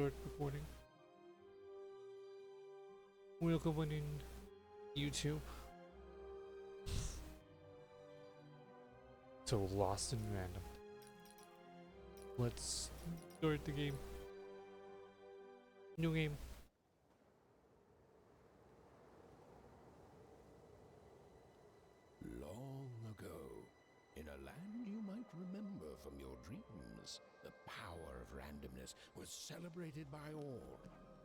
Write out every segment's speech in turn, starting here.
start recording. Welcome on in YouTube. So lost and random. Let's start the game. New game. Long ago, in a land you might remember from your dreams, the power of randomness was celebrated by all.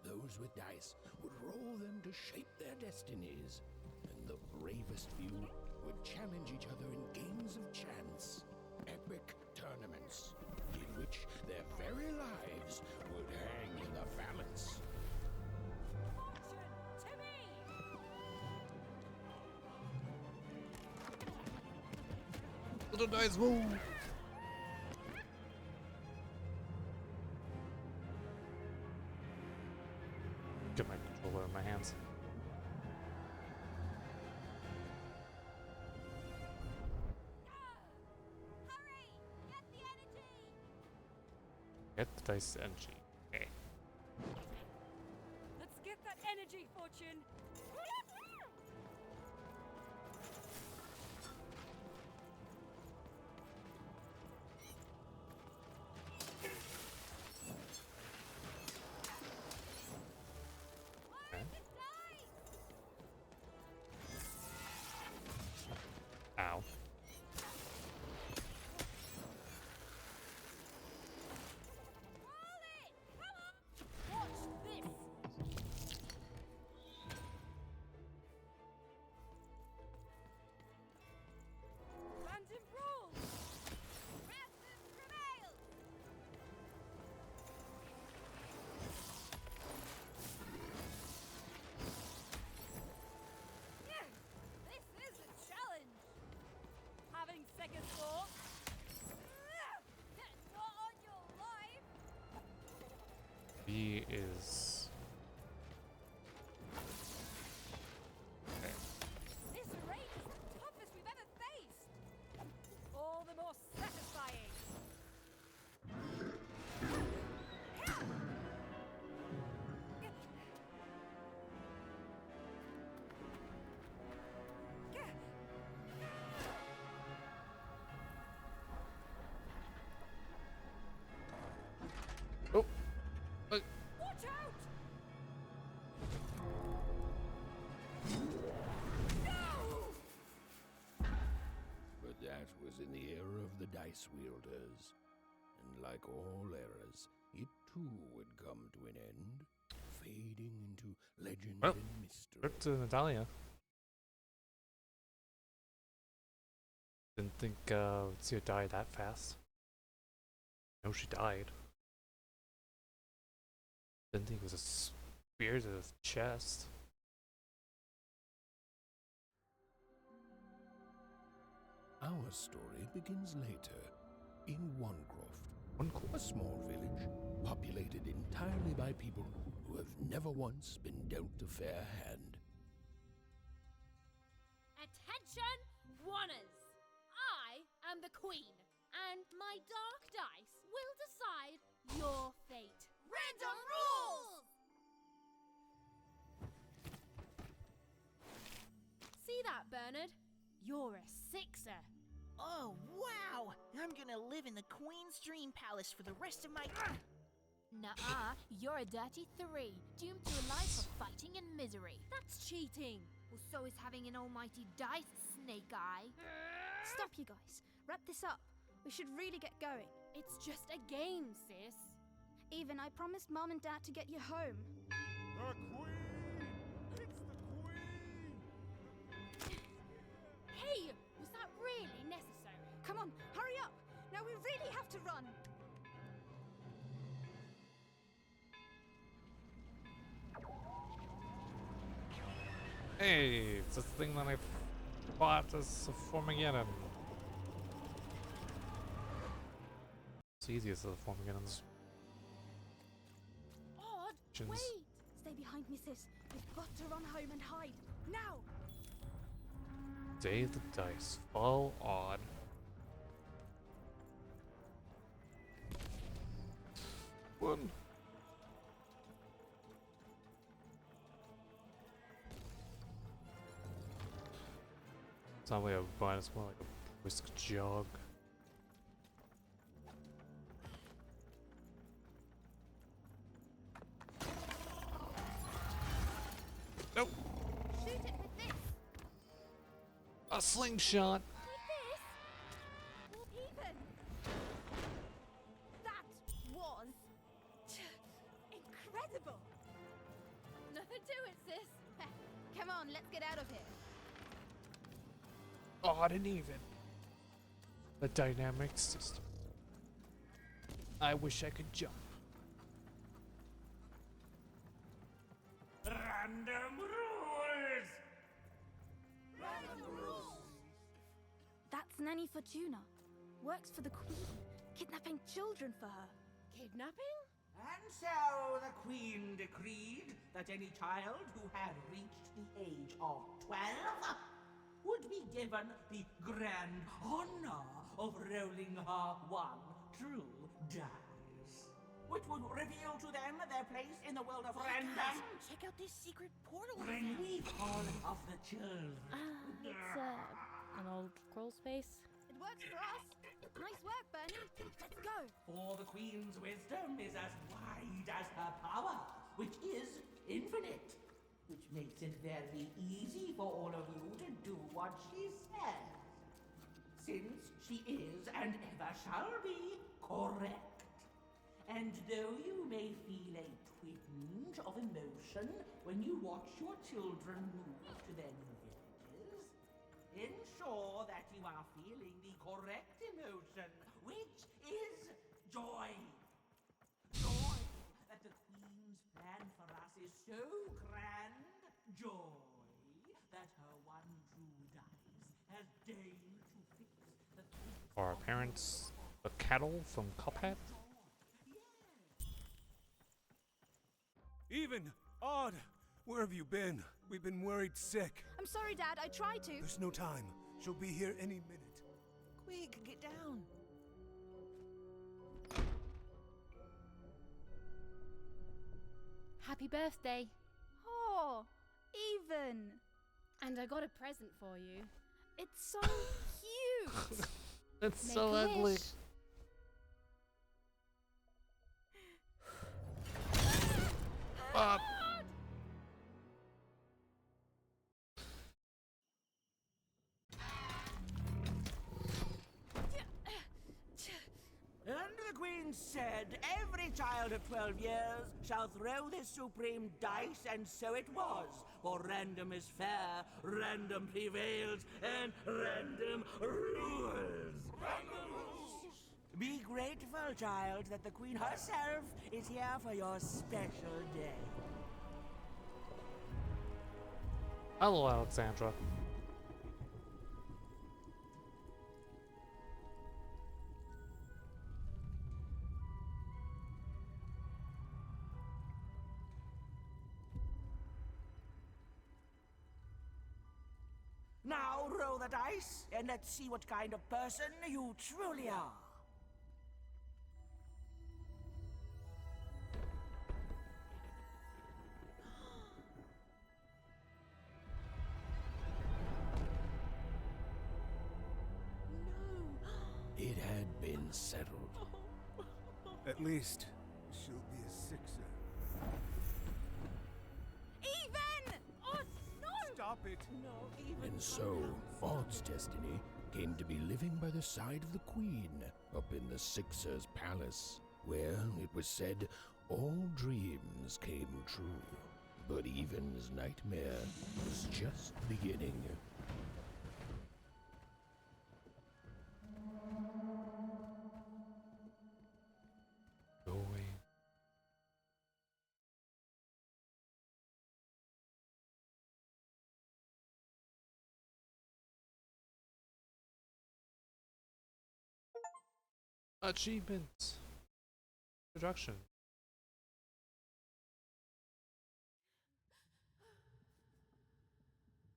Those with dice would roll them to shape their destinies, and the bravest few would challenge each other in games of chance, epic tournaments, in which their very lives would hang in the balance. Little dice move! Get my controller in my hands. Hurry! Get the energy! Get the dice energy. Okay. Let's get that energy, Fortune! Okay. Ow. Roll it! Come on! Watch this! Random rules! Random prevails! Yeah, this is a challenge! Having second thought? Not on your life! B is. Okay. This raid is the toughest we've ever faced! All the more satisfying! Oh! Watch out! No! But that was in the era of the dice wielders. And like all eras, it too would come to an end, fading into legend Well, and mystery. Rip to Natalia. Didn't think we'd see her die that fast. No, she died. Didn't think it was a spear to the chest. Our story begins later, in Wanecroft, One cool. a small village populated entirely by people who have never once been dealt a fair hand. Attention, Wanners! I am the Queen, and my dark dice will decide your fate. Random rules! See that, Bernard? You're a sixer. Oh, wow! I'm gonna live in the Queen's Dream Palace for the rest of my... Nuh-uh, you're a dirty 3, doomed to a life of fighting and misery. That's cheating. Well, so is having an almighty dice, Snake Eye. Stop, you guys. Wrap this up. We should really get going. It's just a game, sis. Even, I promised Mom and Dad to get you home. The Queen! It's the Queen! Hey, was that really necessary? Come on, hurry up! Now we really have to run! Hey, it's the thing that I fought as a Formageddon. It's easy as the Formageddons. Odd. Chins. Wait! Stay behind me, sis. We've got to run home and hide. Now! Day the dice fall on. One. It's not like a bun, it's more like a brisk jog. Nope. Shoot it with this. A slingshot. Or even. That was incredible. Nothing to it, sis. Come on, let's get out of here. Odd and even. The dynamic system. I wish I could jump. Random rules! That's Nanny Fortuna. Works for the Queen, kidnapping children for her. Kidnapping? And so the Queen decreed that any child who had reached the age of 12 would be given the grand honor of rolling her one true dice, which would reveal to them their place in the world of random. Check out this secret portal. Bring me all of the children. It's an old crawl space. It works for us. Nice work, Bernie. Let's go. For the Queen's wisdom is as wide as her power, which is infinite, which makes it very easy for all of you to do what she says, since she is and ever shall be correct. And though you may feel a twinge of emotion when you watch your children move to their new villages, ensure that you are feeling the correct emotion, which is joy. Joy that the Queen's plan for us is so grand. Joy that her one true dice has deigned to fix the things. Are our parents the cattle from Cuphead? Even! Odd! Where have you been? We've been worried sick. I'm sorry, Dad. I tried to. There's no time. She'll be here any minute. Quick, get down. Happy birthday. Oh, even. And I got a present for you. It's so cute. It's Make so a ugly. wish. Bob. And the Queen said, every child of 12 years shall throw this supreme dice, and so it was. For random is fair, random prevails, and random rules. Random rules! Be grateful, child, that the Queen herself is here for your special day. Hello, Alexandra. Now roll the dice, and let's see what kind of person you truly are. It had been settled. At least, she'll be a sixer. Even. Oh no! Stop it! And so, Odd's destiny came to be living by the side of the Queen up in the Sixer's palace, where it was said all dreams came true. But Even's nightmare was just beginning. Go away. Achievement. Introduction.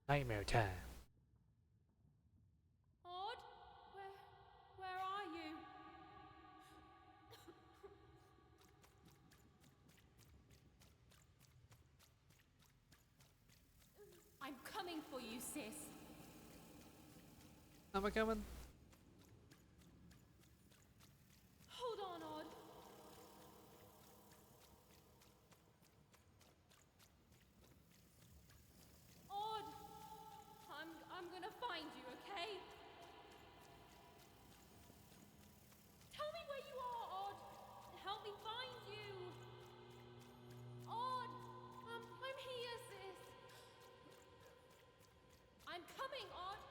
Nightmare time. Odd? Where are you? I'm coming for you, sis. Am I coming? Hold on, Odd. Odd! I'm gonna find you, okay? Tell me where you are, Odd. Help me find you. Odd! I'm here, sis. I'm coming, Odd.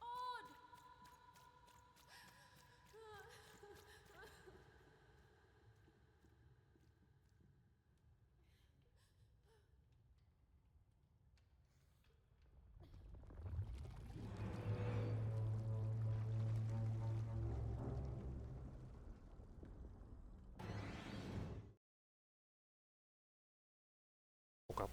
Odd! Woke up.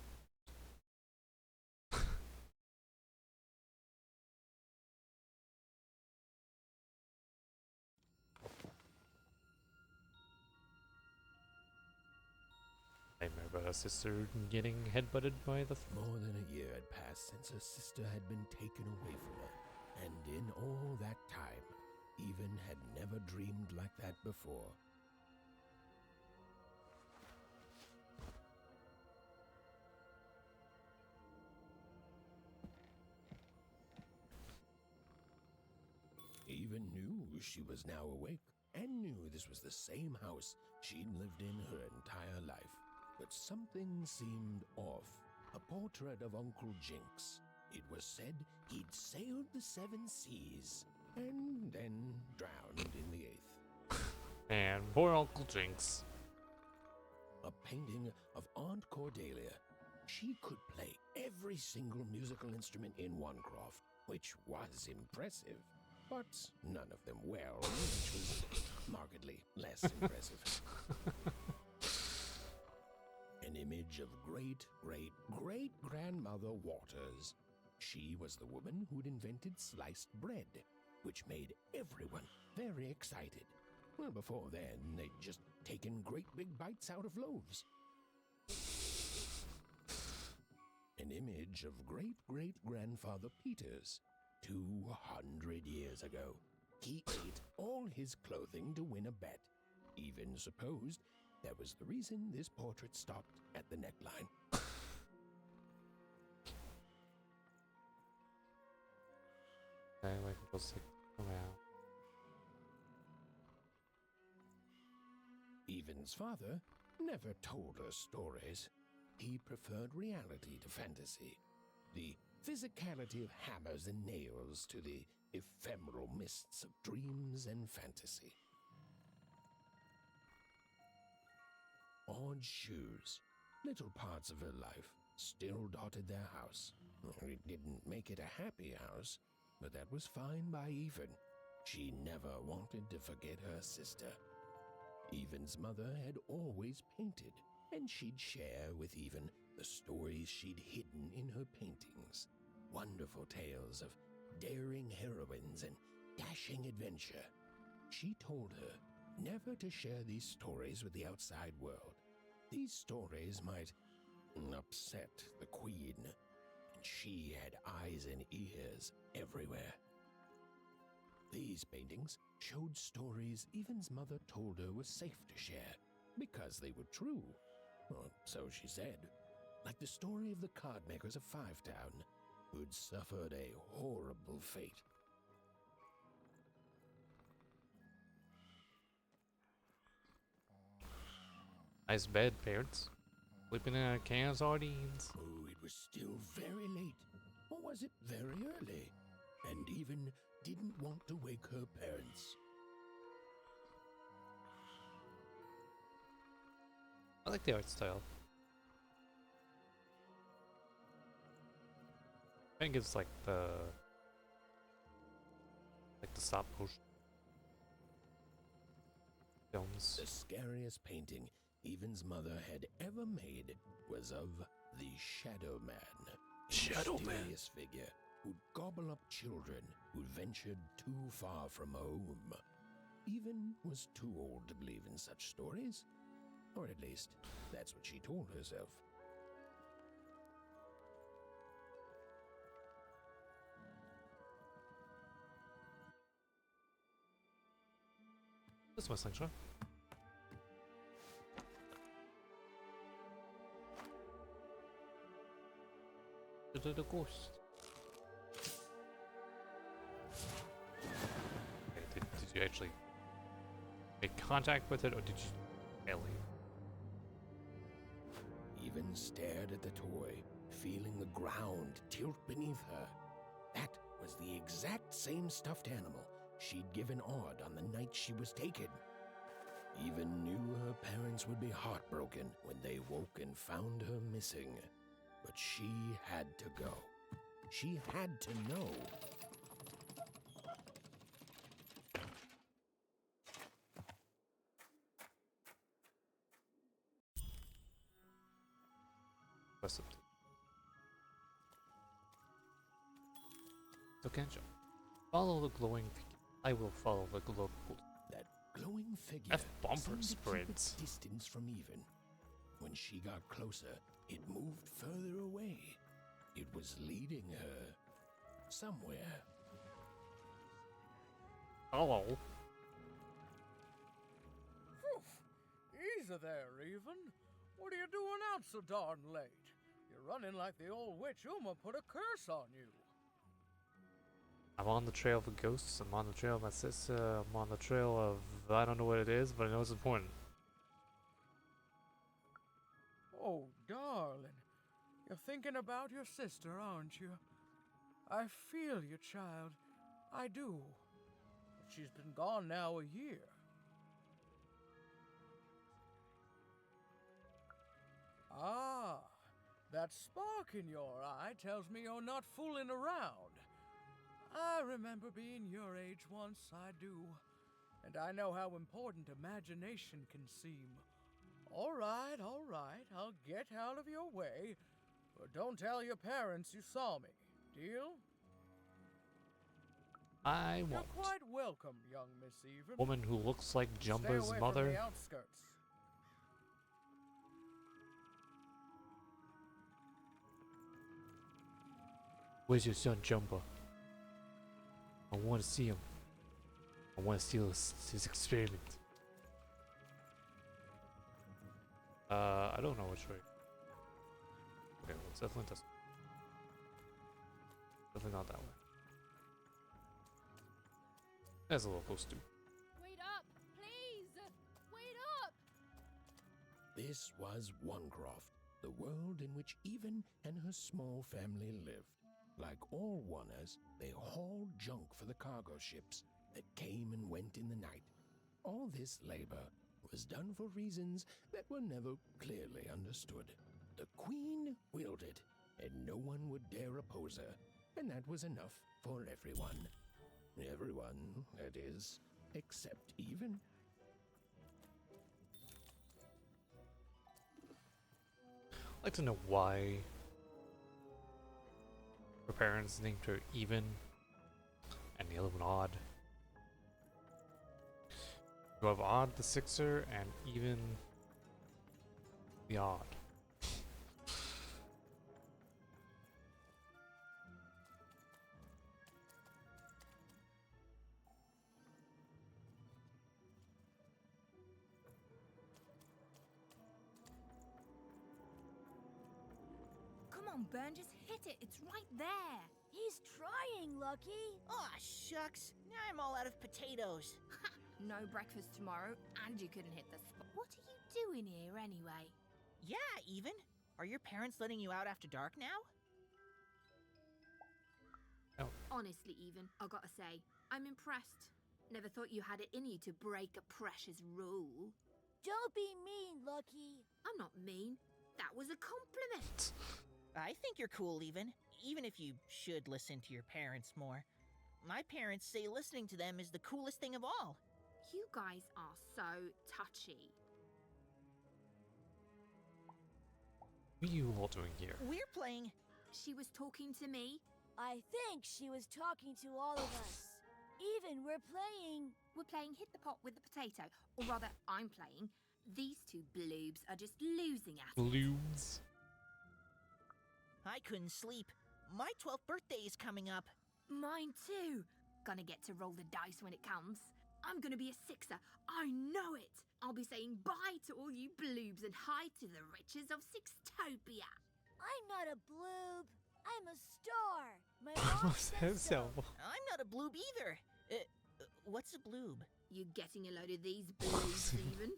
I remember her sister getting headbutted by the. More than a year had passed since her sister had been taken away from her, and in all that time, Even had never dreamed like that before. Even knew she was now awake, and knew this was the same house she'd lived in her entire life. But something seemed off. A portrait of Uncle Jinx. It was said he'd sailed the 7 seas, and then drowned in the 8th. And poor Uncle Jinx. A painting of Aunt Cordelia. She could play every single musical instrument in Onecroft, which was impressive. But none of them well, which was markedly less impressive. An image of great-great-great-grandmother Waters. She was the woman who'd invented sliced bread, which made everyone very excited. Well, before then, they'd just taken great big bites out of loaves. An image of great-great-grandfather Peters. 200 years ago, he ate all his clothing to win a bet. Even supposed that was the reason this portrait stopped at the neckline. Okay, I can just like come out. Evan's father never told her stories. He preferred reality to fantasy. The physicality of hammers and nails to the ephemeral mists of dreams and fantasy. Odd shoes, little parts of her life, still dotted their house. It didn't make it a happy house, but that was fine by Even. She never wanted to forget her sister. Even's mother had always painted, and she'd share with Even the stories she'd hidden in her paintings. Wonderful tales of daring heroines and dashing adventure. She told her never to share these stories with the outside world. These stories might upset the Queen, and she had eyes and ears everywhere. These paintings showed stories Even's mother told her was safe to share because they were true. Or so she said. Like the story of the card makers of Fivetown, who'd suffered a horrible fate. Nice bed, parents. Sleeping in a can of sardines. Oh, it was still very late. Or was it very early? And Even didn't want to wake her parents. I like the art style. I think it's like the stop motion films. The scariest painting Even's mother had ever made was of the Shadow Man. Shadow Man. Mysterious figure who'd gobble up children who'd ventured too far from home. Even was too old to believe in such stories. Or at least, that's what she told herself. That's my slingshot. The ghost. Okay, did you actually make contact with it, or did you barely? Even stared at the toy, feeling the ground tilt beneath her. That was the exact same stuffed animal she'd given Odd on the night she was taken. Even knew her parents would be heartbroken when they woke and found her missing. But she had to go. She had to know. Listen. So Kenjo, follow the glowing figure. I will follow the glow. That glowing figure F bumper seemed to keep sprints. its distance from even. When she got closer, it moved further away. It was leading her somewhere. Hello. Easy there, Even. What are you doing out so darn late? You're running like the old witch Uma put a curse on you. I'm on the trail of a ghost. I'm on the trail of my sister. I'm on the trail of I don't know what it is, but I know it's important. Oh, darling. You're thinking about your sister, aren't you? I feel you, child. I do. But she's been gone now a year. Ah, that spark in your eye tells me you're not fooling around. I remember being your age once, I do. And I know how important imagination can seem. All right, I'll get out of your way. But don't tell your parents you saw me. Deal? I You're won't. quite welcome, young Miss Even. Woman who looks like Stay Jumba's away from mother. the outskirts. Where's your son, Jumba? I want to see him. I want to steal his experiment. I don't know which way. Okay, well, it's definitely doesn't. Definitely not that way. That's a little close to. Wait up, please! Wait up! This was Onecroft, the world in which Even and her small family lived. Like all Oners, they hauled junk for the cargo ships that came and went in the night. All this labor was done for reasons that were never clearly understood. The Queen willed it, and no one would dare oppose her, and that was enough for everyone. Everyone, that is, except Even. I'd like to know why her parents named her Even and the other one Odd. You have Odd the Sixer and Even the Odd. Come on, Burn, just hit it. It's right there. He's trying, Lucky. Aw, shucks. Now I'm all out of potatoes. No breakfast tomorrow, and you couldn't hit the spot. What are you doing here anyway? Yeah, Even. Are your parents letting you out after dark now? Honestly, Even, I gotta say, I'm impressed. Never thought you had it in you to break a precious rule. Don't be mean, Lucky. I'm not mean. That was a compliment. I think you're cool, even if you should listen to your parents more. My parents say listening to them is the coolest thing of all. You guys are so touchy. What are you all doing here? We're playing. She was talking to me. I think she was talking to all of us. Even, we're playing. We're playing Hit the Pot with the Potato. Or rather, I'm playing. These two bloobs are just losing at it. Balloons. I couldn't sleep. My 12th birthday is coming up. Mine too. Gonna get to roll the dice when it comes. I'm gonna be a sixer. I know it. I'll be saying bye to all you bloobs and hi to the riches of Sixtopia. I'm not a bloob. I'm a star. My mom said so. I'm not a bloob either. What's a bloob? You getting a load of these bloobs, Stephen?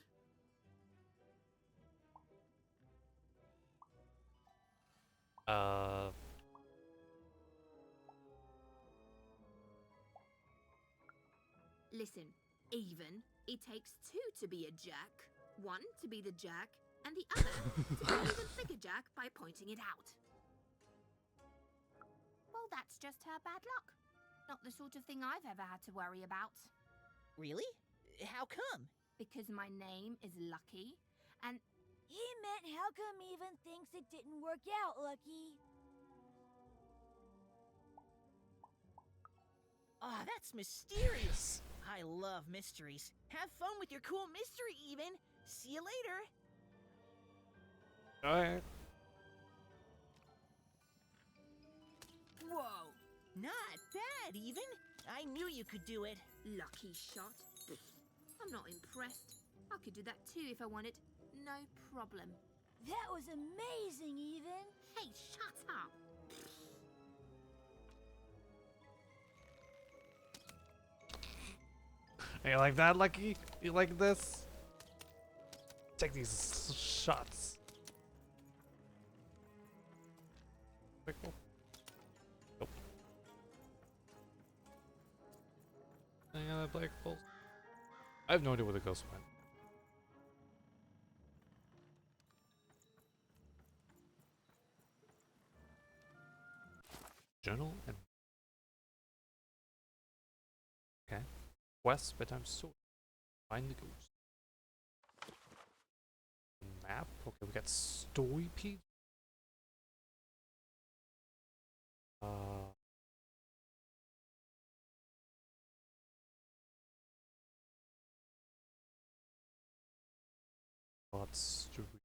Listen, even, it takes two to be a jerk. One to be the jerk, and the other to be an even bigger jerk by pointing it out. Well, that's just her bad luck. Not the sort of thing I've ever had to worry about. Really? How come? Because my name is Lucky, and He meant how come even thinks it didn't work out, Lucky? Oh, that's mysterious. I love mysteries. Have fun with your cool mystery, Even. See you later. Alright. Whoa. Not bad, Even. I knew you could do it. lucky shot. I'm not impressed. I could do that too if I wanted. No problem. That was amazing, Even. Hey, shut up. You like that, Lucky? You like this? Take these shots. Pickle. Nope. Hang on, that black bolt. I have no idea where the ghost went. Journal and okay. Quest bedtime story. Find the ghost. Map. Okay, we got story page. Lots to read.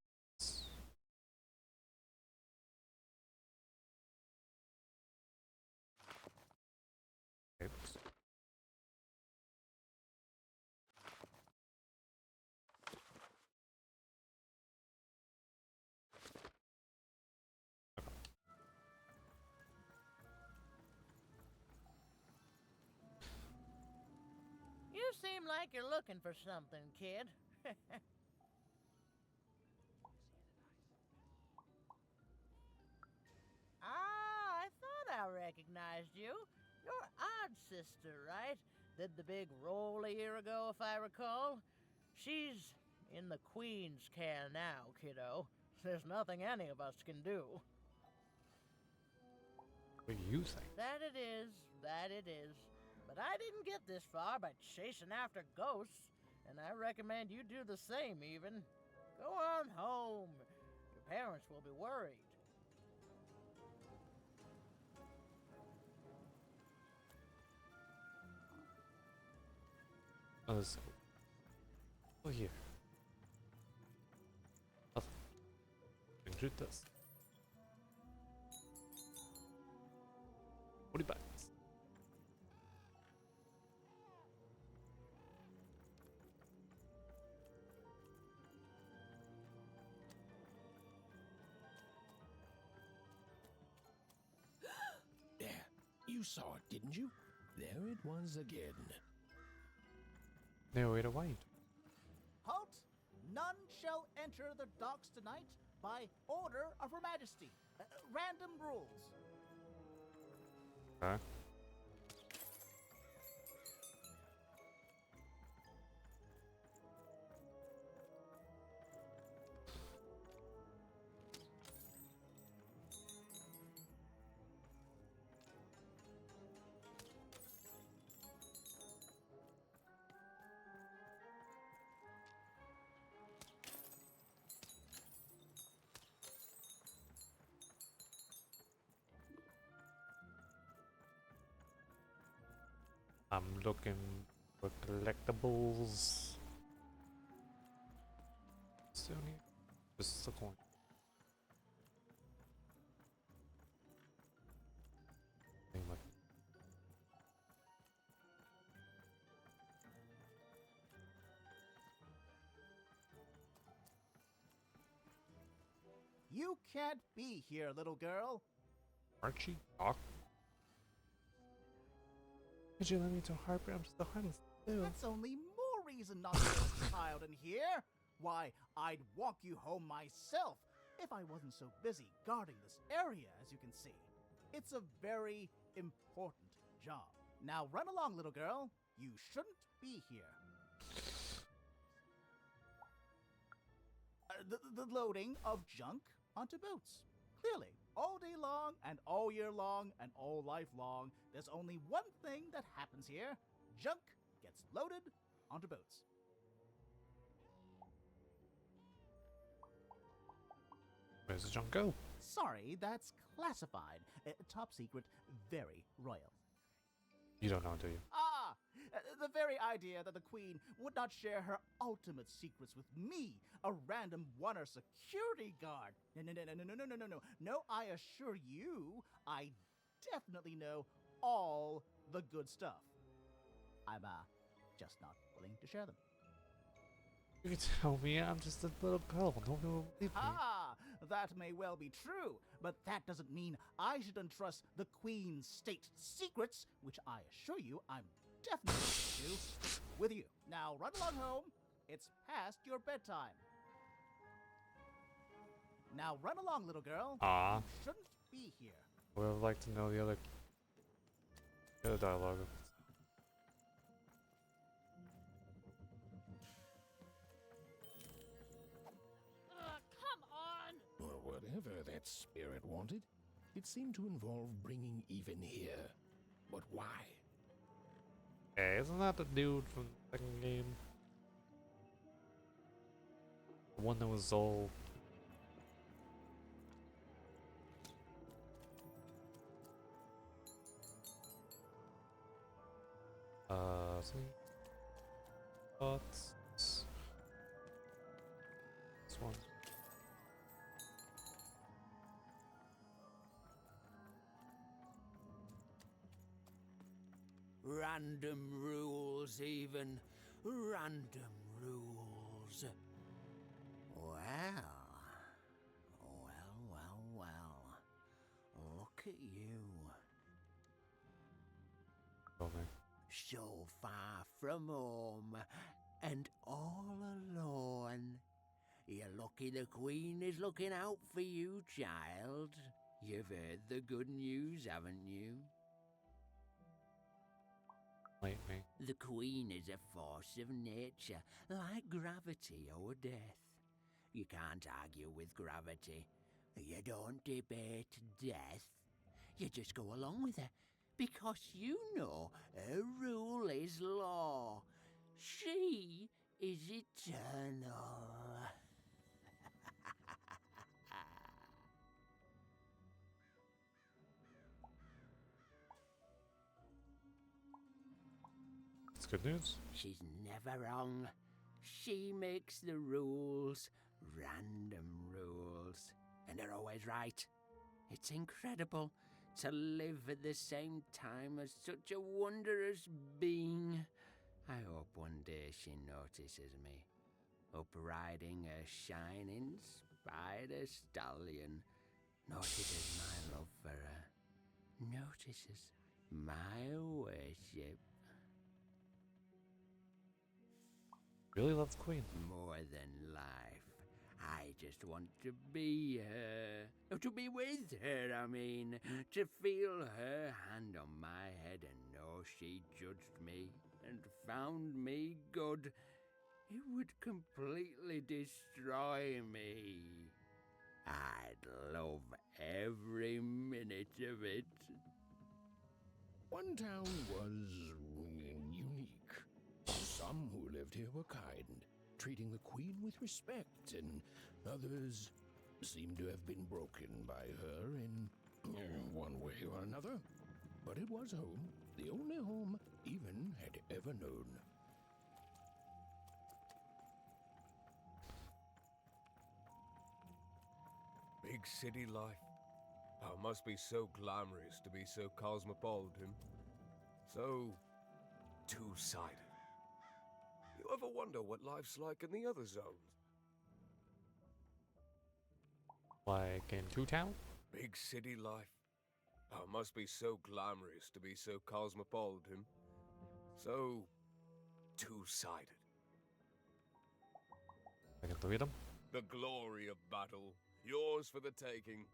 Oops. You seem like you're looking for something, kid. Ah, I thought I recognized you. You're Odd Sister, right? Did the big roll a year ago, if I recall. She's in the Queen's care now, kiddo. There's nothing any of us can do. What do you think? That it is, that it is. But I didn't get this far by chasing after ghosts, and I recommend you do the same, even. Go on home. Your parents will be worried. Oh, let's go. Oh, here. Nothing. Shoot this. 40 bucks. There, you saw it, didn't you? There it was again. No way to wait. Halt! None shall enter the docks tonight by order of Her Majesty. Random rules. Okay. I'm looking for collectibles. Still need just a coin. Anyway. You can't be here, little girl. Archie? Doc? Could you let me to Harper? I'm still hiding still. That's only more reason not to let a child in here. Why, I'd walk you home myself if I wasn't so busy guarding this area, as you can see. It's a very important job. Now run along, little girl. You shouldn't be here. The loading of junk onto boots. Clearly, all day long and all year long and all life long, there's only one thing that happens here. Junk gets loaded onto boats. Where's the junk go? Sorry, that's classified. Top secret, very royal. You don't know, do you? The very idea that the Queen would not share her ultimate secrets with me, a random Oner security guard. No. No, I assure you, I definitely know all the good stuff. I'm, just not willing to share them. You can tell me I'm just a little girl. Nobody will believe me. That may well be true, but that doesn't mean I should entrust the Queen's state secrets, which I assure you I'm definitely going to do, with you. Now run along home. It's past your bedtime. Now run along, little girl. You shouldn't be here. I would like to know the other dialogue. Come on! Well, whatever that spirit wanted, it seemed to involve bringing even here. But why? Hey, isn't that the dude from the second game? The one that was all... thoughts. This one. Random rules, even. Random rules. Well. Look at you. Okay. So far from home, and all alone. You're lucky the Queen is looking out for you, child. You've heard the good news, haven't you? Light me. The Queen is a force of nature, like gravity or death. You can't argue with gravity. You don't debate death. You just go along with her, because you know her rule is law. She is eternal. That's good news. She's never wrong. She makes the rules, random rules, and they're always right. It's incredible to live at the same time as such a wondrous being. I hope one day she notices me, up riding a shining spider stallion, notices my love for her, notices my worship. Really loves Queen. More than life. I just want to be her. To be with her, I mean. To feel her hand on my head and know she judged me and found me good. It would completely destroy me. I'd love every minute of it. One town was unique. Some who lived here were kind, treating the Queen with respect, and others seemed to have been broken by her in one way or another. But it was home, the only home Even had ever known. Big city life. Oh, it must be so glamorous to be so cosmopolitan. So two-sided. You ever wonder what life's like in the other zones? Like in Two Town? Big city life. Oh, it must be so glamorous to be so cosmopolitan. So two-sided. I can read them. The glory of battle, yours for the taking.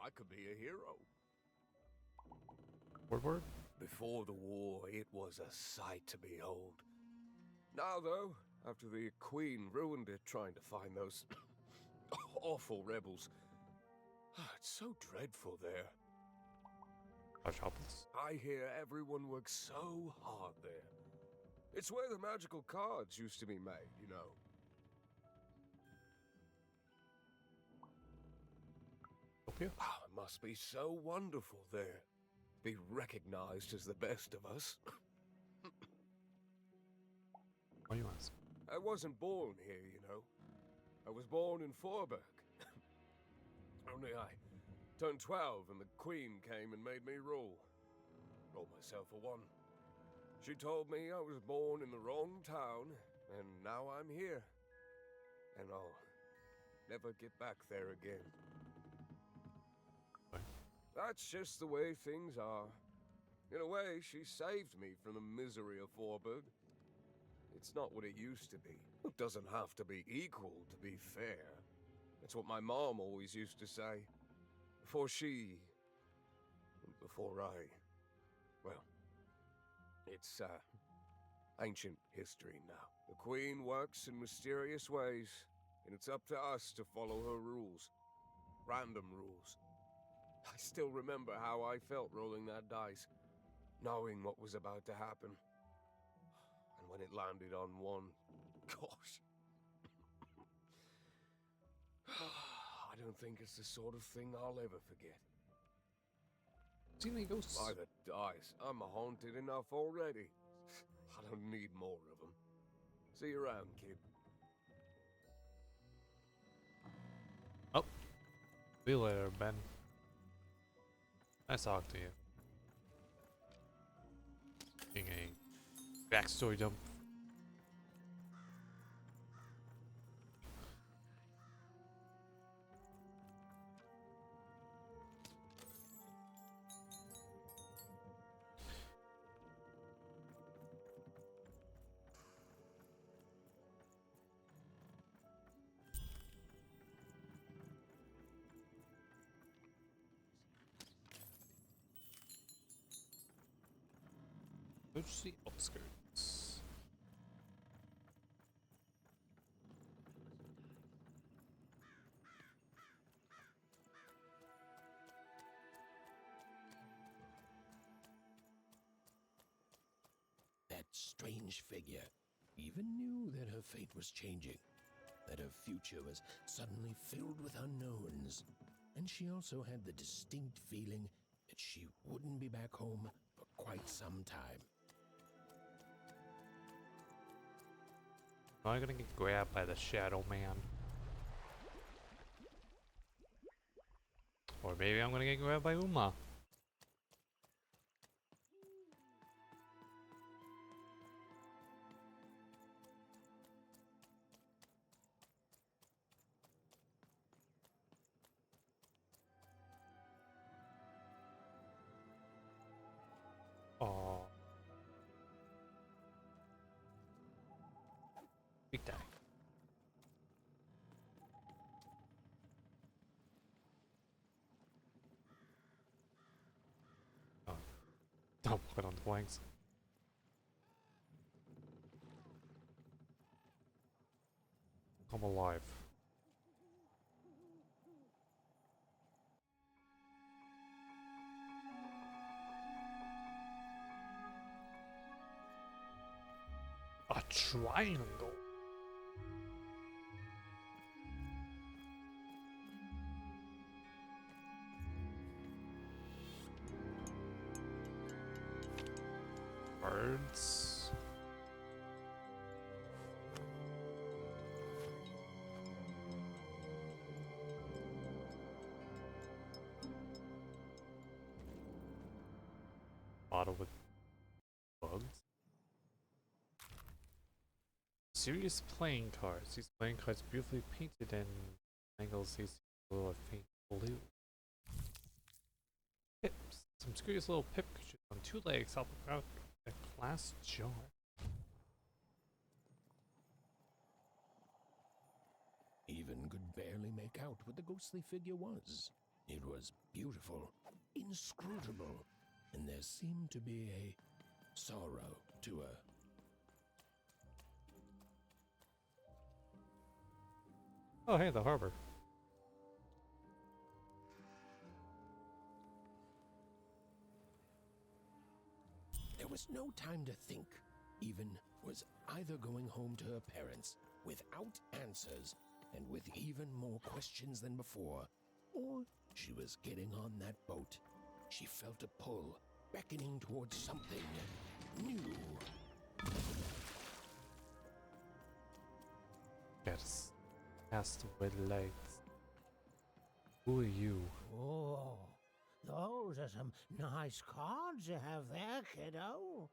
I could be a hero. Word. Before the war, it was a sight to behold. Now, though, after the Queen ruined it trying to find those awful rebels, it's so dreadful there. I hear everyone works so hard there. It's where the magical cards used to be made, you know. You? Oh, it must be so wonderful there. Be recognized as the best of us. What do you ask? I wasn't born here, you know. I was born in Forberg. Only I turned 12 and the Queen came and made me rule. Rolled myself a one. She told me I was born in the wrong town, and now I'm here. And I'll never get back there again. That's just the way things are. In a way, she saved me from the misery of Forberg. It's not what it used to be. It doesn't have to be equal to be fair. That's what my mom always used to say. Before she... before I... well, it's, ancient history now. The Queen works in mysterious ways, and it's up to us to follow her rules. Random rules. I still remember how I felt rolling that dice, knowing what was about to happen. And when it landed on one, gosh. I don't think it's the sort of thing I'll ever forget. See any ghosts? By the dice, I'm haunted enough already. I don't need more of them. See you around, kid. Oh. See you later, Ben. Nice talk to you. Being a backstory dump. Approach the outskirts. That strange figure even knew that her fate was changing, that her future was suddenly filled with unknowns, and she also had the distinct feeling that she wouldn't be back home for quite some time. Am I gonna get grabbed by the Shadow Man? Or maybe I'm gonna get grabbed by Uma. Oh. Big die. Oh. Don't put on the flanks. I'm alive. A triangle. Birds. Bottle with bugs. Serious playing cards. These playing cards beautifully painted and angles. These Little faint blue. Pips. Some curious little pip creatures on two legs help out a glass jar. Even could barely make out what the ghostly figure was. It was beautiful, inscrutable, and there seemed to be a sorrow to her. Oh, hey, the harbor. There was no time to think. Even was either going home to her parents without answers and with even more questions than before, or she was getting on that boat. She felt a pull, beckoning towards something new. Yes. Cast with lights. Who are you? Oh, those are some nice cards you have there, kiddo.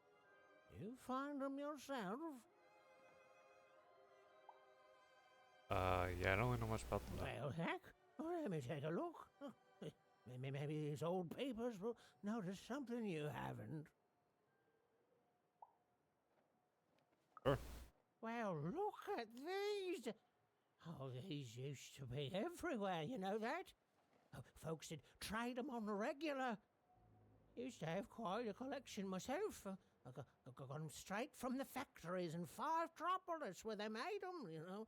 You find them yourself? Yeah, I don't really know much about them. Well, heck, let me take a look. Maybe these old papers will notice something you haven't. Sure. Well, look at these. Oh, these used to be everywhere, you know that? Oh, folks would trade them on the regular. Used to have quite a collection myself. I got them straight from the factories in 5 where they made them, you know.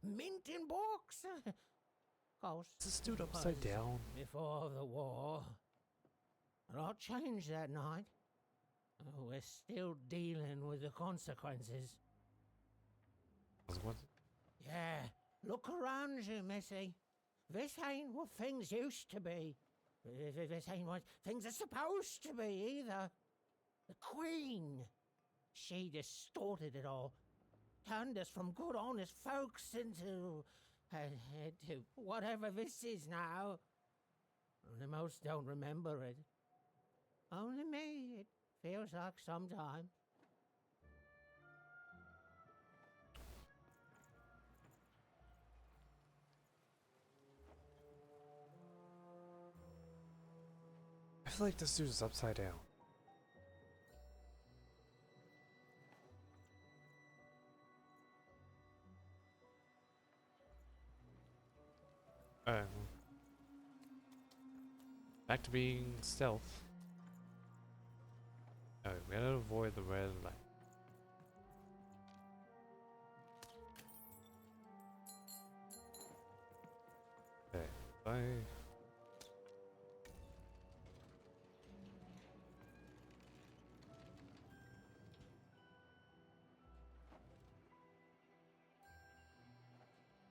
Mint in books. Of course. Is this dude upside down? Before the war. A lot changed that night. Oh, we're still dealing with the consequences. What? Yeah, look around you, Missy. This ain't what things used to be. This ain't what things are supposed to be either. The Queen. She distorted it all. Turned us from good, honest folks into whatever this is now. The most don't remember it. Only me, it feels like sometimes. I feel like this dude is upside down. Back to being stealth. Alright, we gotta avoid the red light. Okay, bye.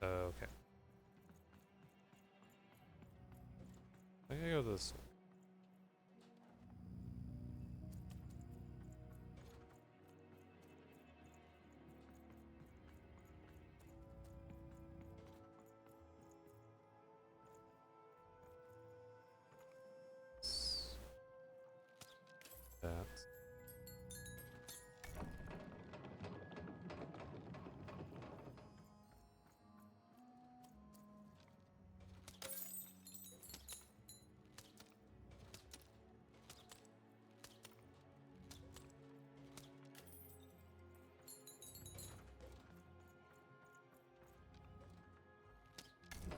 Okay. I'm gonna go this way. That.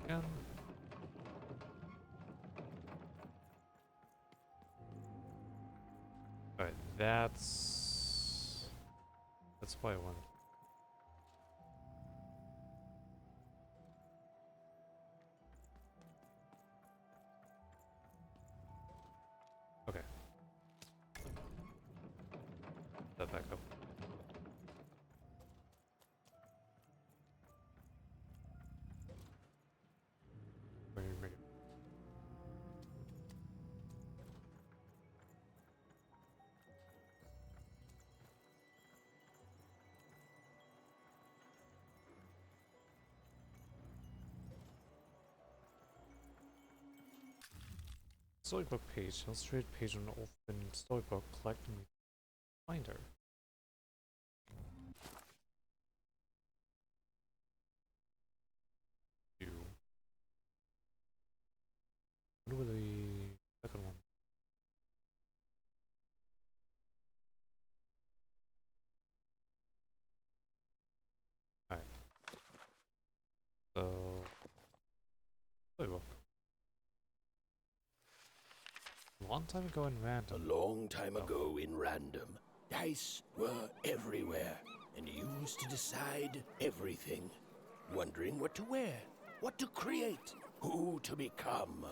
Again. Alright, that's probably one. Okay. That back up. Make it. Storybook page. Illustrated page on an open storybook. Collect and finder. do with the second one? Alright. So playbook. A long time ago in A random. long time ago in random, dice were everywhere and used to decide everything. Wondering what to wear, what to create, who to become.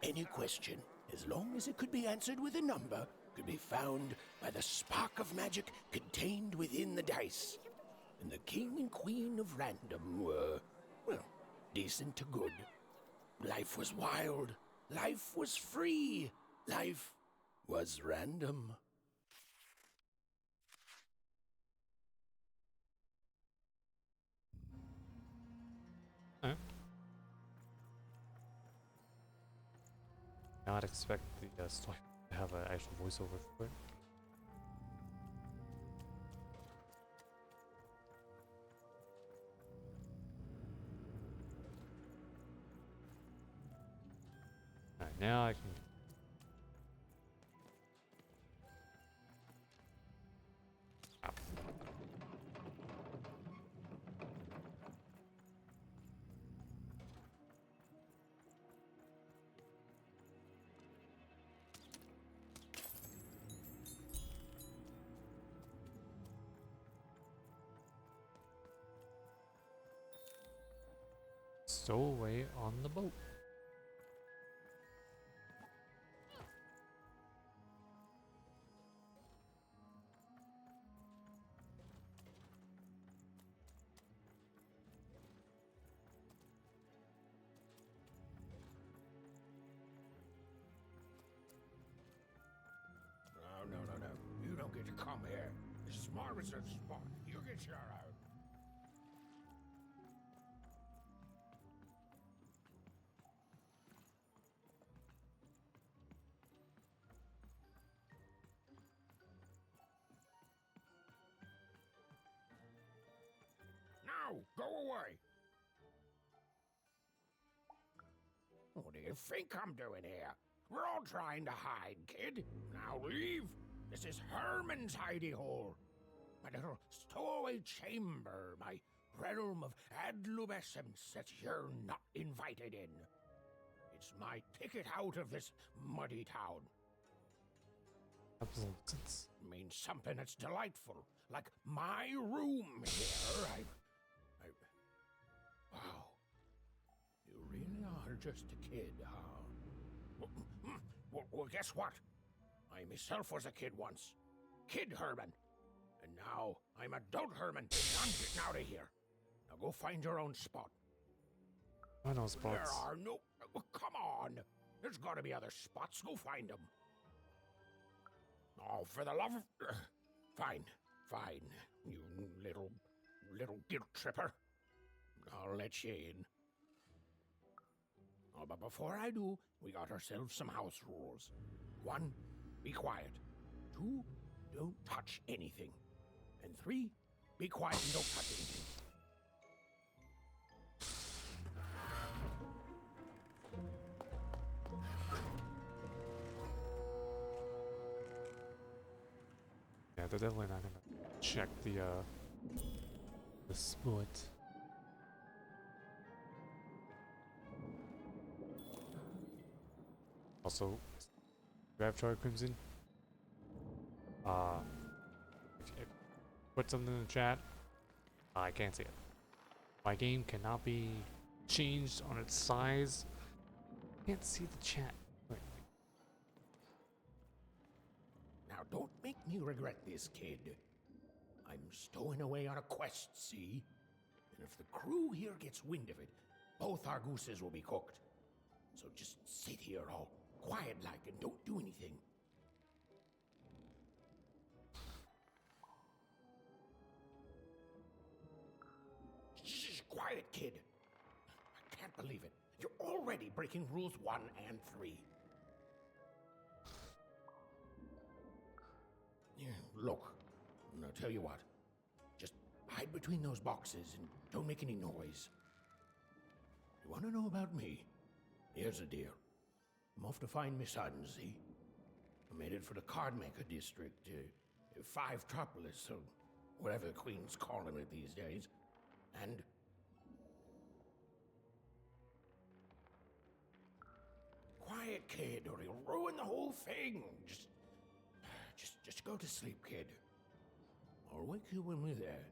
Any question, as long as it could be answered with a number, could be found by the spark of magic contained within the dice. And the king and queen of random were, well, decent to good. Life was wild. Life was free. Life was random. Alright. Not expect the story to have an actual voiceover for it. Alright, now I can. Ow. Stowaway on the boat. No. You don't get to come here. This is my reserved spot. You get your out. Now, go away. What do you think I'm doing here? We're all trying to hide, kid. Now leave. This is Herman's hidey hole. My little stowaway chamber, my realm of adlubescence that you're not invited in. It's my ticket out of this muddy town. Absolute. Means something that's delightful, like my room here. Wow. You really are just a kid, huh? Well, guess what? I myself was a kid once. Kid Herman. And now I'm adult Herman. I'm getting out of here. Now go find your own spot. I know spots. There are no... Oh, come on. There's got to be other spots. Go find them. Oh, for the love of... Fine. You little guilt tripper. I'll let you in. Oh, but before I do, we got ourselves some house rules. 1, be quiet. 2, don't touch anything. And 3, be quiet and don't touch anything. Yeah, they're definitely not gonna check the split. Also, Gravitar Crimson. If you put something in the chat, I can't see it. My game cannot be changed on its size. Can't see the chat. Wait. Now, don't make me regret this, kid. I'm stowing away on a quest, see? And if the crew here gets wind of it, both our gooses will be cooked. So just sit here all quiet-like and don't do anything. Shh, quiet, kid. I can't believe it. You're already breaking rules 1 and 3. Yeah, look, I'll tell you what. Just hide between those boxes and don't make any noise. You want to know about me? Here's a deal. I'm off to find my son, see? I'm headed for the Cardmaker district, 5tropolis, or whatever the Queen's calling it these days. And... Quiet, kid, or you'll ruin the whole thing. Just go to sleep, kid. I'll wake you when we're there.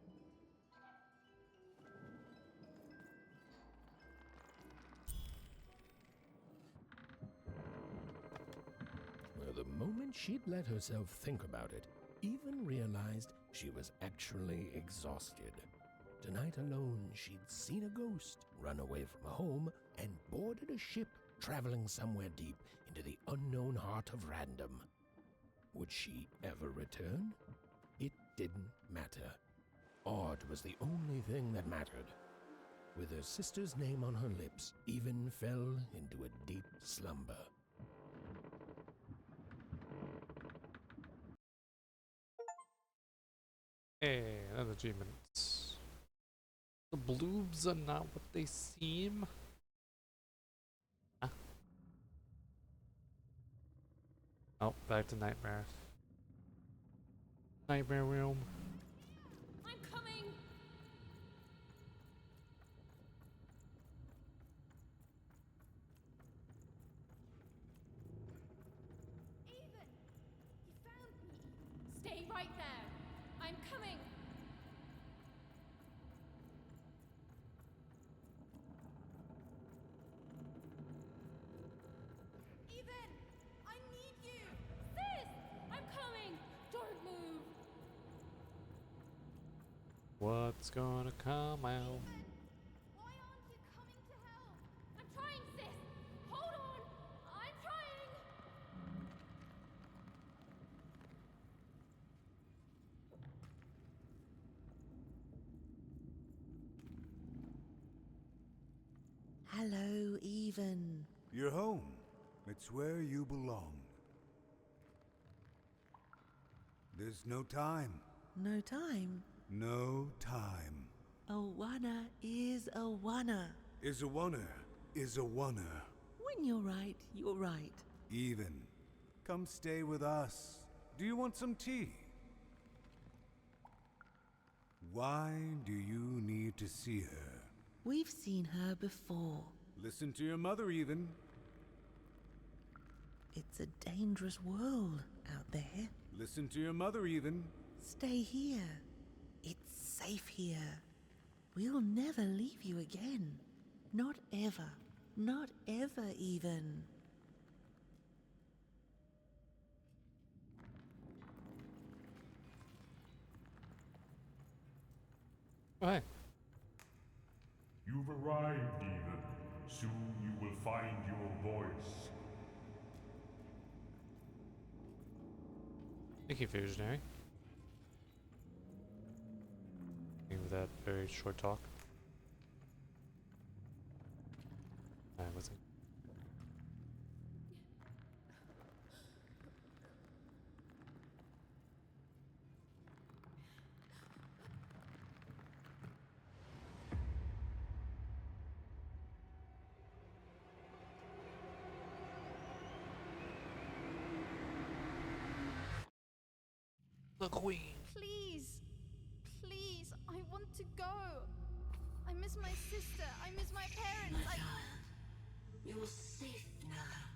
Well, the moment she'd let herself think about it, even realized she was actually exhausted. Tonight alone, she'd seen a ghost, run away from home, and boarded a ship traveling somewhere deep into the unknown heart of random. Would she ever return? It didn't matter. Odd was the only thing that mattered. With her sister's name on her lips, Even fell into a deep slumber. Hey, another achievement. The bloobs are not what they seem. Huh? Oh, back to Nightmare. Nightmare Realm. I'm coming! Even! You found me! Stay right there! I'm coming! Even! I need you! Sis! I'm coming! Don't move! What's gonna come out? Why aren't you coming to help? I'm trying, sis! Hold on! I'm trying! Hello, Even. You're home. It's where you belong. There's no time. No time? No time. A wanna is a wanna. Is a wanna. Is a wanna. When you're right, you're right. Even. Come stay with us. Do you want some tea? Why do you need to see her? We've seen her before. Listen to your mother, Even. It's a dangerous world out there. Listen to your mother, Even. Stay here. It's safe here. We'll never leave you again. Not ever. Not ever, Even. Oh, hey. You've arrived, Even. Soon you will find your voice. Thank you, Visionary. Thank you for that very short talk. Alright, what's it? The Queen. Please, please, I want to go. I miss my sister. I miss my parents. You're safe now.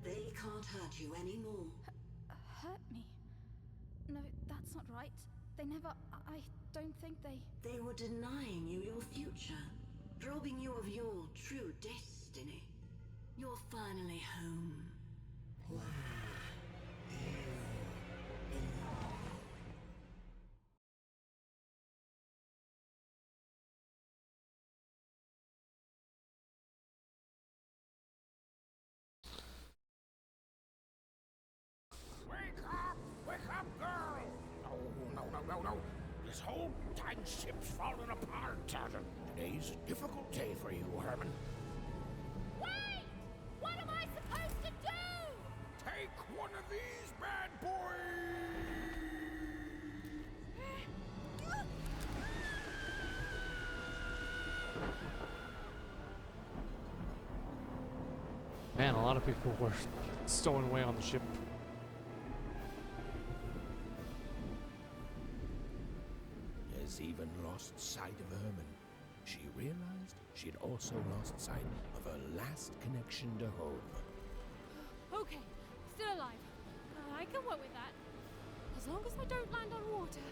They can't hurt you anymore. Hurt me? No, that's not right. They never. I don't think they. They were denying you your future, robbing you of your true destiny. You're finally home. Wake up, girl! No. This whole dang ship's falling apart, Sergeant. Today's a difficult day for you, Herman. Wait! What am I supposed to do? Take one of these bad boys! Man, a lot of people were stolen away on the ship. Has even lost sight of Herman. She realized she'd also lost sight of her last connection to home. Okay, still alive. I can work with that. As long as I don't land on water,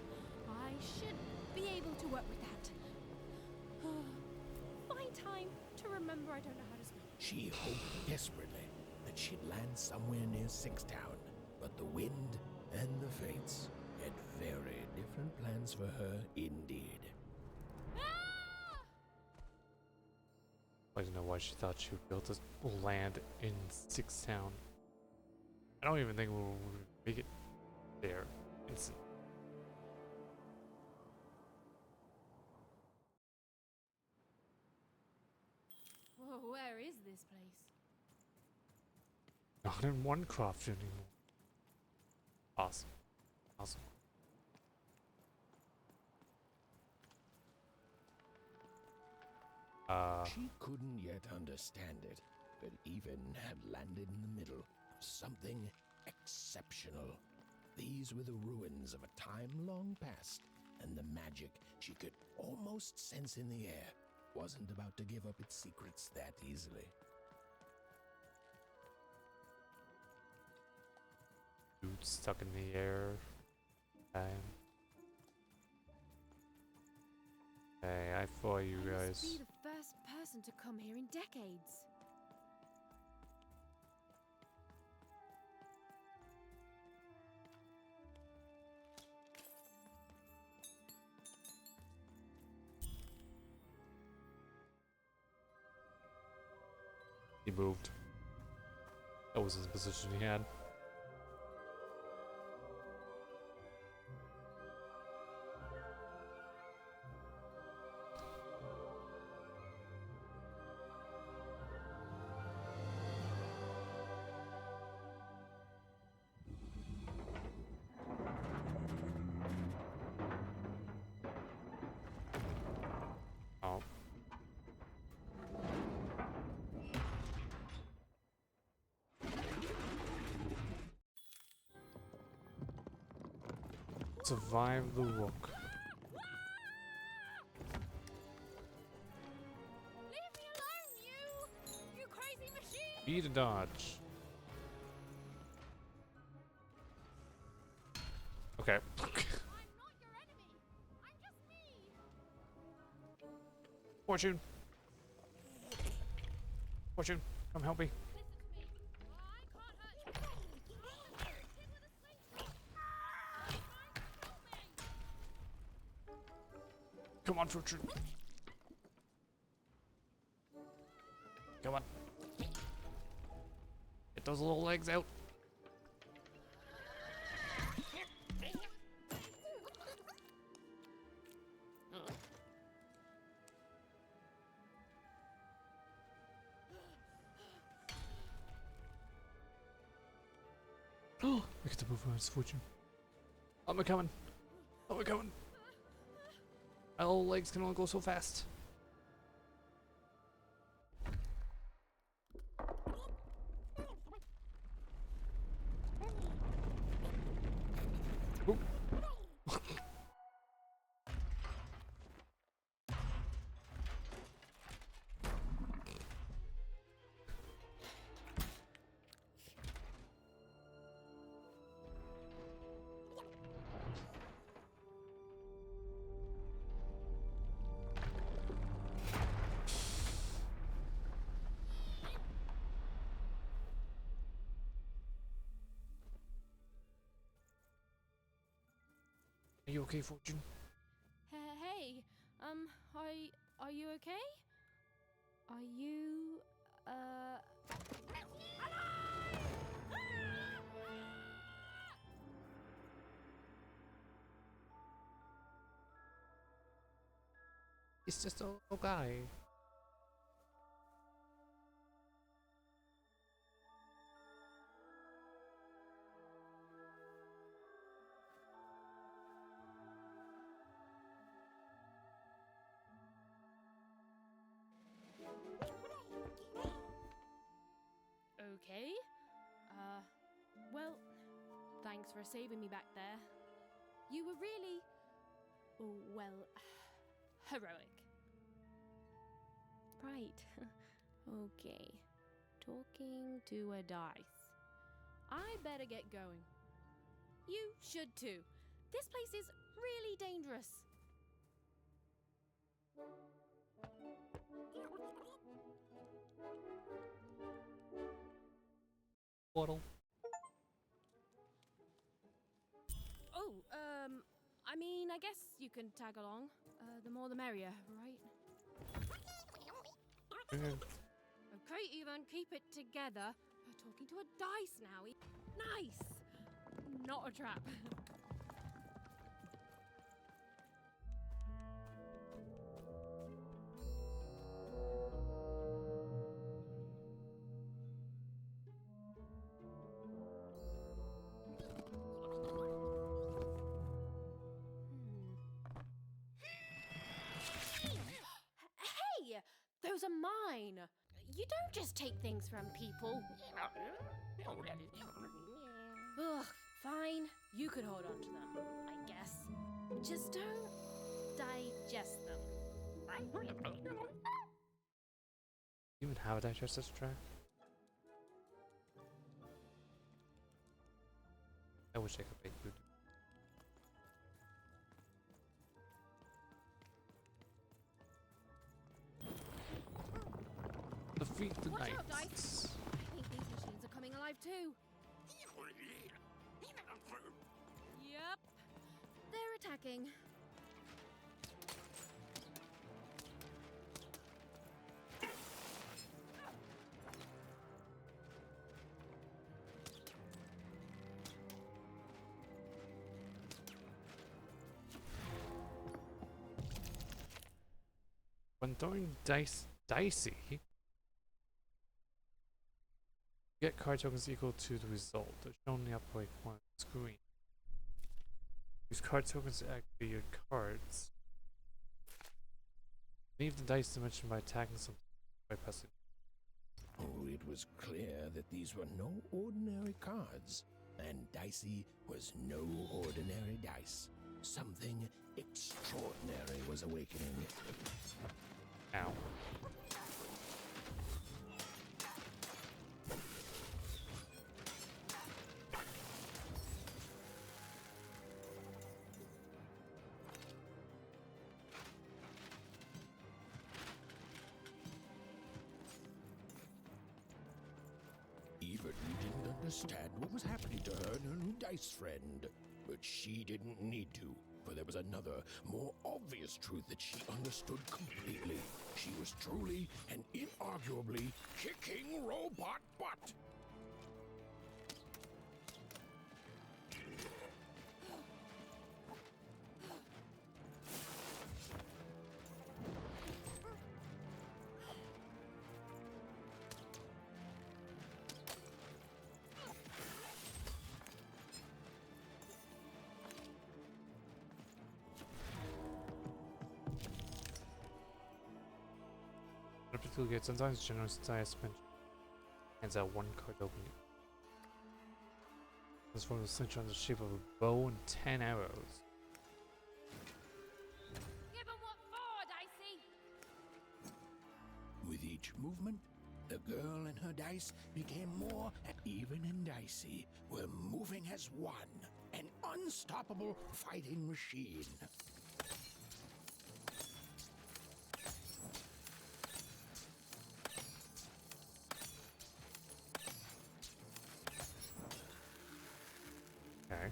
I should be able to work with that. Find time to remember I don't know how to swim. She hoped desperately that she'd land somewhere near Sixtown, but the wind and the fates had very different plans for her indeed. I don't know why she thought she would be able to land in Sixtown. I don't even think we'll make it there instantly. Whoa, where is this place? Not in one craft anymore. Awesome. Awesome. She couldn't yet understand it, but even had landed in the middle of something exceptional. These were the ruins of a time long past, and the magic she could almost sense in the air wasn't about to give up its secrets that easily. Dude stuck in the air. Hey, I follow you I guys. must be the first person to come here in decades. He moved. That was his position he had. Oh. Survive the rook. Leave me alone, you crazy machine! Beat a dodge. Okay. I'm not your enemy. I'm just me. Fortune. Fortune, come help me. Come on, Fortune. Come on. Get those little legs out. Oh, I get to move around, Fortune. I'm coming. I'm coming. My little legs can only go so fast. Oop. Are you okay, Fortune? Hey, are you okay? Are you, He's just a little guy. Okay. Well, thanks for saving me back there. You were really, well, heroic. Right. Okay. Talking to a dice. I better get going. You should too. This place is really dangerous. Waddle. Oh, I mean, I guess you can tag along. The more the merrier, right? Okay, Ethan, keep it together. You're talking to a dice now. Nice! Not a trap. Hey! Those are mine! You don't just take things from people. Ugh, fine. You could hold on to them, I guess. Just don't digest them. You even have a digestive tract? I wish I could make food. Defeat the Watch out, knights. dice! I think these machines are coming alive too. Yep. They're attacking. When throwing dicey, get card tokens equal to the result. They're shown in the upper right corner of the screen. Use card tokens to activate your cards. Leave the dice dimension by attacking something by pressing. Oh, it was clear that these were no ordinary cards, and dicey was no ordinary dice. Something extraordinary was awakening. Ow. Eva didn't understand what was happening to her and her new dice friend. But she didn't need to, for there was another, more obvious truth that she understood completely. She was truly and inarguably kicking robot butt. Particularly good. Sometimes generous dice hands out one card opening. Transform the clincher in the shape of a bow and 10 arrows. Give 'em what for, Dicey! With each movement, the girl and her dice became more even and dicey, were moving as one, an unstoppable fighting machine. Okay.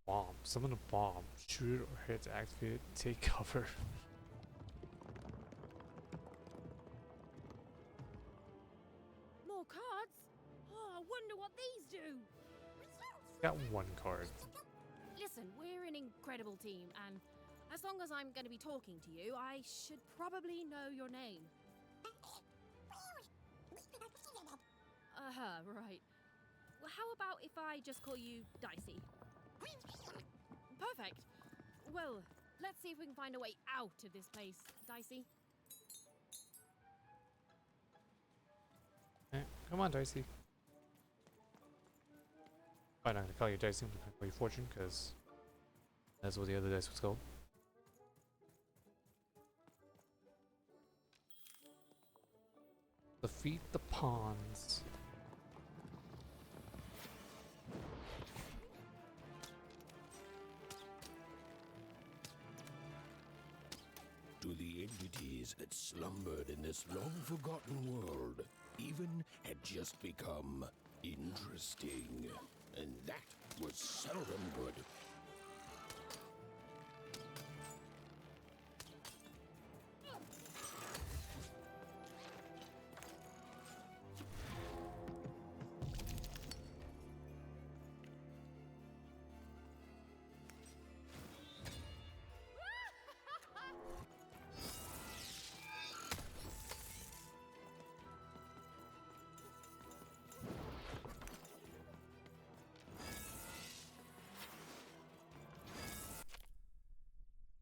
Bomb. Summon a bomb. Shoot it or hit to activate it. Take cover. More cards? Oh, I wonder what these do. Got one card. Listen, we're an incredible team, and as long as I'm going to be talking to you, I should probably know your name. Right. Well, how about if I just call you Dicey? Perfect. Well, let's see if we can find a way out of this place, Dicey. Come on, Dicey. I'm not gonna call you Dicey, I'm gonna call you Fortune, because that's what the other dice was called. Defeat the pawns. To the entities that slumbered in this long-forgotten world, even had just become interesting. And that was seldom good.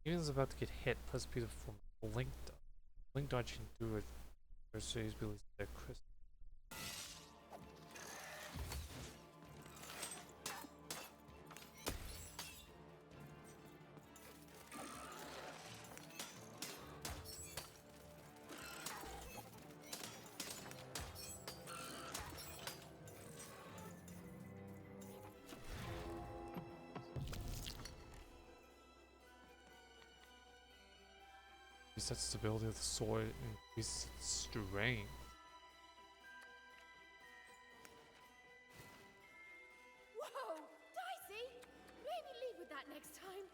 Even is about to get hit, plus be the form of Link dodge. Link dodge can do it. Versus release the crystal. Resets stability of the sword and increases its strength. Whoa! Dicey! Maybe lead with that next time.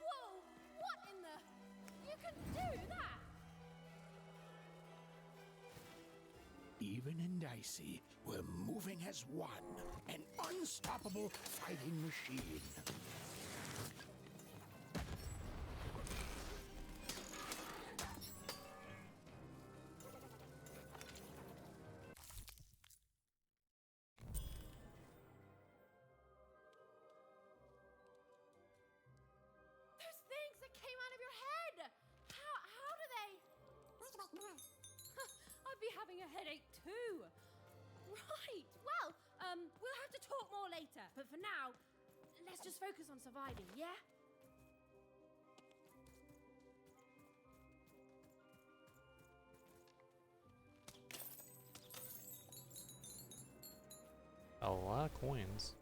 Whoa! What in the... You can do that! Even and Dicey were moving as one, an unstoppable fighting machine. Those things that came out of your head! How do they... I'd be having a headache too. Right, well, we'll have to talk more later. But for now, let's just focus on surviving, yeah? A lot of coins.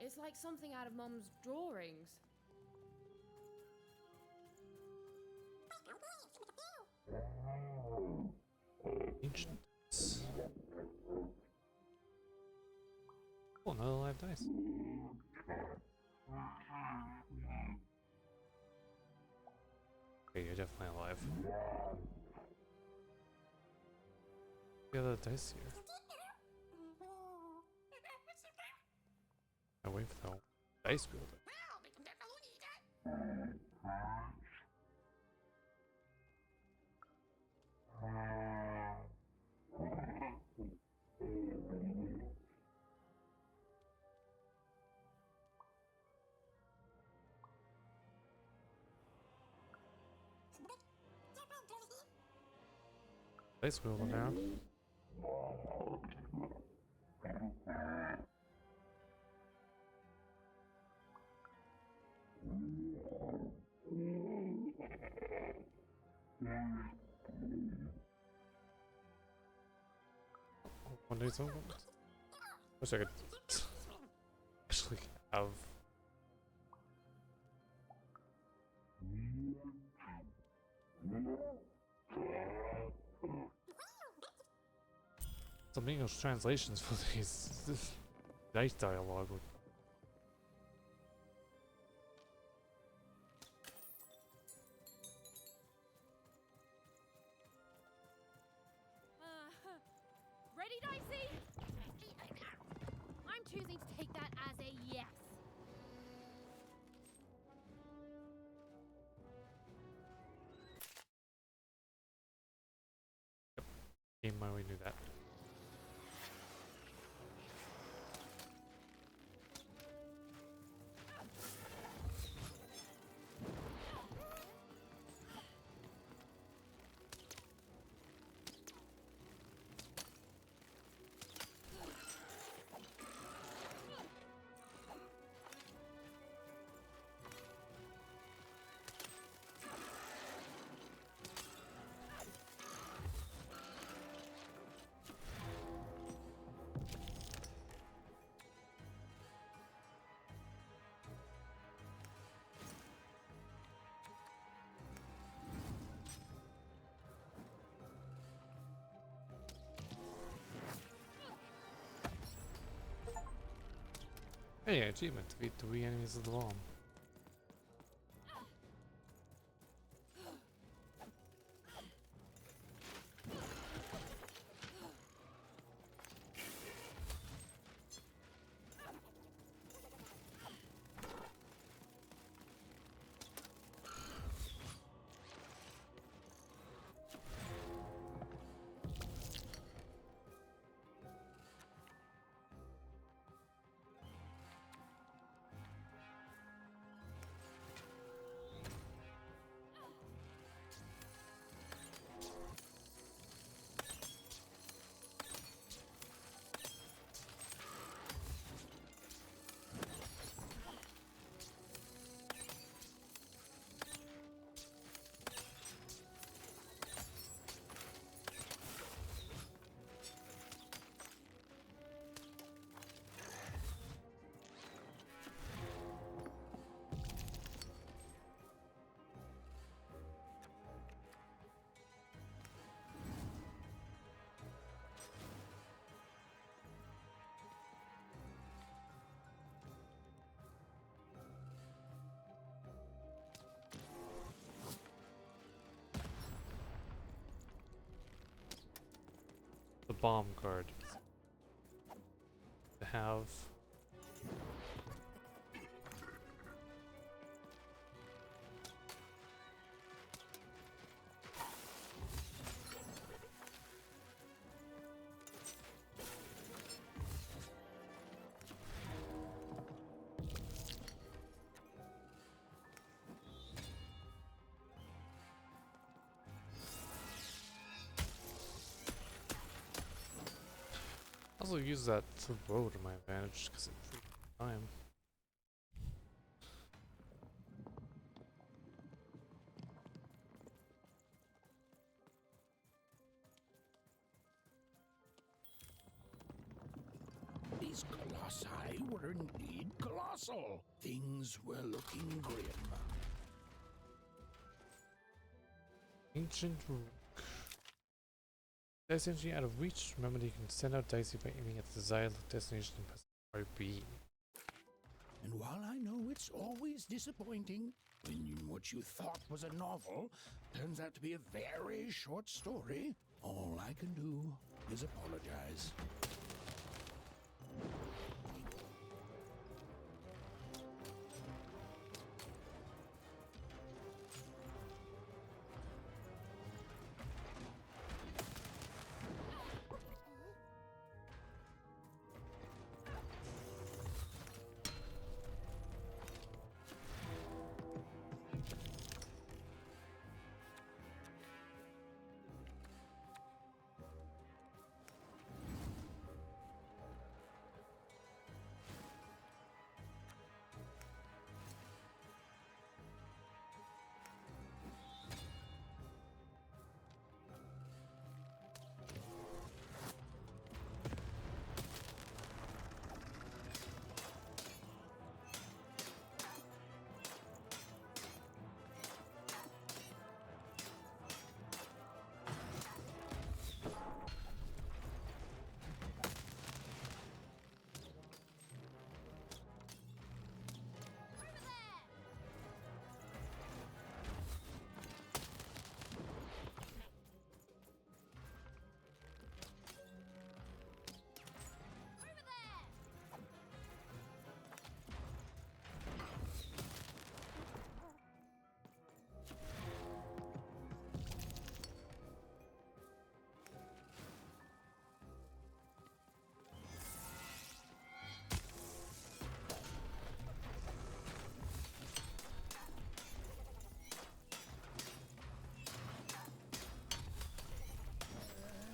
It's like something out of Mum's drawings. Ancients. Oh, another live dice. Okay, you're definitely alive. The other dice here. I wait for the dice builder. Dice builder now. One day something. Wish I could actually have. Some English translations for these dice dialogue. Ready, Dicey? I'm choosing to take that as a yes. Game my way knew that. Oh yeah, achievement. Defeat 3 enemies of the bomb. The bomb card. To have. Also use that to row to my advantage because it frees time. These colossi were indeed colossal. Things were looking grim. Ancient Rook. Dice energy out of reach. Remember that you can send out Dicey by aiming at the desired destination and press RB. And while I know it's always disappointing when what you thought was a novel turns out to be a very short story, all I can do is apologize.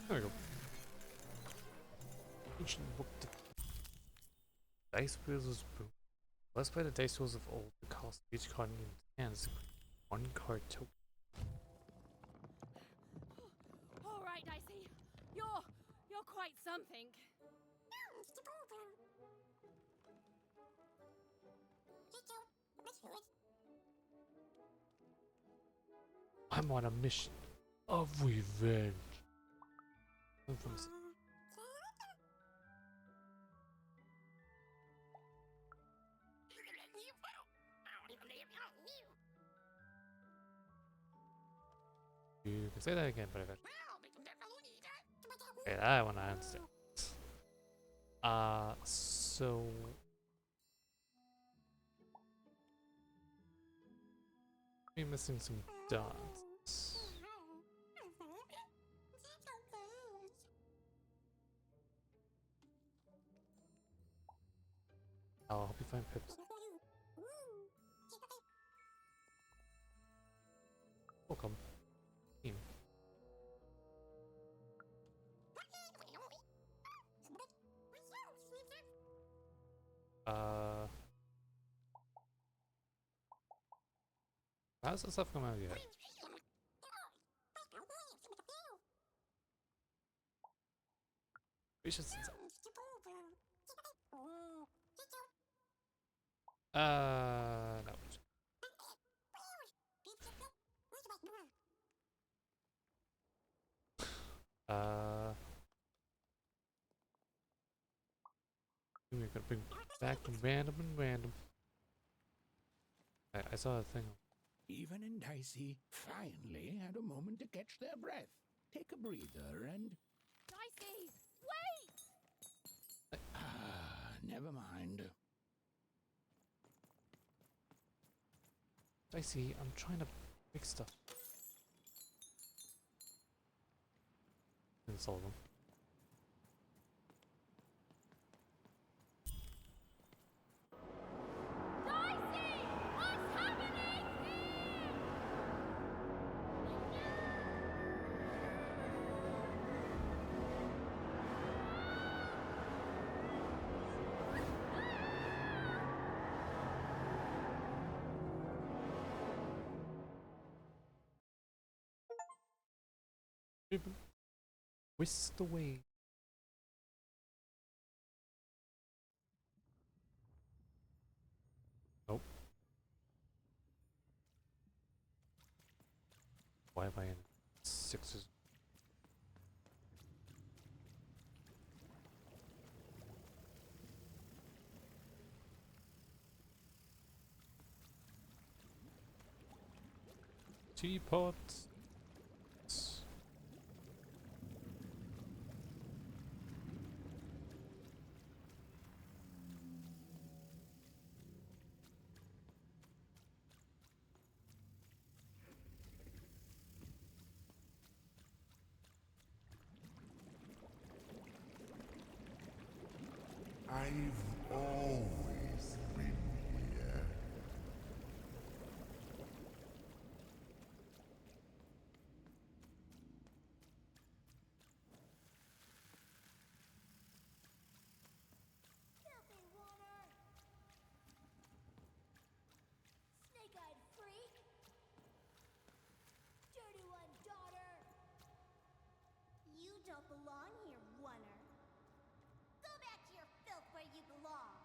There we go. Ancient book. Dice wheels was boom. Let's play the dice wheels of old. The cost of each card in your hands. One card token. All right, Dicey. You're quite something. I'm on a mission of revenge. can say that again, but if it... Okay, that one I understand. So... I'm missing some dots. I'll help you find pips. Welcome. Team. How's the stuff come out yet? We should. No. We're gonna bring back random and random. I saw a thing. Even and Dicey finally had a moment to catch their breath, take a breather, and... Dicey, wait! Never mind. Dicey, I'm trying to fix stuff. Didn't solve them. Dicey! What's happening Whisked away. Nope. Why am I in sixes? Teapots. I've always been here. Filthy water! Snake-eyed freak! Dirty one, daughter! You don't belong here, oner. Go back to your filth where you belong.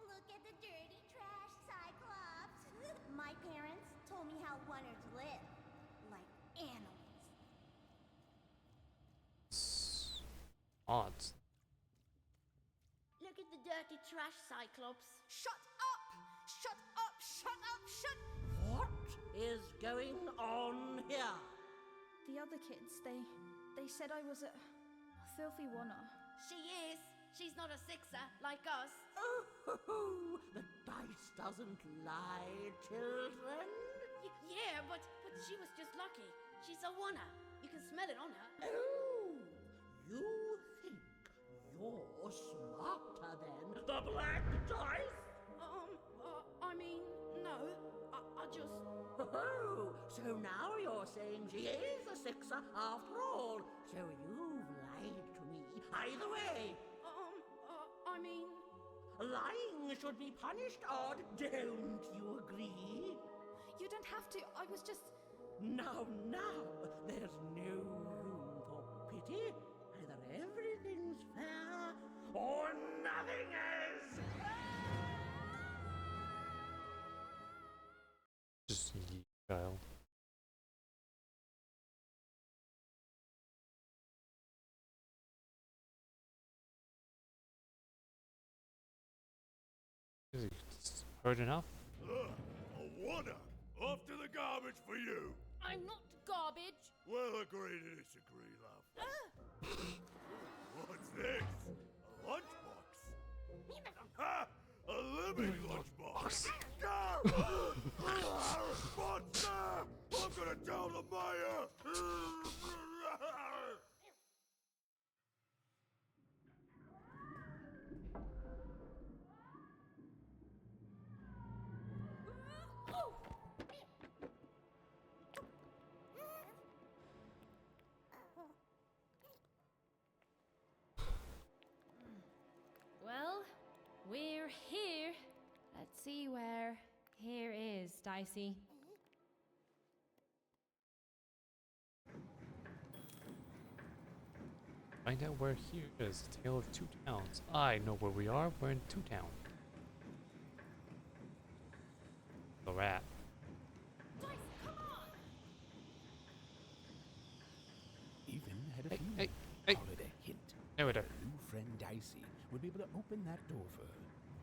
Look at the dirty trash, Cyclops. My parents told me how oners live, like animals. Odds. Look at the dirty trash, Cyclops. Shut up! Shut up! Shut up! Shut... What is going on here? The other kids, they said I was a filthy oner. She is. She's not a sixer like us. Oh, the dice doesn't lie, children. Yeah, but she was just lucky. She's a oner. You can smell it on her. Oh, you think you're smarter than the black dice? I mean, no. I just... Oh, so now you're saying she is a sixer after all. So you've lied to me. Either way. I mean... Lying should be punished, Odd. Don't you agree? You don't have to. I was just... Now, there's no room for pity. Either everything's fair or nothing is. Just yeet, child. Is he heard enough? A oner! Off to the garbage for you! I'm not garbage. We'll agree to disagree, love. What's this? A lunchbox? Ha! A living lunchbox! Monster! I'm gonna tell the mayor! Well, we're here. Let's see where here is, Dicey. Find out where here is. A tale of two towns. I know where we are. We're in Two Town. The rat. Even had a feeling. Hey. Call it a hint. There we go. Her new friend Dicey would be able to open that door for her.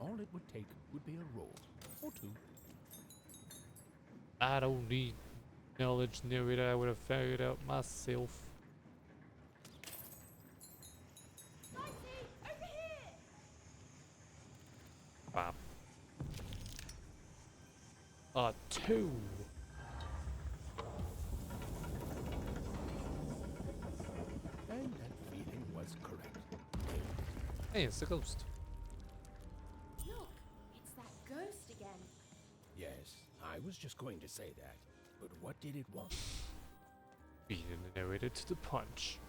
All it would take would be a roll or two. I don't need knowledge, narrator. I would have figured out myself. Dicey, over here! Wow. A 2. And that feeling was correct. Hey, it's a ghost. Look, it's that ghost again. Yes, I was just going to say that. But what did it want? Beating the narrator to the punch.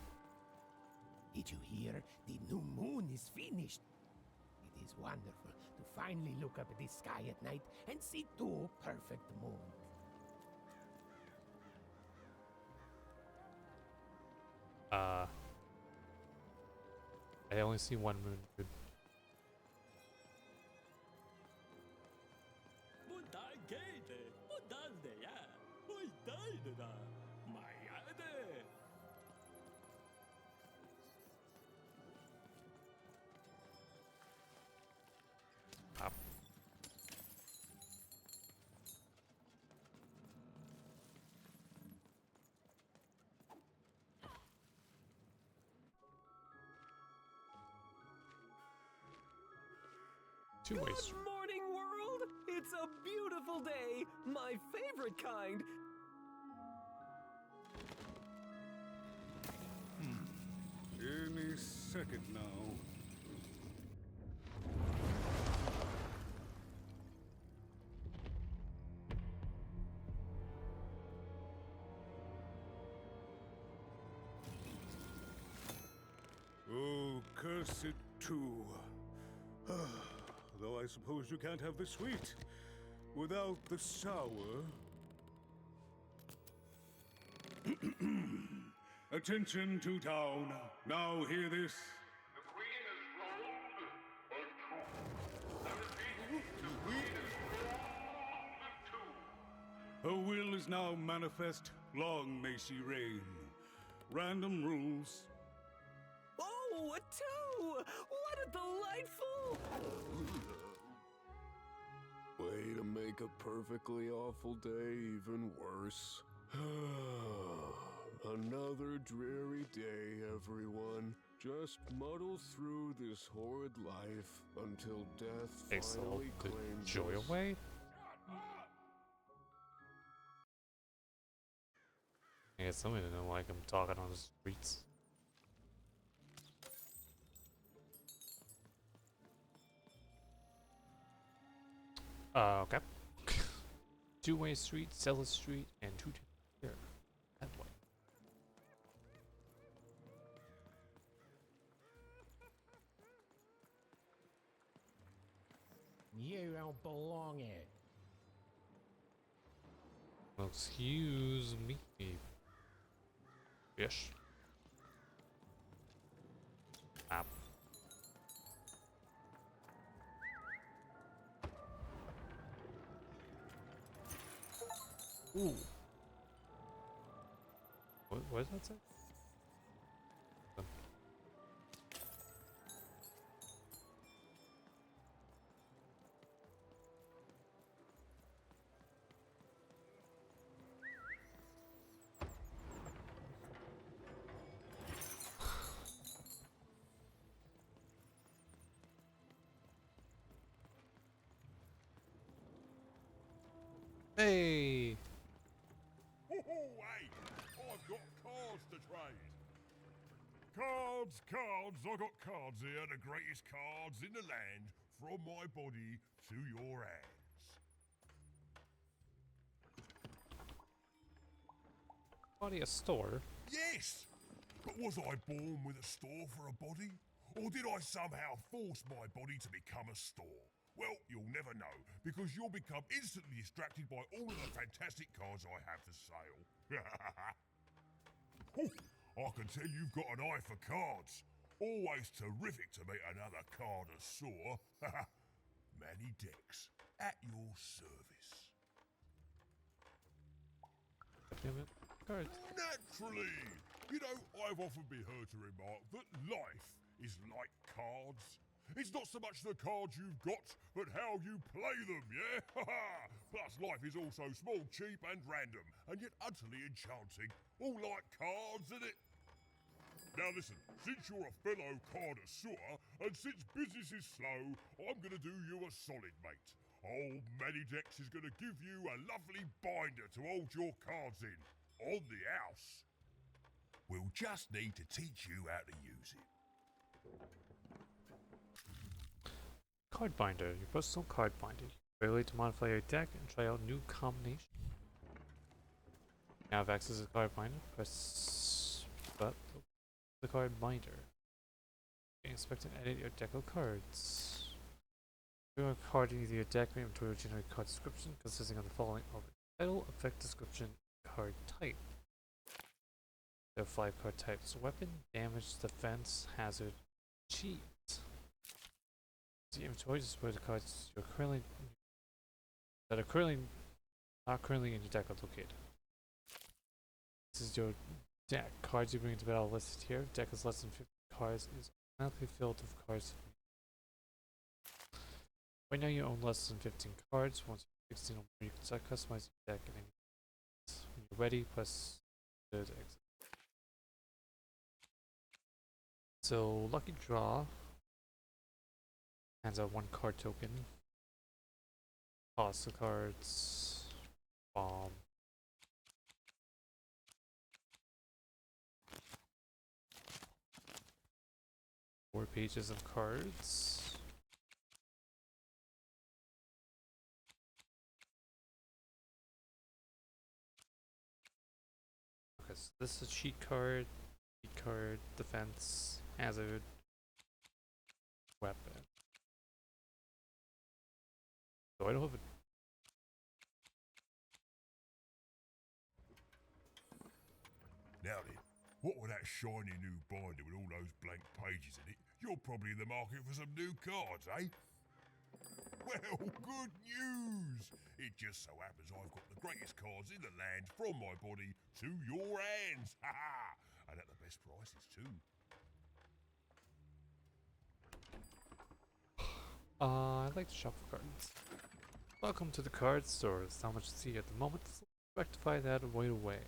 Did you hear? The new moon is finished. It is wonderful to finally look up at the sky at night and see two perfect moons. I only see one moon, dude. Up. Two ways. Good morning, world! It's a beautiful day, my favorite kind. Any second now. Oh, curse it too. Though I suppose you can't have the sweet without the sour. Attention to town. Now hear this. The queen is rolled a two. I repeat, the queen is rolled a two. Her will is now manifest. Long may she reign. Random rules. Oh, a two! What a delightful... Way to make a perfectly awful day even worse. Another dreary day, everyone. Just muddle through this horrid life until death Takes all finally the claims joy us. away? I guess somebody didn't like him talking on the streets. Okay. Two-way street, Cellar Street, and here. That way. You don't belong here. Well, excuse me. Fish. Map. Ooh. What does that say? Hey! Hey! I've got cards to trade. Cards, cards, I got cards here, the greatest cards in the land, from my body to your hands. Body a store? Yes! But was I born with a store for a body? Or did I somehow force my body to become a store? Well, you'll never know, because you'll become instantly distracted by all of the fantastic cards I have for sale. Ooh, I can tell you've got an eye for cards. Always terrific to meet another connoisseur. Manny Dex, at your service. Cards. Naturally! You know, I've often been heard to remark that life is like cards. It's not so much the cards you've got, but how you play them, yeah? Plus, life is also small, cheap, and random, and yet utterly enchanting. All like cards, isn't it? Now listen, since you're a fellow connoisseur, and since business is slow, I'm gonna do you a solid, mate. Old Manny Dex is gonna give you a lovely binder to hold your cards in, on the house. We'll just need to teach you how to use it. Card binder. Your personal card binder. Ability to modify your deck and try out new combinations. Now have access to the card binder. Press the card binder. You can inspect and edit your deck of cards. Bring a card into your deck may inventory generate card description consisting of the following element: title, effect description, card type. There are 5 card types: weapon, damage, defense, hazard, cheat. The inventory displays the cards that are not currently in your deck are located. This is your deck. Cards you bring into battle listed here. Deck is less than 50 cards is automatically filled with cards. Right now you own less than 15 cards. Once you 16 or more, you can start customizing your deck and any. When you're ready, press the exit. So lucky draw hands out 1 card token. Toss the cards. Bomb. Four pages of cards. Okay, so this is a cheat card, defense, hazard, weapon. So I don't have a Now then, what with that shiny new binder with all those blank pages in it, you're probably in the market for some new cards, eh? Well, good news! It just so happens I've got the greatest cards in the land from my body to your hands, ha! And at the best prices too. I'd like to shop for cards. Welcome to the card store. There's not much to see at the moment. Let's rectify that right away.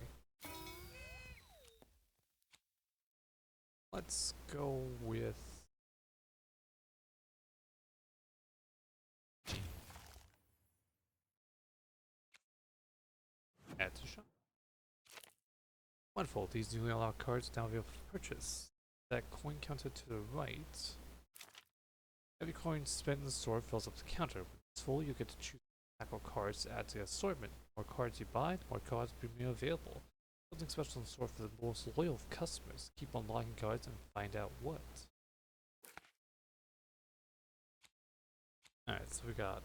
Let's go with add to shop. Wonderful. These newly unlocked cards now available for purchase. That coin counter to the right. Every coin spent in the store fills up the counter. When it's full, you get to choose a pack of cards to add to the assortment. The more cards you buy, the more cards will be available. Something special in store for the most loyal customers. Keep unlocking cards and find out what. Alright, so we got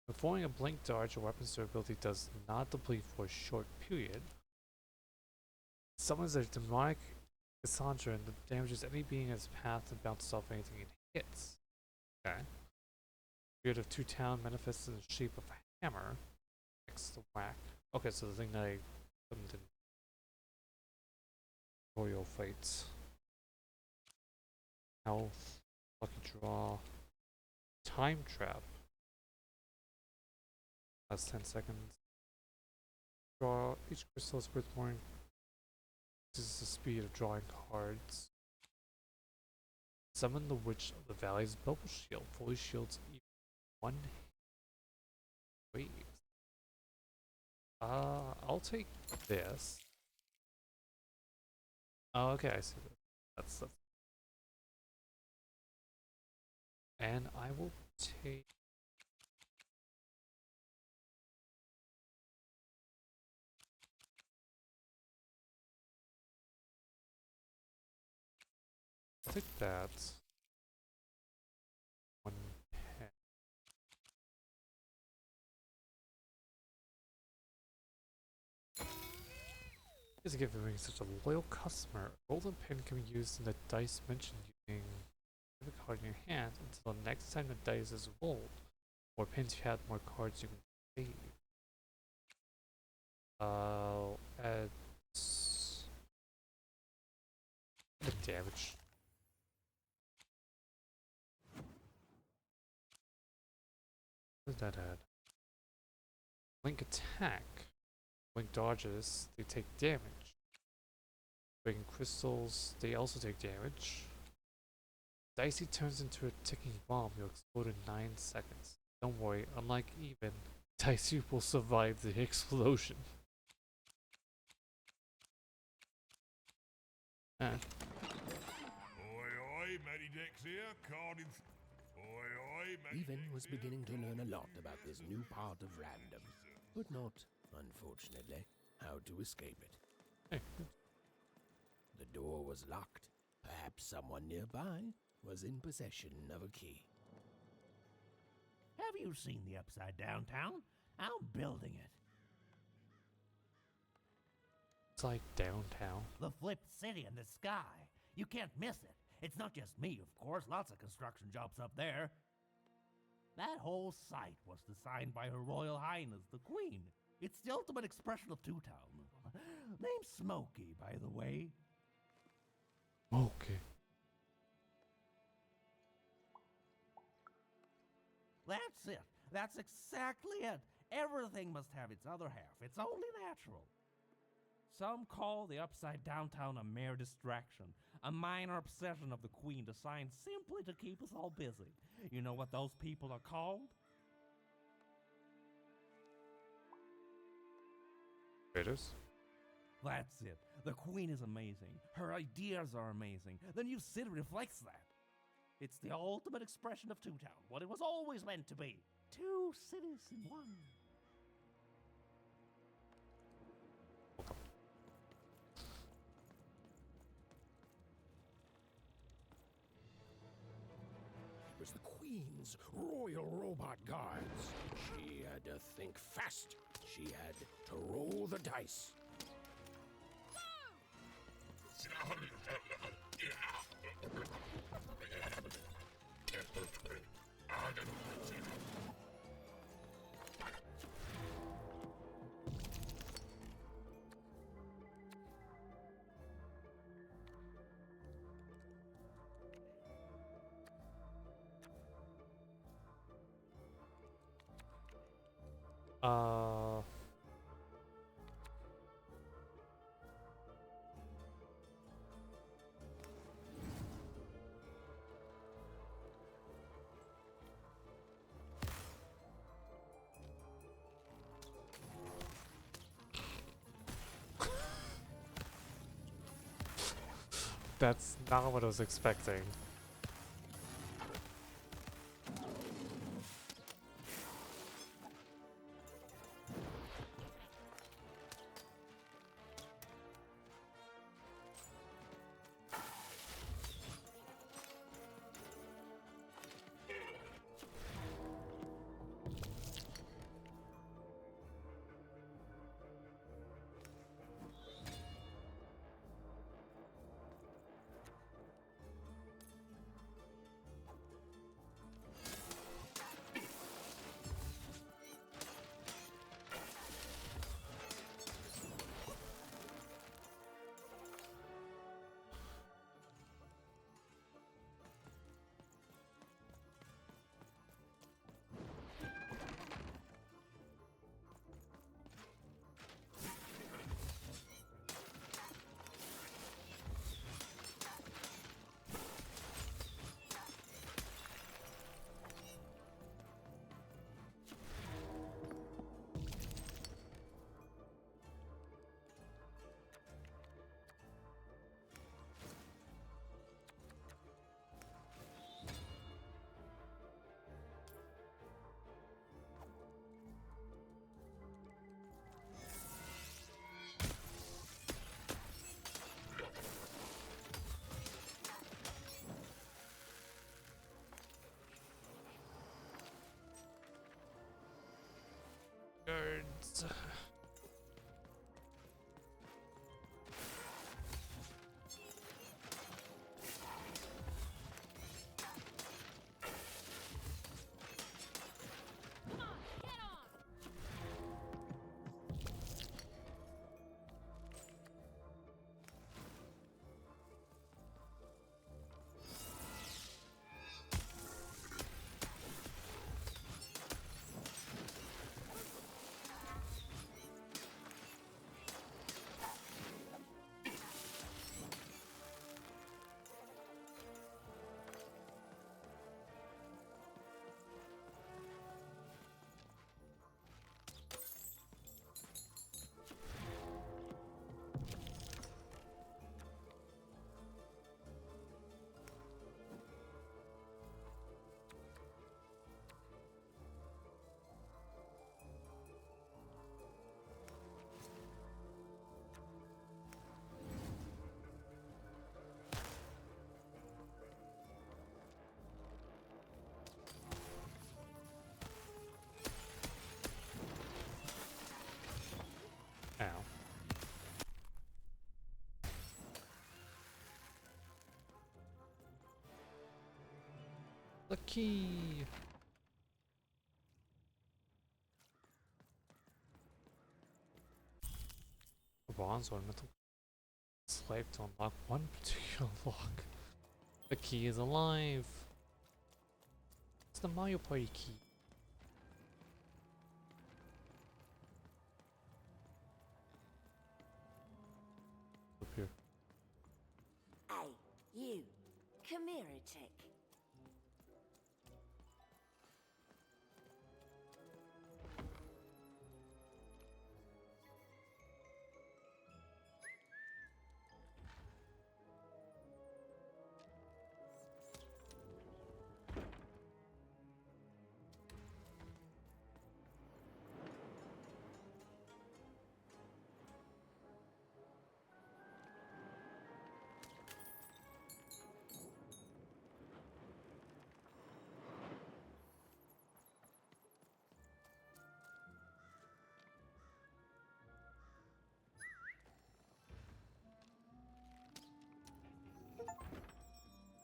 performing a blink dodge or weapon durability does not deplete for a short period. Summons a demonic Cassandra and damages any being in its path and bounces off anything it hits. Okay. Spirit of Two Town manifests in the shape of a hammer. Next, the whack. Okay, so the thing that I summoned in tutorial fights. Health. Lucky draw. Time trap. Last 10 seconds. Draw. Each crystal is worth more. This is the speed of drawing cards. Summon the Witch of the Valley's Bubble Shield. Fully shields even one wave. I'll take this. Oh, okay, I see that. That's. And I will take. I'll take that. 110. Is a gift for being such a loyal customer. A golden pin can be used in the dice mentioned using the card in your hand until the next time the dice is rolled. More pins you have, more cards you can save. I'll add the damage. What does that add? Link attack. Link dodges, they take damage. Breaking crystals, they also take damage. Dicey turns into a ticking bomb, you'll explode in 9 seconds. Don't worry, unlike Even, Dicey will survive the explosion. Oi, oi, Matty Dex here, card in. Oi, oi, Matty Even Dex was here, beginning to card learn in a lot about this new part of random, but not, unfortunately, how to escape it. The door was locked. Perhaps someone nearby was in possession of a key. Have you seen the Upside Down Town? I'm building it. It's like downtown. The flipped city in the sky. You can't miss it. It's not just me, of course. Lots of construction jobs up there. That whole site was designed by Her Royal Highness, the Queen. It's the ultimate expression of Two Town. Name's Smokey, by the way. Okay. That's it. That's exactly it. Everything must have its other half. It's only natural. Some call the Upside Down Town a mere distraction, a minor obsession of the Queen designed simply to keep us all busy. You know what those people are called? Raiders? That's it. The Queen is amazing. Her ideas are amazing. The new city reflects that. It's the ultimate expression of Two Town, what it was always meant to be. Two cities in one. It was the Queen's Royal Robot Guards. She had to think fast. She had to roll the dice. That's not what I was expecting. Ow. The key! The bonds are metal slave to unlock one particular lock. The key is alive! It's the Mario Party key. Up here. Hey, you. Come here a tick.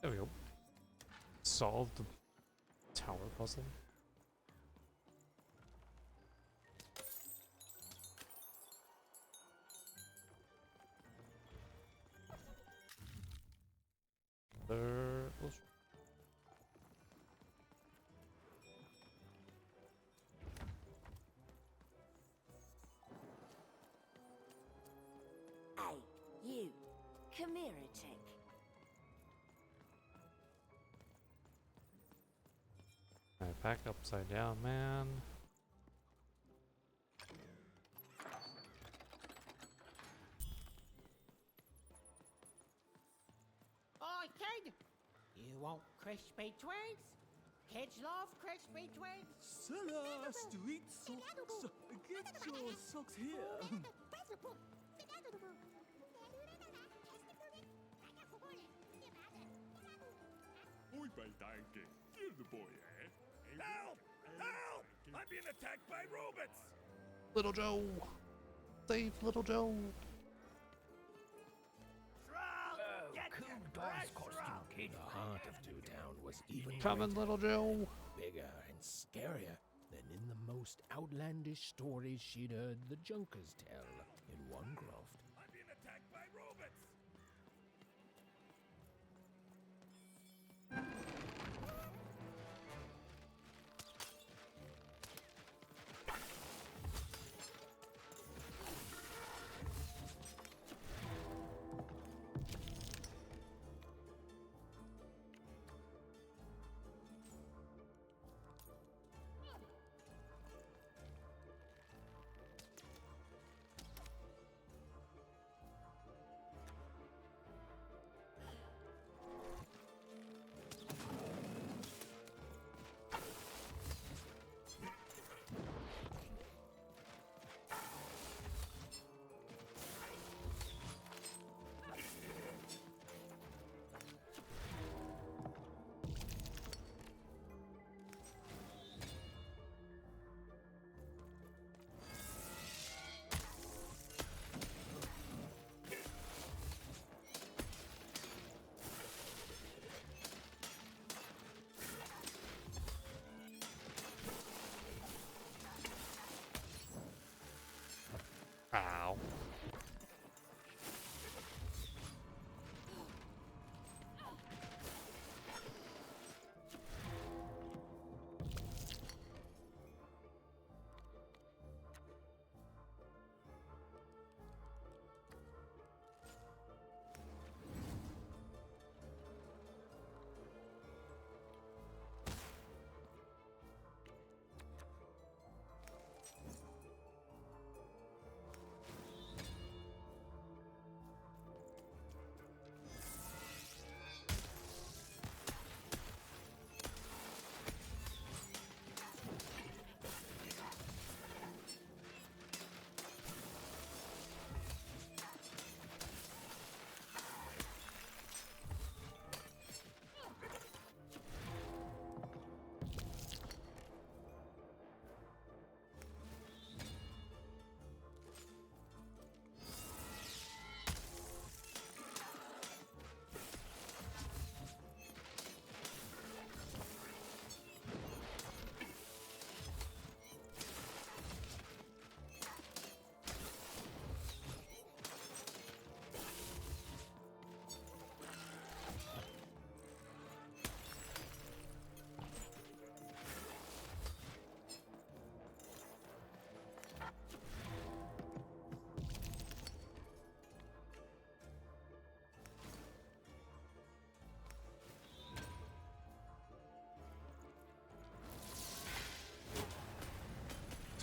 There we go. Solve the tower puzzle. There. Hey, you. Come here a tick. Alright, back upside down, man. Oi, kid! You want crispy twigs? Kids love crispy twigs. Celeste, sweet socks. Get your socks here. Oi, Baldanke, kill the boy, eh? Help! Help! I'm being attacked by robots! Little Joe! Save Little Joe! The heart of Town was even Coming, Little Joe! bigger and scarier than in the most outlandish stories she'd heard the Junkers tell in Onegrove. I'm being attacked by robots!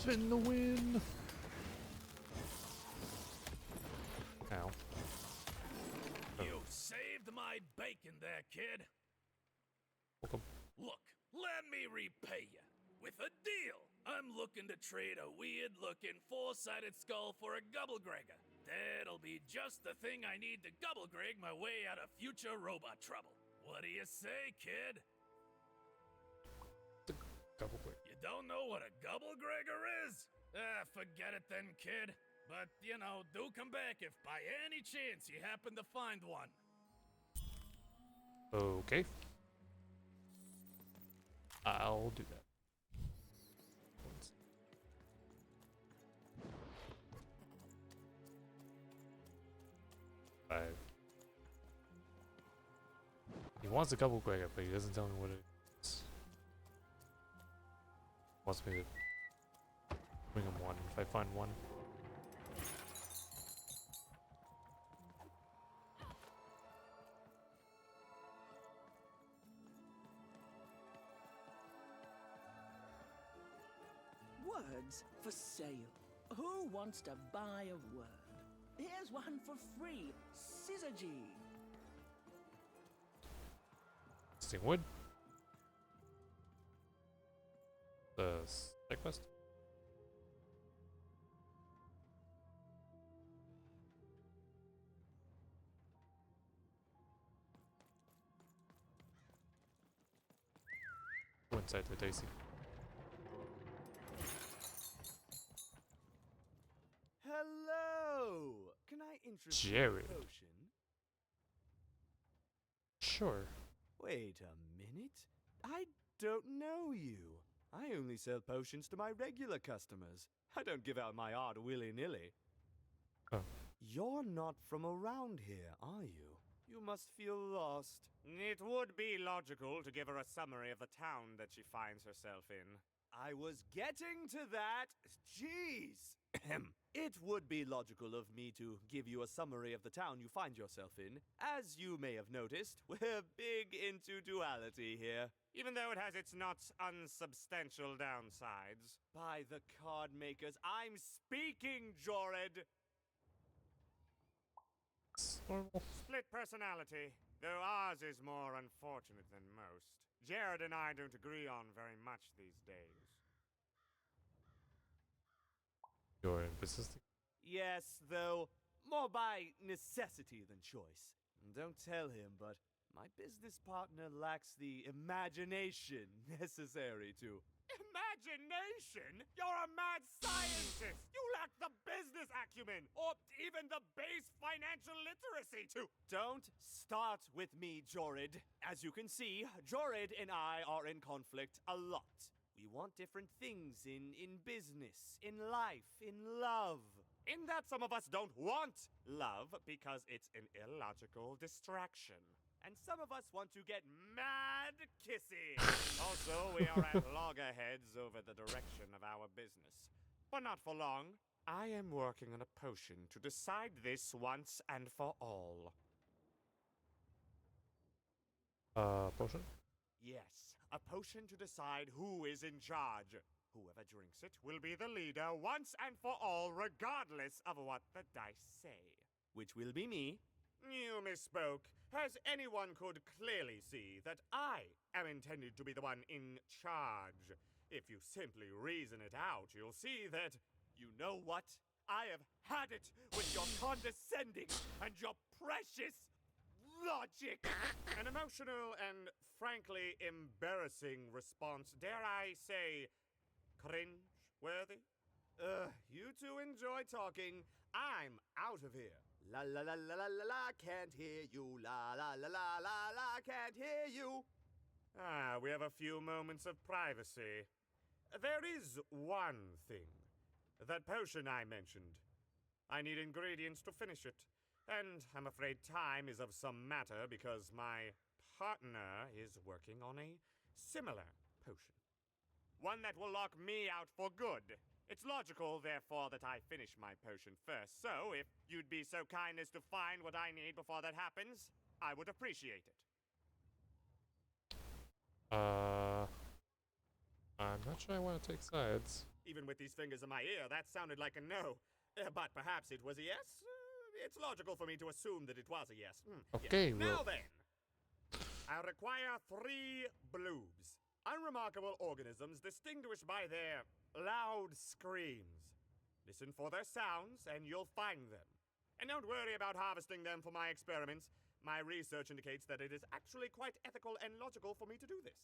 Spin the win! Ow. You saved my bacon there, kid. Welcome. Look, let me repay you. With a deal. I'm looking to trade a weird-looking four-sided skull for a Gubblegregger. That'll be just the thing I need to Gubblegreg my way out of future robot trouble. What do you say, kid? Gubblegregger. You don't know what a Gubblegregger is? Forget it then, kid. But, you know, do come back if by any chance you happen to find one. Okay. I'll do that. Once. Five. He wants a Gubblegregger, but he doesn't tell me what it is. Wants me to bring him one if I find one. Words for sale. Who wants to buy a word? Here's one for free. Syzygy. Interesting wood. The side quest. Go inside the dicey. Hello! Can I interest you in Jared. a potion? Sure. Wait a minute. I don't know you. I only sell potions to my regular customers. I don't give out my art willy-nilly. Oh. You're not from around here, are you? You must feel lost. It would be logical to give her a summary of the town that she finds herself in. I was getting to that. Jeez. It would be logical of me to give you a summary of the town you find yourself in. As you may have noticed, we're big into duality here, even though it has its not unsubstantial downsides. By the card makers, I'm speaking, Jorid! Split personality, though ours is more unfortunate than most. Jared and I don't agree on very much these days. You're in business? Yes, though more by necessity than choice. Don't tell him, but my business partner lacks the imagination necessary to... Imagination? You're a mad scientist! You lack the business acumen, or even the base financial literacy to... Don't start with me, Jorid. As you can see, Jorid and I are in conflict a lot. We want different things in business, in life, in love. In that some of us don't want love because it's an illogical distraction. And some of us want to get mad kissy. Also, we are at loggerheads over the direction of our business. But not for long. I am working on a potion to decide this once and for all. Potion? Yes, a potion to decide who is in charge. Whoever drinks it will be the leader once and for all, regardless of what the dice say. Which will be me. You misspoke, as anyone could clearly see that I am intended to be the one in charge. If you simply reason it out, you'll see that, you know what? I have had it with your condescending and your precious logic. An emotional and frankly embarrassing response, dare I say, cringe-worthy? You two enjoy talking. I'm out of here. La la la la la la la, can't hear you. La la la la la la, can't hear you. We have a few moments of privacy. There is one thing. That potion I mentioned. I need ingredients to finish it. And I'm afraid time is of some matter because my partner is working on a similar potion. One that will lock me out for good. It's logical, therefore, that I finish my potion first. So, if you'd be so kind as to find what I need before that happens, I would appreciate it. I'm not sure I want to take sides. Even with these fingers in my ear, that sounded like a no. But perhaps it was a yes? It's logical for me to assume that it was a yes. Okay, yes. well. Now then, I require 3 bloobs. Unremarkable organisms distinguished by their loud screams. Listen for their sounds, and you'll find them. And don't worry about harvesting them for my experiments. My research indicates that it is actually quite ethical and logical for me to do this.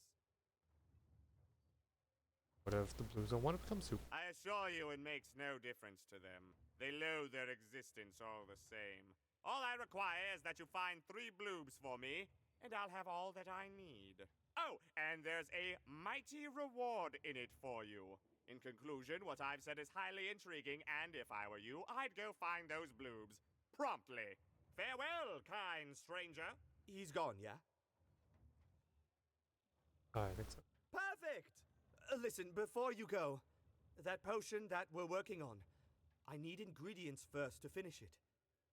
What if the blues don't want to become soup? I assure you it makes no difference to them. They loathe their existence all the same. All I require is that you find 3 bloobs for me, and I'll have all that I need. Oh, and there's a mighty reward in it for you. In conclusion, what I've said is highly intriguing, and if I were you, I'd go find those bloobs. Promptly. Farewell, kind stranger. He's gone, yeah? I think so. Perfect! Listen, before you go, that potion that we're working on, I need ingredients first to finish it.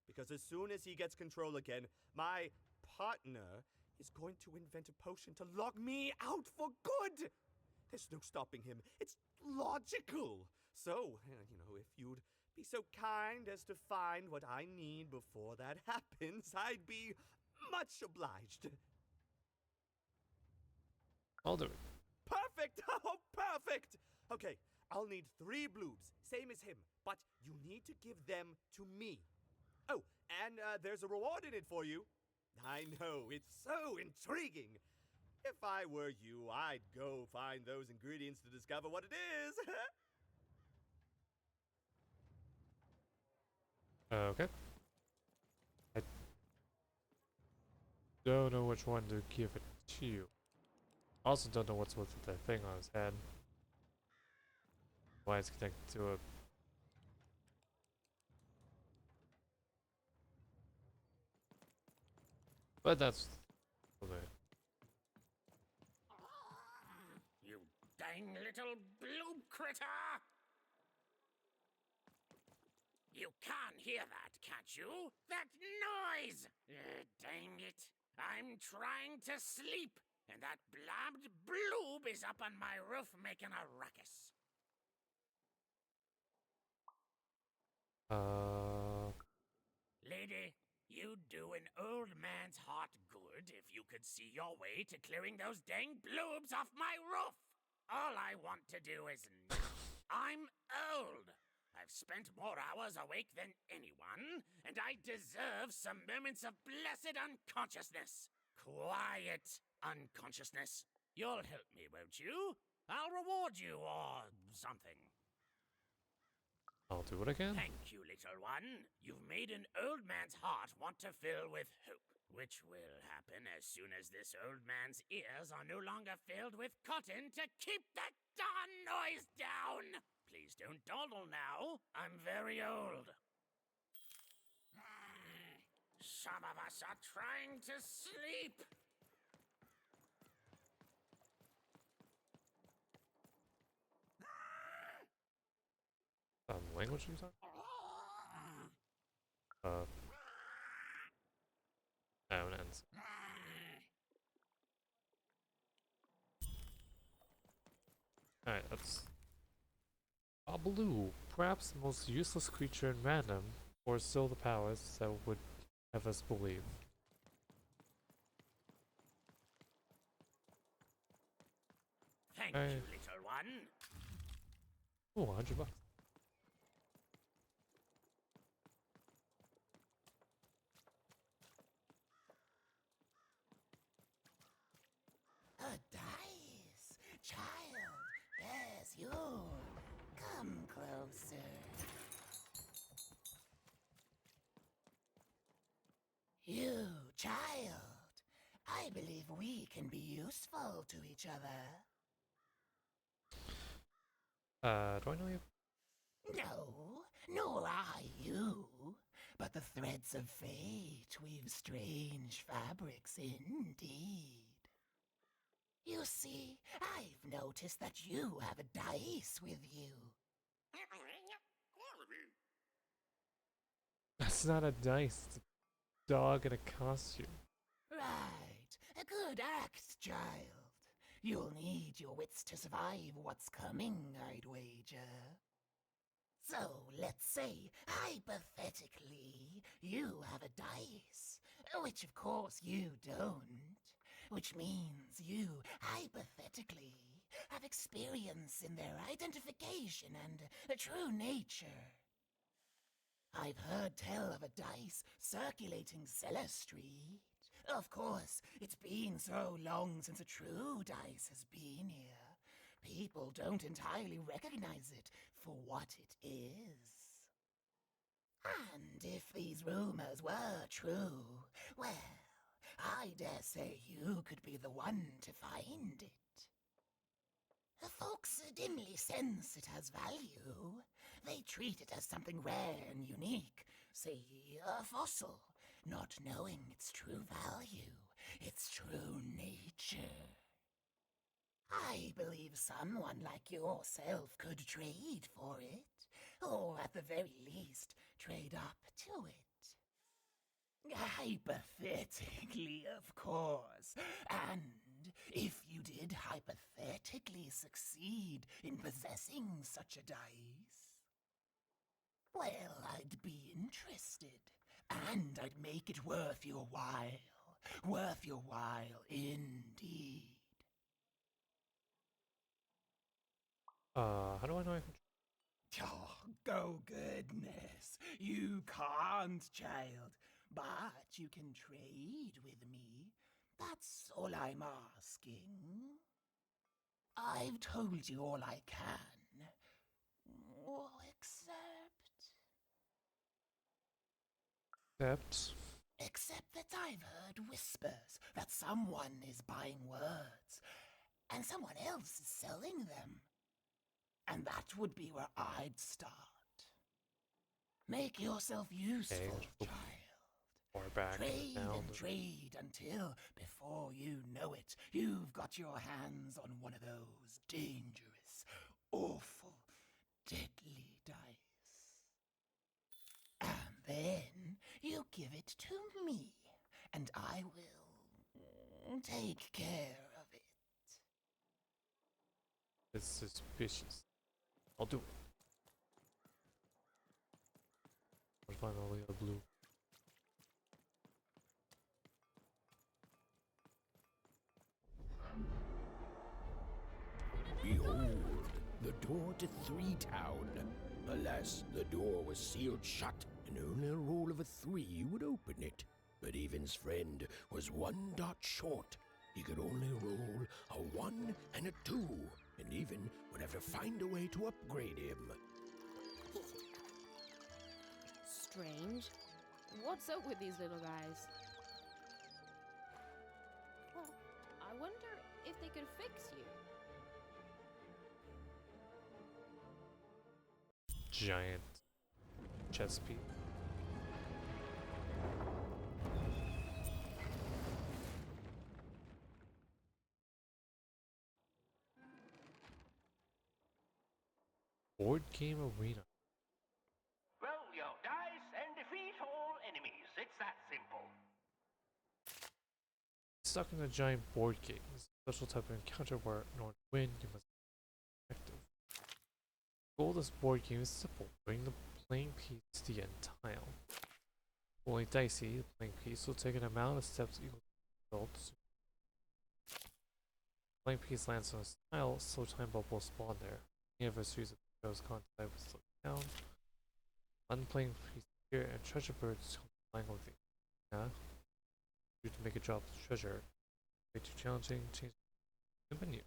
Because as soon as he gets control again, my partner is going to invent a potion to lock me out for good! There's no stopping him. It's logical. So, if you'd be so kind as to find what I need before that happens, I'd be much obliged. I'll do it. Perfect! Oh, perfect! Okay, I'll need 3 bloobs, same as him, but you need to give them to me. Oh, and there's a reward in it for you. I know, it's so intriguing. If I were you, I'd go find those ingredients to discover what it is. Okay. I don't know which one to give it to you. Also don't know what's with the thing on his head. Why it's connected to a... But that's... okay. You dang little bloob critter! You can't hear that, can't you? That noise! Dang it. I'm trying to sleep, and that blabbed bloob is up on my roof making a ruckus. Lady, you'd do an old man's heart good if you could see your way to clearing those dang bloobs off my roof. All I want to do is nap. I'm old. I've spent more hours awake than anyone, and I deserve some moments of blessed unconsciousness. Quiet unconsciousness. You'll help me, won't you? I'll reward you or something. I'll do what I can. Thank you, little one. You've made an old man's heart want to fill with hope, which will happen as soon as this old man's ears are no longer filled with cotton to keep that darn noise down. Please don't dawdle now. I'm very old. Some of us are trying to sleep. Language you talk? No, it ends. Alright, that's... Babaloo, perhaps the most useless creature in random, or still the powers that would have us believe. Thank you, little one. Oh, $100. A dice, child. Yes, you. Come closer. You, child. I believe we can be useful to each other. Do I know you? Nor I you. But the threads of fate weave strange fabrics indeed. You see, I've noticed that you have a dice with you. That's not a dice, it's a dog in a costume. Right. A good act, child. You'll need your wits to survive what's coming, I'd wager. So, let's say, hypothetically, you have a dice, which of course you don't, which means you, hypothetically, have experience in their identification and true nature. I've heard tell of a dice circulating Cellar Street. Of course, it's been so long since a true dice has been here. People don't entirely recognize it for what it is. And if these rumors were true, well, I dare say you could be the one to find it. Folks dimly sense it has value. They treat it as something rare and unique, say a fossil, not knowing its true value, its true nature. I believe someone like yourself could trade for it, or at the very least, trade up to it. Hypothetically, of course, and if you did hypothetically succeed in possessing such a dice, well, I'd be interested, and I'd make it worth your while indeed. How do I know I can? Oh, go goodness, you can't, child, but you can trade with me. That's all I'm asking. I've told you all I can. Oh, Except that I've heard whispers that someone is buying words, and someone else is selling them. And that would be where I'd start. Make yourself useful, child. Trade and trade until, before you know it, you've got your hands on one of those dangerous, awful, deadly dice. And then you give it to me, and I will take care of it. It's suspicious. I'll do it. I'll find all the blue. Behold, the door to Three Town. Alas, the door was sealed shut, and only a roll of a 3 would open it. But Evan's friend was 1 dot short. He could only roll a 1 and a 2, and Even would have to find a way to upgrade him. Strange. What's up with these little guys? Well, I wonder if they could fix you. Giant chess piece. Board game arena. Roll your dice and defeat all enemies. It's that simple. Stuck in a giant board game is a special type of encounter where in order to win you must be effective. The goal of this board game is simple. Bring the playing piece to the end tile. Only dicey, the playing piece will take an amount of steps equal to the result. The playing piece lands on a tile, so time bubble will spawn there. Any of a series of those contact will slow down. Unplaying piece here and treasure birds come flying over the arena. You to make a drop of treasure. Way too challenging, change the menu.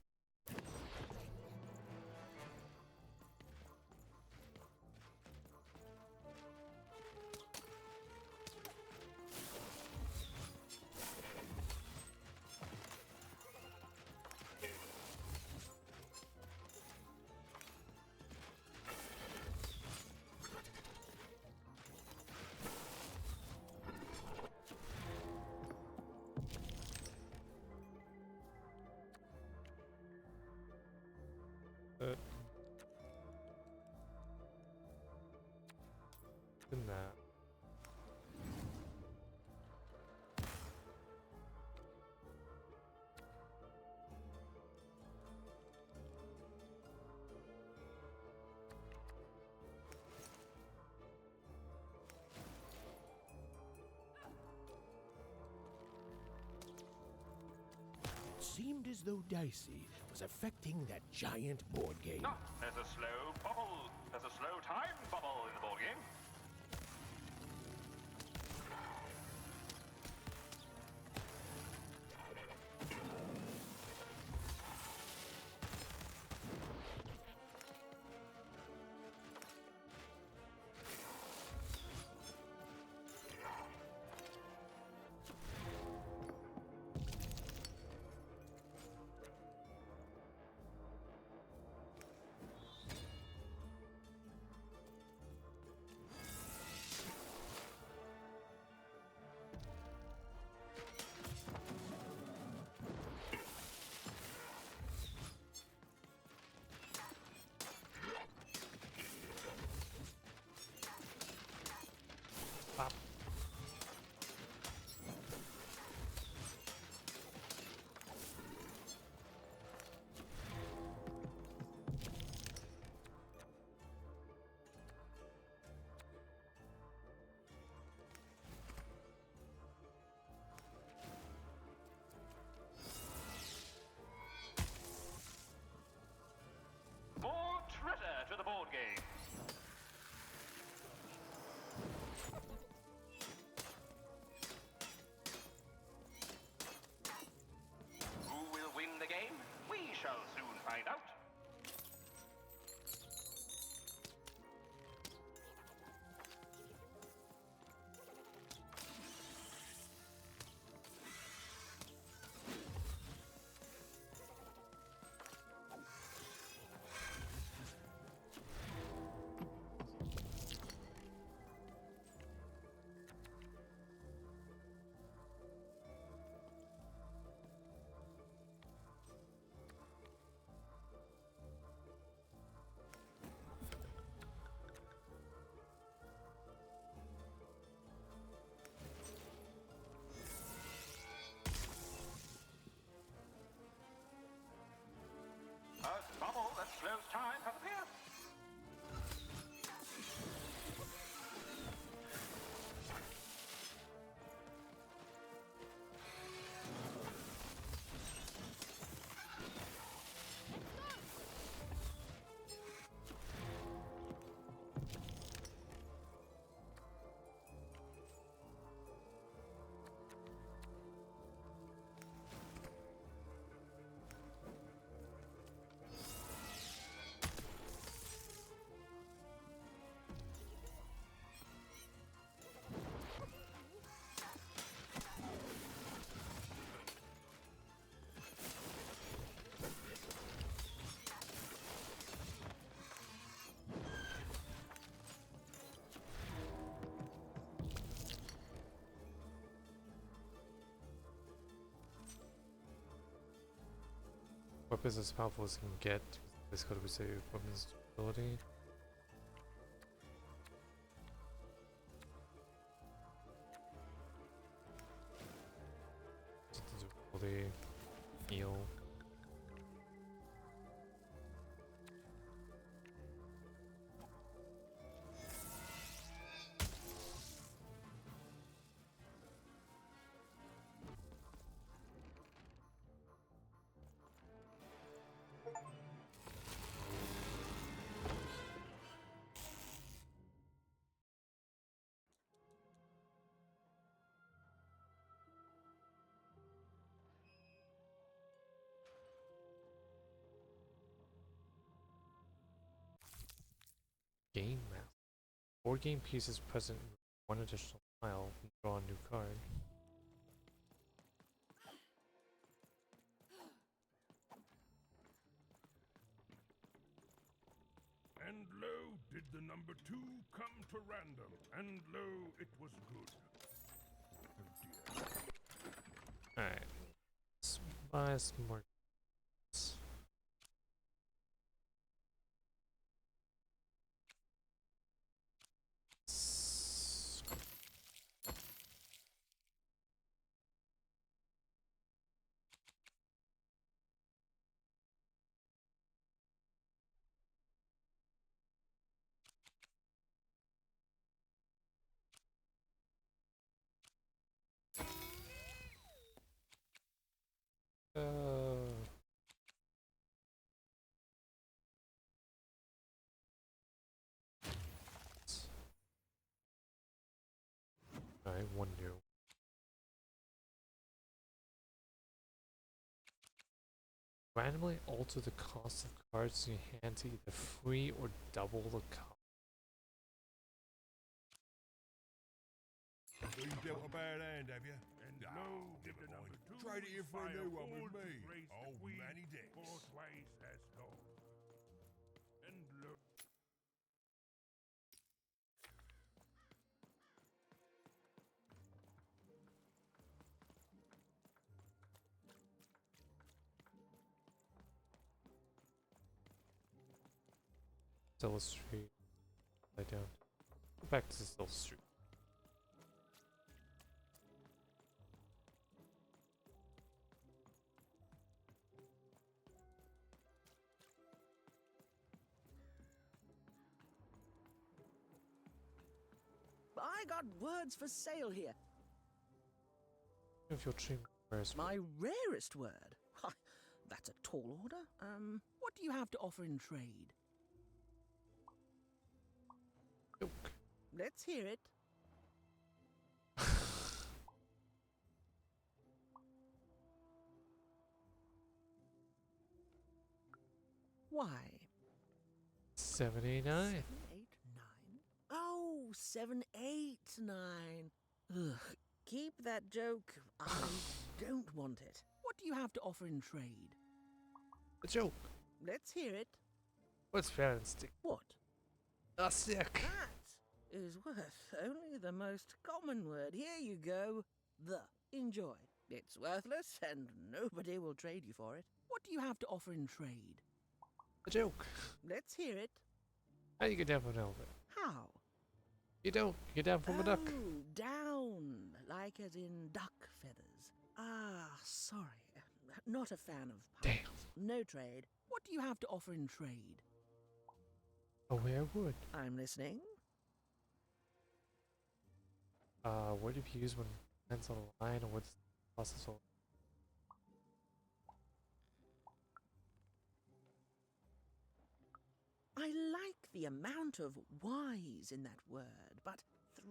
In that. seemed as though Dicey was affecting that giant board game. Ah, there's a slow bubble. There's a slow time bubble in the board game. More treasure to the board game. Who will win the game? We shall soon find out. A bubble that slows time has appeared. Weapons as powerful as you can get. This could be say weapons ability. Ability, heal. Game map. Board game pieces present in one additional tile. Draw a new card. And lo, did the number 2 come to random, and lo, it was good. Oh dear. Alright. Let's buy some more. Alright, one new. Randomly alter the cost of cards in your hand to either free or double the cost. You dealt a bad hand, have you? And lo, did the number 2 Trade it in for a fire new one with all to me. grace the Old queen Manny Dex. for twice as long. And lo, Still Street. Lay down. Go back to Still Street. I got words for sale here. If your dream wears My rarest word. Ha, that's a tall order. What do you have to offer in trade? Yoke. Let's hear it. Why? 79. 7, 8, 9. Oh, 7, 8, 9. Ugh. Keep that joke. I don't want it. What do you have to offer in trade? A joke. Let's hear it. What's fair and stick? What? A stick. That is worth only the most common word. Here you go. The. Enjoy. It's worthless and nobody will trade you for it. What do you have to offer in trade? A joke. Let's hear it. How do you get down from an elevator? How? You don't. You get down from a duck. Oh, down. Like as in duck feathers. Ah, sorry. Not a fan of puns. Damn. No trade. What do you have to offer in trade? A werewood. I'm listening. What do you use when hands on a line, or what's the process of? I like the amount of Y's in that word, but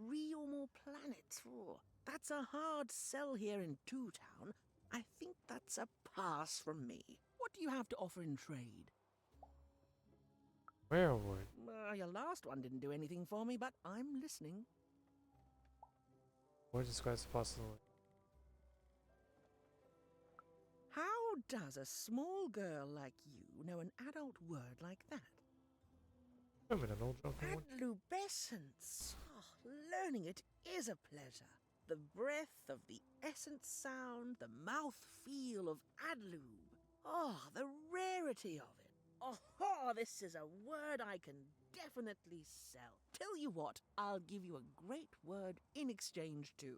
3 or more planets. Oh, that's a hard sell here in Two Town. I think that's a pass from me. What do you have to offer in trade? Werewood. Your last one didn't do anything for me, but I'm listening. What describes the possibility? How does a small girl like you know an adult word like that? I'm in an old drunken one. Adlubescence. Oh, learning it is a pleasure. The breath of the essence sound, the mouth feel of adlube. Oh, the rarity of it. Oh, this is a word I can definitely sell. Tell you what, I'll give you a great word in exchange too.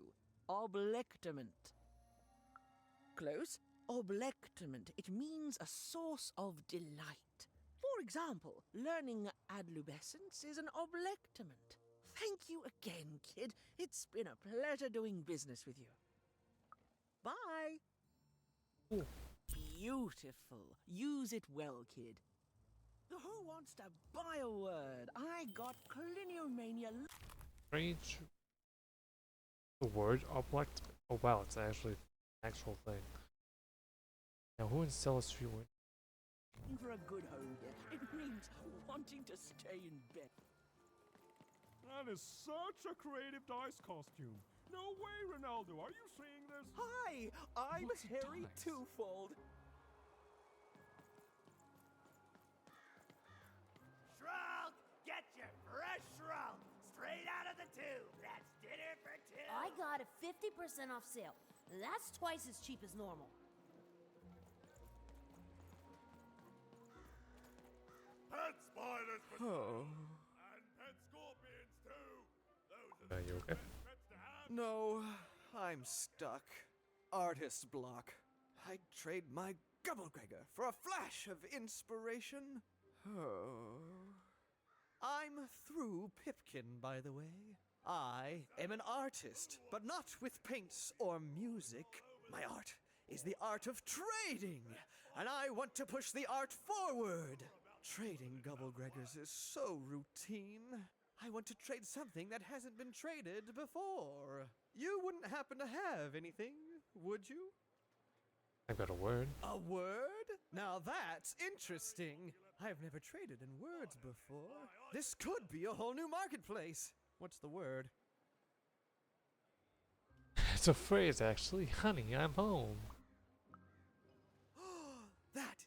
Oblectament. Close. Oblectament. It means a source of delight. For example, learning adlubescence is an oblectament. Thank you again, kid. It's been a pleasure doing business with you. Bye. Ooh. Beautiful. Use it well, kid. Who wants to buy a word? I got cliniomania. Strange. The word oblect. Oh wow, it's actually an actual thing. Now, who in Stella Street went? For a good home here. It means wanting to stay in bed. that is such a creative dice costume. No way, Ronaldo. Are you seeing this? Hi, I'm What's a Harry dice? Twofold. Shrunk! Get your fresh shrunk! Straight out of the tube! That's dinner for two! I got a 50% off sale. That's twice as cheap as normal. Pet spiders for Oh. and pet scorpions too. Those are Are you okay? pets to have. No, I'm stuck. Artist block. I'd trade my Gubblegregor for a flash of inspiration. Oh. I'm through Pipkin, by the way. I am an artist, but not with paints or music. My art is the art of trading, and I want to push the art forward. Trading Gubblegregors is so routine. I want to trade something that hasn't been traded before. You wouldn't happen to have anything, would you? I've got a word. A word? Now that's interesting. I've never traded in words before. This could be a whole new marketplace. What's the word? It's a phrase, actually. Honey, I'm home. That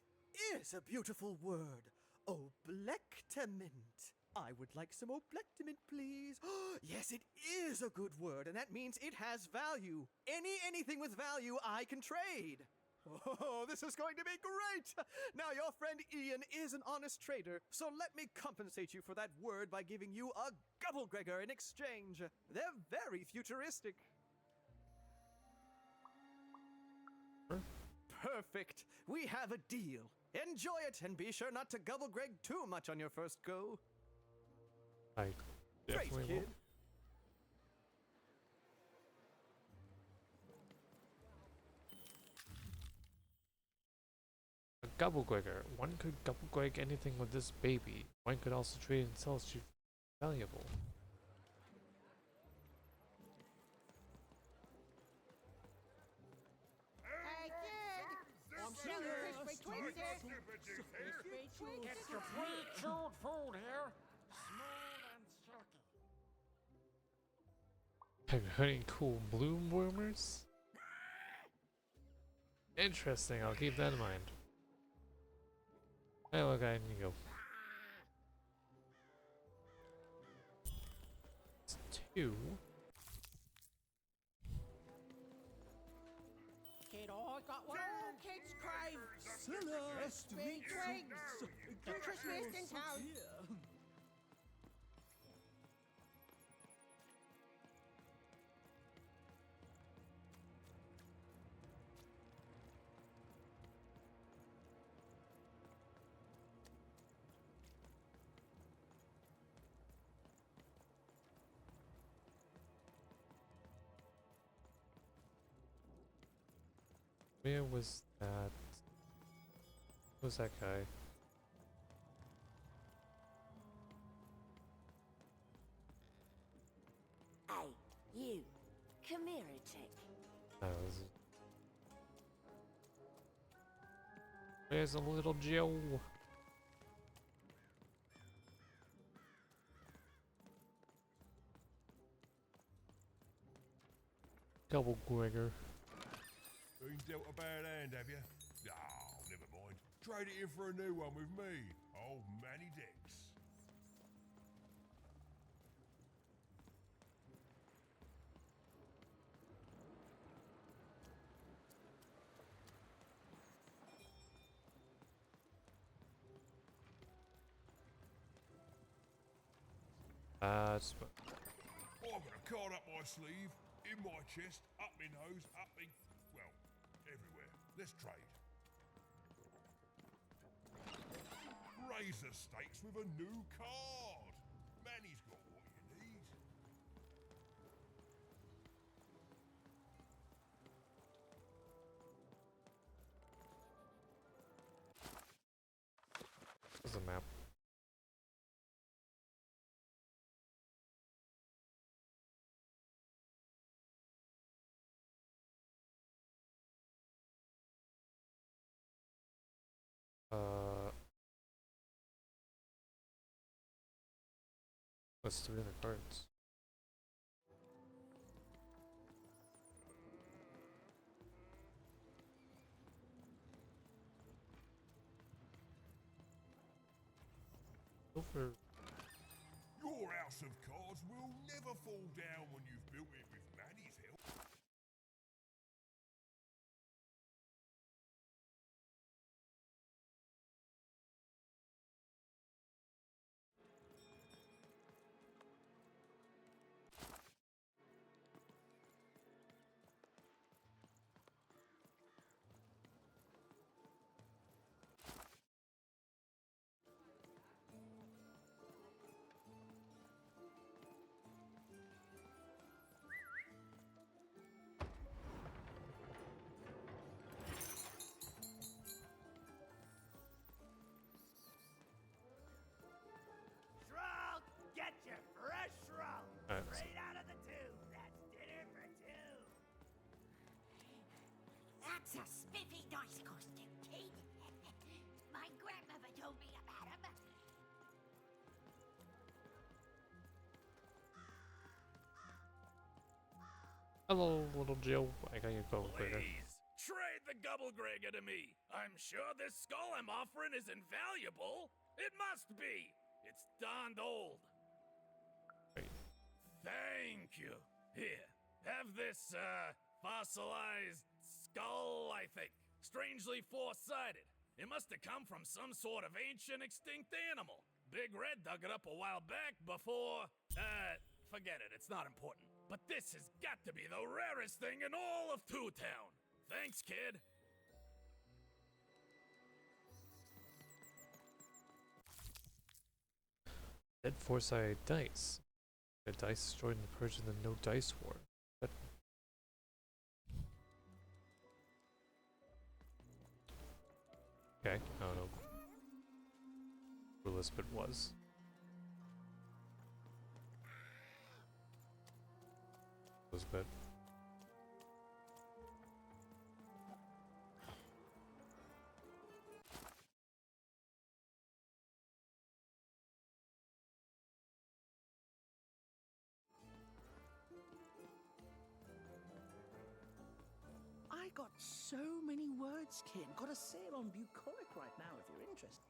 is a beautiful word. Oblectament. I would like some oblectament, please. Yes, it is a good word, and that means it has value. Anything with value I can trade. Oh, this is going to be great! Now, your friend Ian is an honest trader, so let me compensate you for that word by giving you a Gubblegregor in exchange. They're very futuristic. Perfect. We have a deal. Enjoy it, and be sure not to Gubblegreg too much on your first go. I definitely Great, kid. will. A Gubblegregor. One could Gubblegreg anything with this baby. One could also trade and sell as valuable. Hey, kid! I'm selling crispy Twizzlers. Crispy Twizzlers. Get your pre-chewed food here. Smooth and silky. Have you heard any cool bloom rumors? Interesting, I'll keep that in mind. Hey, look, I need to go. It's 2. Kid, I got what all kids crave. Crispy Twigs. The crispiest in town. Where was that? Who's that guy? Hey, you. Come here a tick. Oh, there's a little Joe. Gubblegregor. Been dealt a bad hand, have you? Oh, never mind. Trade it in for a new one with me. Old Manny Dex. Just I've got a card up my sleeve, in my chest, up my nose, up me, well, everywhere. Let's trade. Razor stakes with a new card. Manny's got what you need. there's a map. What's 3 other cards? Go for Your house of cards will never fall down when you've built it with Manny's help. Hello, little Jill. I got your gold grader. Please, trade the Gubblegregger to me. I'm sure this skull I'm offering is invaluable. It must be. It's darned old. Wait. Thank you. Here, have this, fossilized skull, I think. Strangely four-sided. It must have come from some sort of ancient extinct animal. Big Red dug it up a while back before, forget it, it's not important. But this has got to be the rarest thing in all of Two Town. Thanks, kid. Dead four-sided dice. The dice destroyed in the purge of the No Dice War. But okay, I don't know. Coolest, but was. Was but. I got so many words, kid. Got a sale on bucolic right now if you're interested.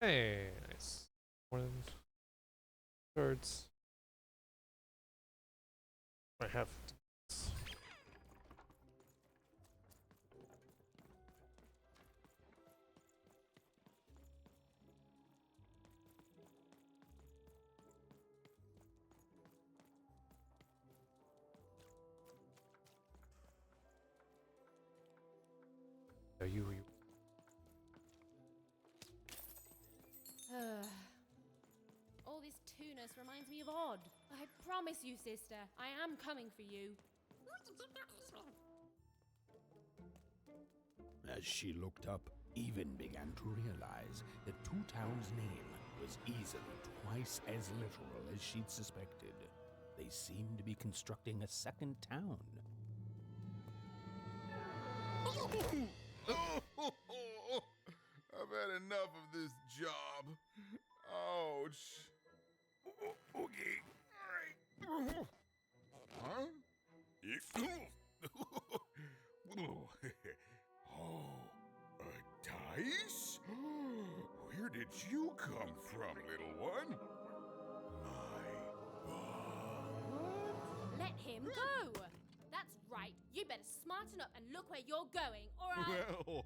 Hey, nice. More than thirds. I have. You. All this two-ness reminds me of Odd. I promise you, sister, I am coming for you. As she looked up, Even began to realize that Two Town's name was easily twice as literal as she'd suspected. They seemed to be constructing a second town. I've had enough of this job. Ouch. Okay. All right. Huh? Oh, a dice? Where did you come from, little one? Let him go! That's right. You better smarten up and look where you're going, or I'll... Well,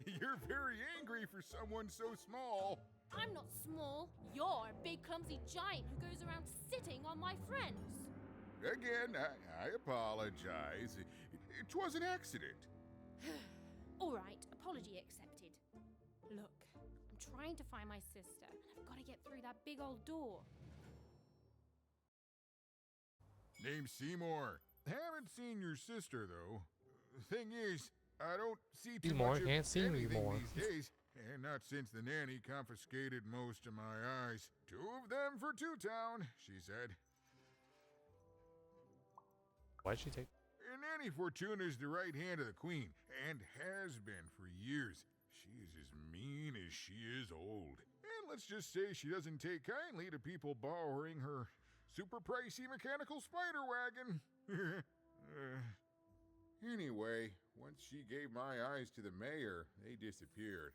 you're very angry for someone so small. I'm not small. You're a big clumsy giant who goes around sitting on my friends. Again, I apologize. It was an accident. All right, apology accepted. Look, I'm trying to find my sister, and I've got to get through that big old door. Name's Seymour. Haven't seen your sister, though. Thing is, I don't see too Seymour much of can't see anything anymore. these days. And not since the nanny confiscated most of my eyes. 2 of them for Two Town, she said. Why'd she take? Nanny Fortuna is the right hand of the queen, and has been for years. She is as mean as she is old. And let's just say she doesn't take kindly to people borrowing her super pricey mechanical spider wagon. Anyway, once she gave my eyes to the mayor, they disappeared.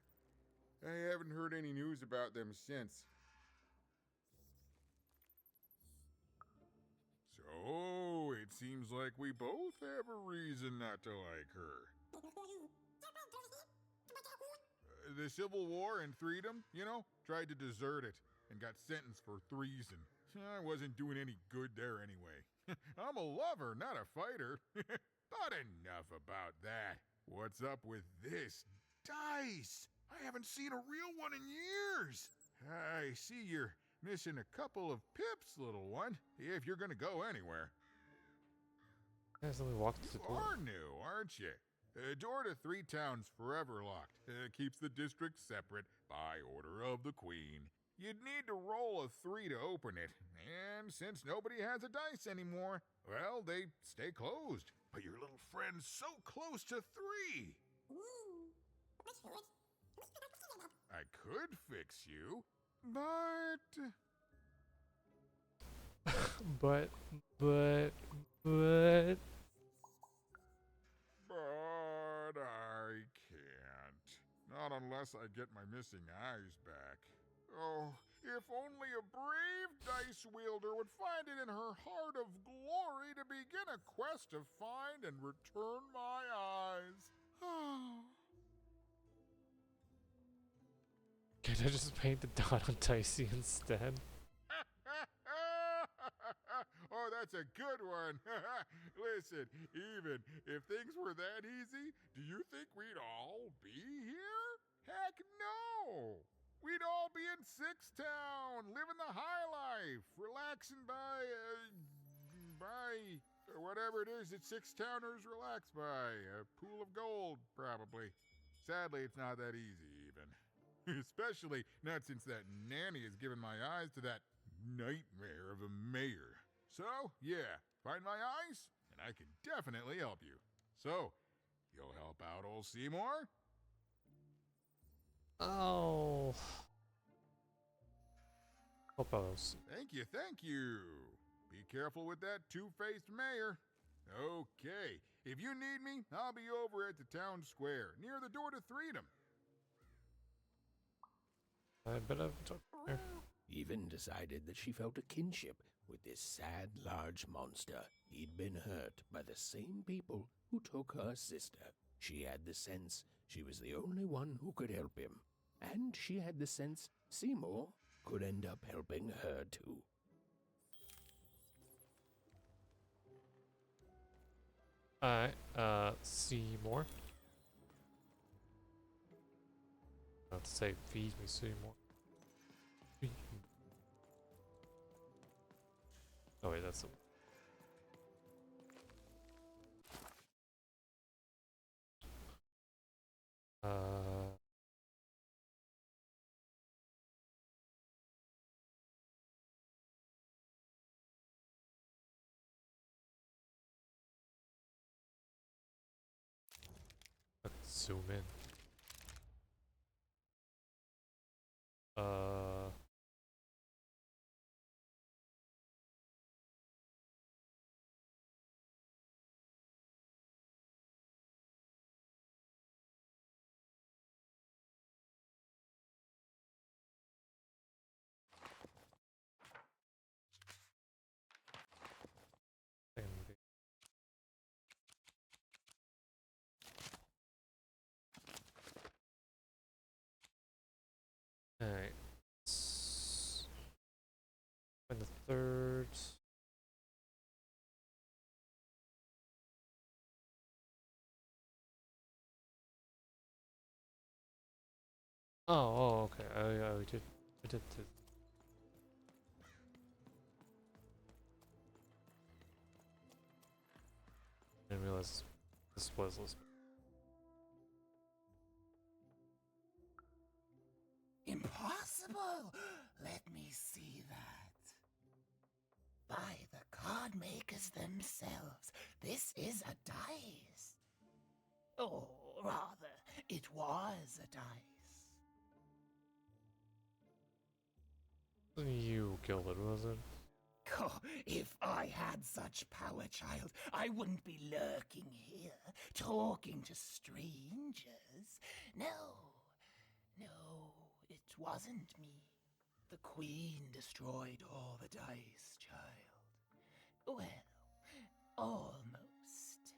I haven't heard any news about them since. So, it seems like we both have a reason not to like her. The Civil War and freedom, you know, tried to desert it and got sentenced for treason. I wasn't doing any good there anyway. I'm a lover, not a fighter. But enough about that. What's up with this dice? I haven't seen a real one in years. I see you're missing a couple of pips, little one, if you're gonna go anywhere. As we walk through You the door. are new, aren't you? Door to Three Towns forever locked. Keeps the district separate by order of the Queen. You'd need to roll a 3 to open it, and since nobody has a dice anymore, well, they stay closed. But your little friend's so close to 3. I could fix you, but... but... But I can't. Not unless I get my missing eyes back. Oh, if only a brave dice wielder would find it in her heart of glory to begin a quest to find and return my eyes. Can I just paint the dot on Dicey instead? Oh, that's a good one. Listen, even if things were that easy, do you think we'd all be here? Heck no! We'd all be in Sixtown, living the high life, relaxing by whatever it is that Sixtowners relax by. A pool of gold, probably. Sadly, it's not that easy, even. Especially not since that nanny has given my eyes to that nightmare of a mayor. So, yeah, find my eyes, and I can definitely help you. So, you'll help out old Seymour? Oh. Hope I was. Thank you, thank you. Be careful with that two-faced mayor. Okay, if you need me, I'll be over at the town square, near the door to Freedom. I bet I've talked here. Even decided that she felt a kinship with this sad, large monster. He'd been hurt by the same people who took her sister. She had the sense she was the only one who could help him. And she had the sense Seymour could end up helping her too. Seymour. Not to say feed me Seymour. Feed me. Oh wait, that's the... Let's zoom in. Alright. And the third. Oh, okay. We did the... Didn't realize this was list. Impossible! Let me see that. By the card makers themselves, this is a dice. Or rather, it was a dice. You killed it, was it? Oh, if I had such power, child, I wouldn't be lurking here, talking to strangers. No, it wasn't me. The Queen destroyed all the dice, child. Well, almost.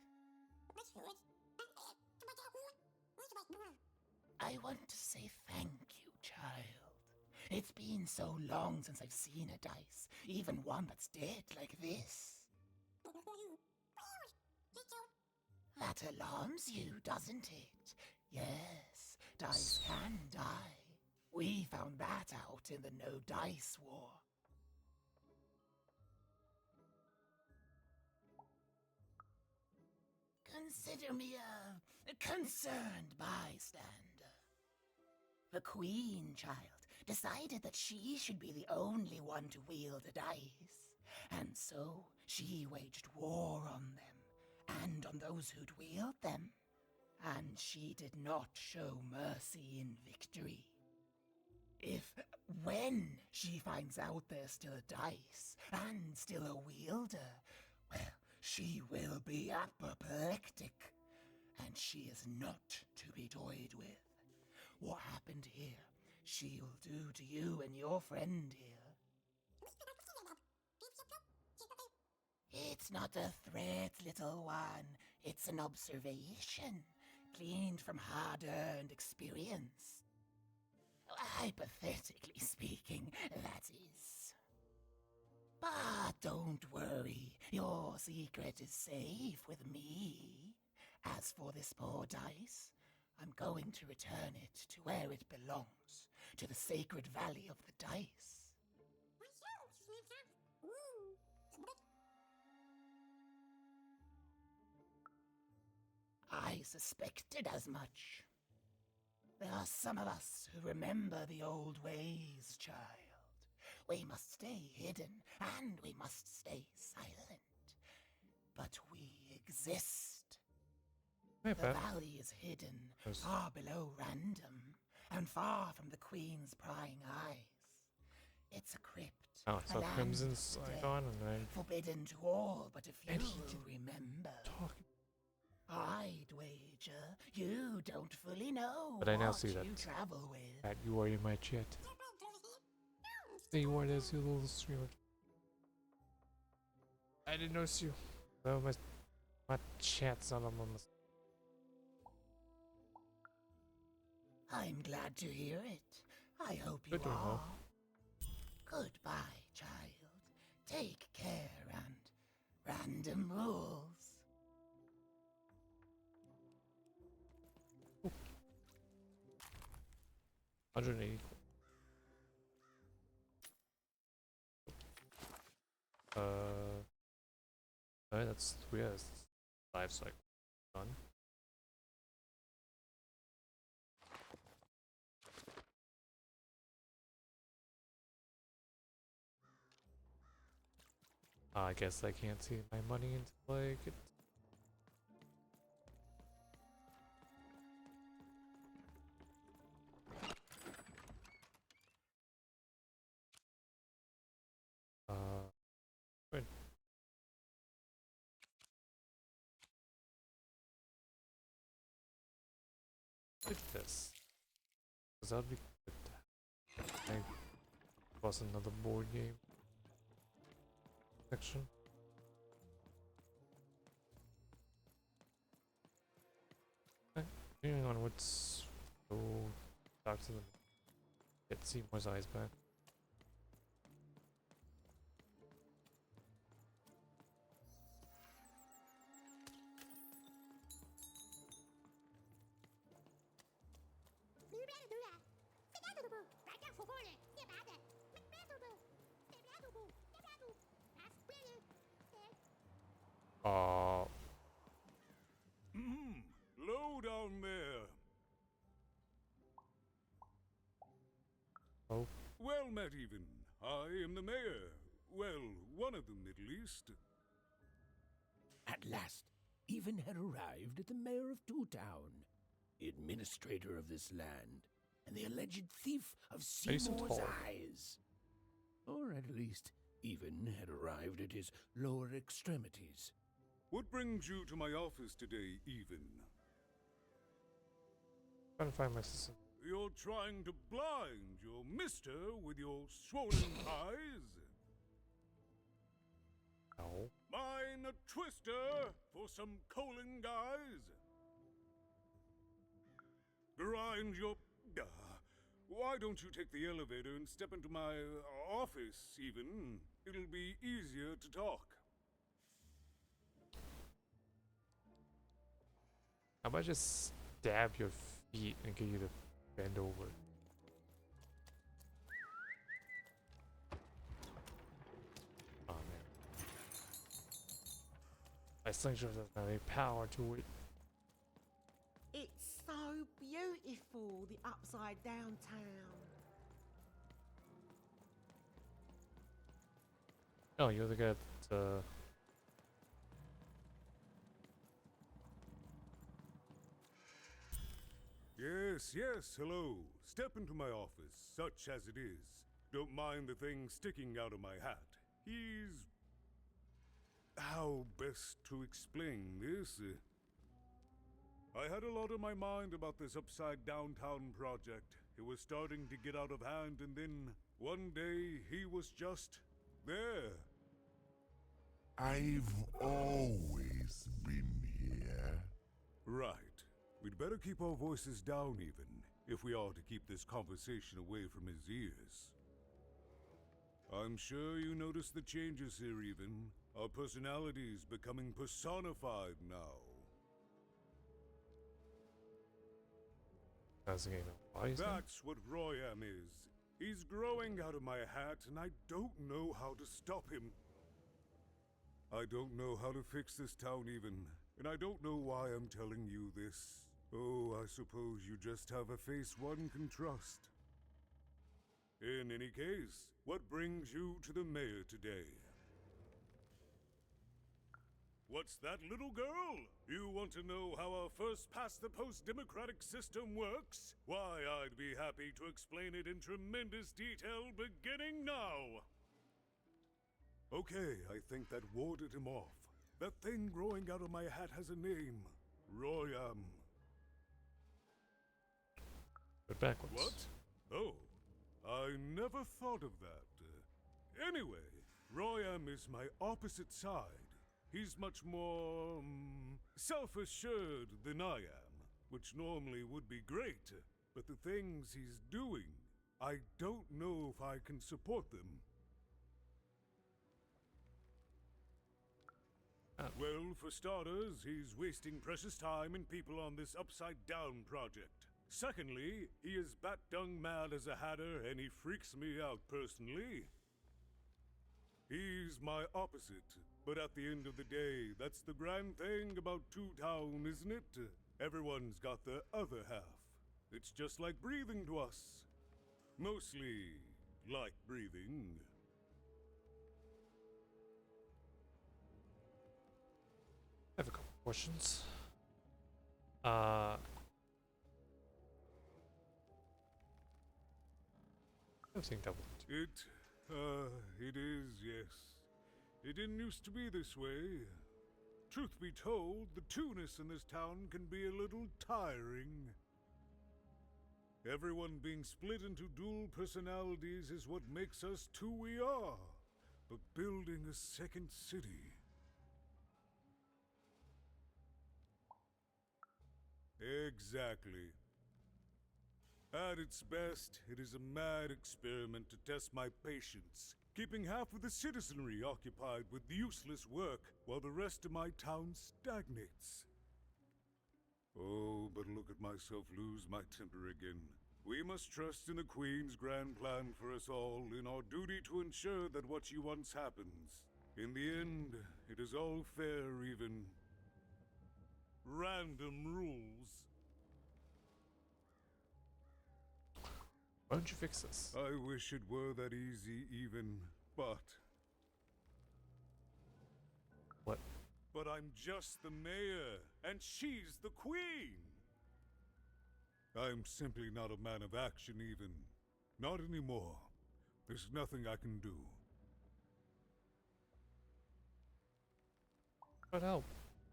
I want to say thank you, child. It's been so long since I've seen a dice, even one that's dead like this. That alarms you, doesn't it? Yes, dice can die. We found that out in the No Dice War. Consider me a concerned bystander. The Queen Child decided that she should be the only one to wield a dice, and so she waged war on them and on those who'd wield them. And she did not show mercy in victory. When she finds out there's still a dice and still a wielder, well, she will be apoplectic, and she is not to be toyed with. What happened here, she'll do to you and your friend here. It's not a threat, little one. It's an observation, gleaned from hard-earned experience. Hypothetically speaking, that is. But don't worry, your secret is safe with me. As for this poor dice, I'm going to return it to where it belongs, to the sacred valley of the dice. I suspected as much. There are some of us who remember the old ways, child. We must stay hidden, and we must stay silent. But we exist. Hey, The valley is hidden, far below random, and far from the Queen's prying eyes. It's a crypt. Oh, a so land Crimson's of the dead, gone, and then forbidden to all but a few And he who remember. I'd wager you don't fully know But I now what see that you travel with. Pat, you are in my chat. There you are, there's your little streamer. I didn't notice you. No, my chat's not on my. I'm glad to hear it. I hope you Good to know. are. Goodbye, child. Take care and random rules. 180. Alright, that's weird. Life cycle done. I guess I can't see my money until I get. Good. Look at this. Cause that'd be good. I plus another board game section. Okay, continuing onwards. Go talk to them. Get Seymour's eyes back. Low down there. Oh. Well met, even. I am the mayor. Well, one of them at least. At last, Even had arrived at the mayor of Two Town, the administrator of this land, and the alleged thief of Seymour's eyes. Or at least, Even had arrived at his lower extremities. What brings you to my office today, Even? Trying to find my sister. You're trying to blind your mister with your swollen eyes? No. Mine a twister for some colon guys? Grind your... why don't you take the elevator and step into my office, Even? It'll be easier to talk. How about I just stab your feet and get you to bend over? Oh man. My slingshot doesn't have any power to it. It's so beautiful, the upside down town. Oh, you're the guy that, Yes, yes, hello. Step into my office, such as it is. Don't mind the thing sticking out of my hat. He's... How best to explain this? I had a lot on my mind about this upside downtown project. It was starting to get out of hand, and then one day he was just there. I've always been here. Right. We'd better keep our voices down even, if we are to keep this conversation away from his ears. I'm sure you noticed the changes here even. Our personalities becoming personified now. That's a game of wise. That's what Royam is. He's growing out of my hat, and I don't know how to stop him. I don't know how to fix this town even, and I don't know why I'm telling you this. Oh, I suppose you just have a face one can trust. In any case, what brings you to the mayor today? What's that, little girl? You want to know how our first-past-the-post democratic system works? Why, I'd be happy to explain it in tremendous detail beginning now. Okay, I think that warded him off. That thing growing out of my hat has a name. Royam. But backwards. What? Oh, I never thought of that. Anyway, Royam is my opposite side. He's much more, self-assured than I am, which normally would be great, but the things he's doing, I don't know if I can support them. Well, for starters, he's wasting precious time and people on this upside-down project. Secondly, he is bat-dung mad as a hatter, and he freaks me out personally. He's my opposite, but at the end of the day, that's the grand thing about Two Town, isn't it? Everyone's got the other half. It's just like breathing to us. Mostly like breathing. I have a couple questions. Everything double. It is, yes. It didn't used to be this way. Truth be told, the two-ness in this town can be a little tiring. Everyone being split into dual personalities is what makes us who we are. But building a second city... Exactly. At its best, it is a mad experiment to test my patience, keeping half of the citizenry occupied with useless work while the rest of my town stagnates. Oh, but look at myself lose my temper again. We must trust in the Queen's grand plan for us all, in our duty to ensure that what she wants happens. In the end, it is all fair even. Random rules. Why don't you fix this? I wish it were that easy even, but... What? But I'm just the mayor, and she's the queen! I'm simply not a man of action even. Not anymore. There's nothing I can do. But help.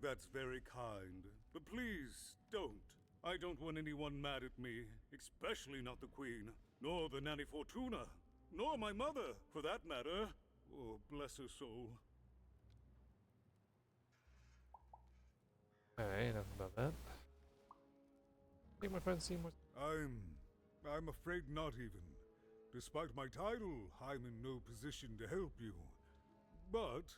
That's very kind, but please, don't. I don't want anyone mad at me, especially not the Queen, nor the Nanny Fortuna, nor my mother, for that matter. Oh, bless her soul. Alright, enough about that. I think my friend Seymour... I'm afraid not even. Despite my title, I'm in no position to help you. But...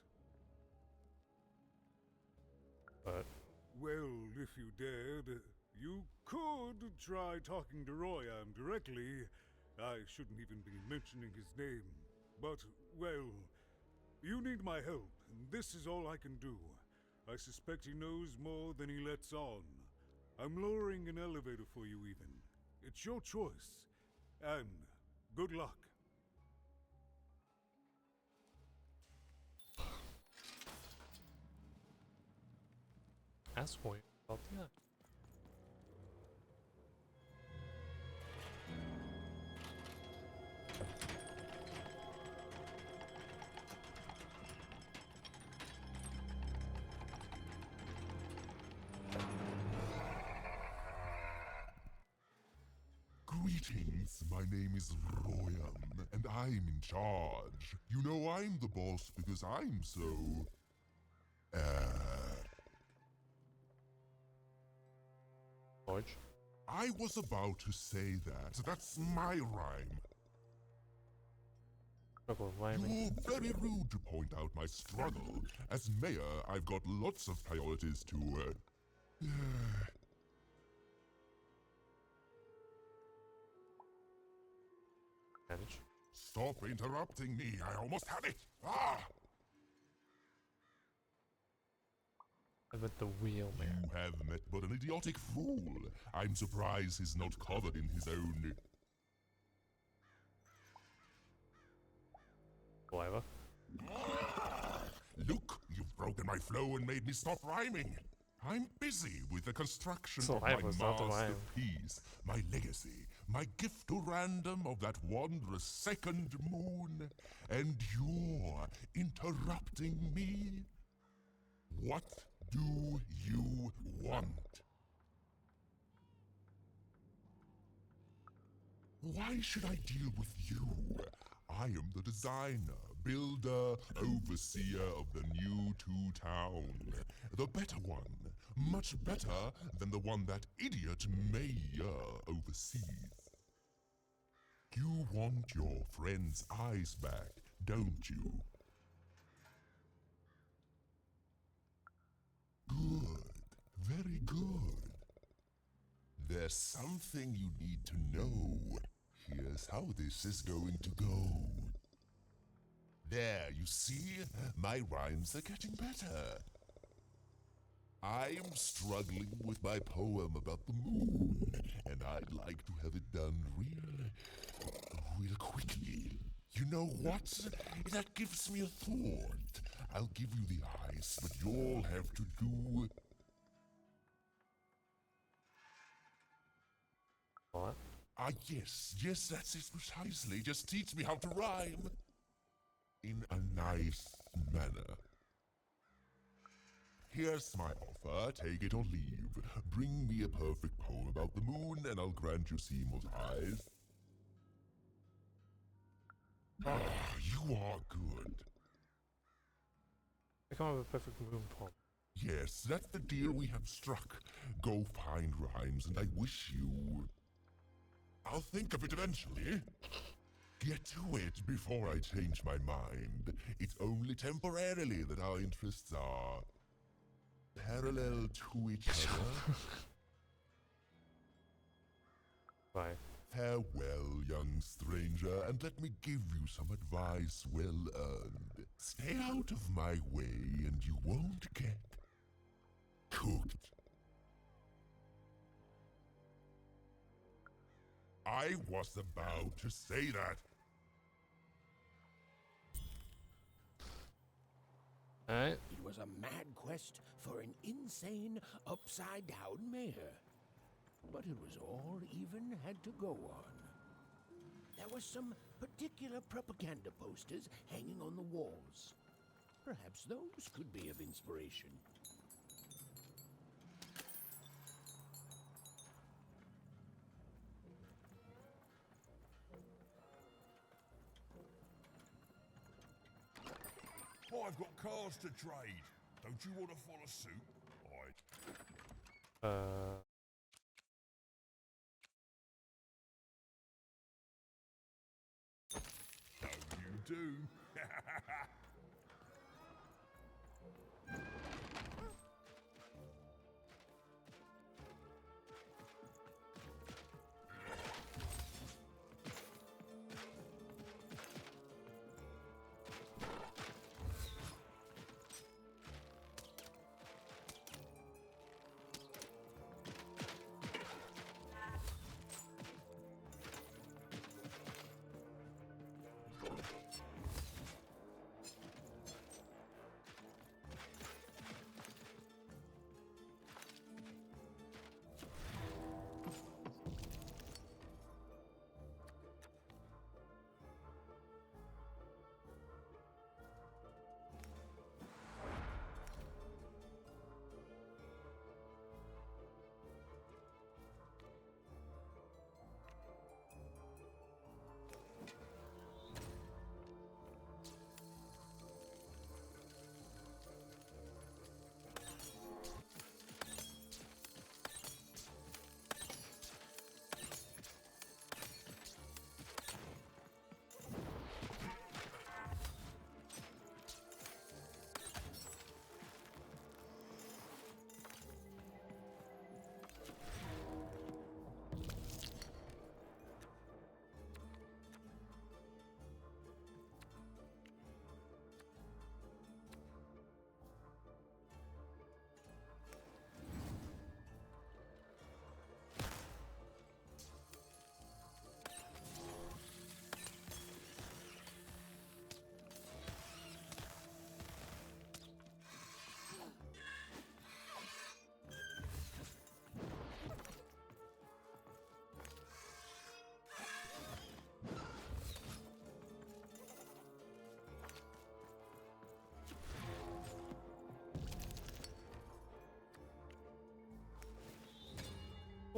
Well, if you dared, you could try talking to Royam directly. I shouldn't even be mentioning his name. But, well, you need my help, and this is all I can do. I suspect he knows more than he lets on. I'm lowering an elevator for you, even. It's your choice. And good luck. Ask point about that. Greetings, my name is Royan, and I'm in charge. You know I'm the boss because I'm so... George? I was about to say that. That's my rhyme. You're very rude to point out my struggle. As mayor, I've got lots of priorities to, manage. Stop interrupting me. I almost had it. Ah! I meant the wheelman. You have met but an idiotic fool. I'm surprised he's not covered in his own... Saliva. Look, you've broken my flow and made me stop rhyming. I'm busy with the construction of Saliva's my not the rhyme. masterpiece, my legacy, my gift to random of that wondrous second moon. And you're interrupting me? What do you want? Why should I deal with you? I am the designer, builder, overseer of the new town. The better one. Much better than the one that idiot mayor oversees. You want your friend's eyes back, don't you? Good. Very good. There's something you need to know. Here's how this is going to go. There, you see? My rhymes are getting better. I'm struggling with my poem about the moon, and I'd like to have it done real quickly. You know what? That gives me a thought. I'll give you the eyes, but you'll have to do... What? Ah, yes, that's it precisely. Just teach me how to rhyme. In a nice manner. Here's my offer, take it or leave. Bring me a perfect poem about the moon, and I'll grant you Seymour's eyes. Ah, you are good. I come up with a perfect moon poem. Yes, that's the deal we have struck. Go find rhymes, and I wish you... I'll think of it eventually. Get to it before I change my mind. It's only temporarily that our interests are... parallel to each other. Bye. Farewell, young stranger, and let me give you some advice well earned. Stay out of my way, and you won't get cooked. I was about to say that. Alright. It was a mad quest for an insane, upside-down mayor. But it was all even had to go on. There were some particular propaganda posters hanging on the walls. Perhaps those could be of inspiration. I've got cars to trade. Don't you want to follow suit? So you do.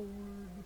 Board.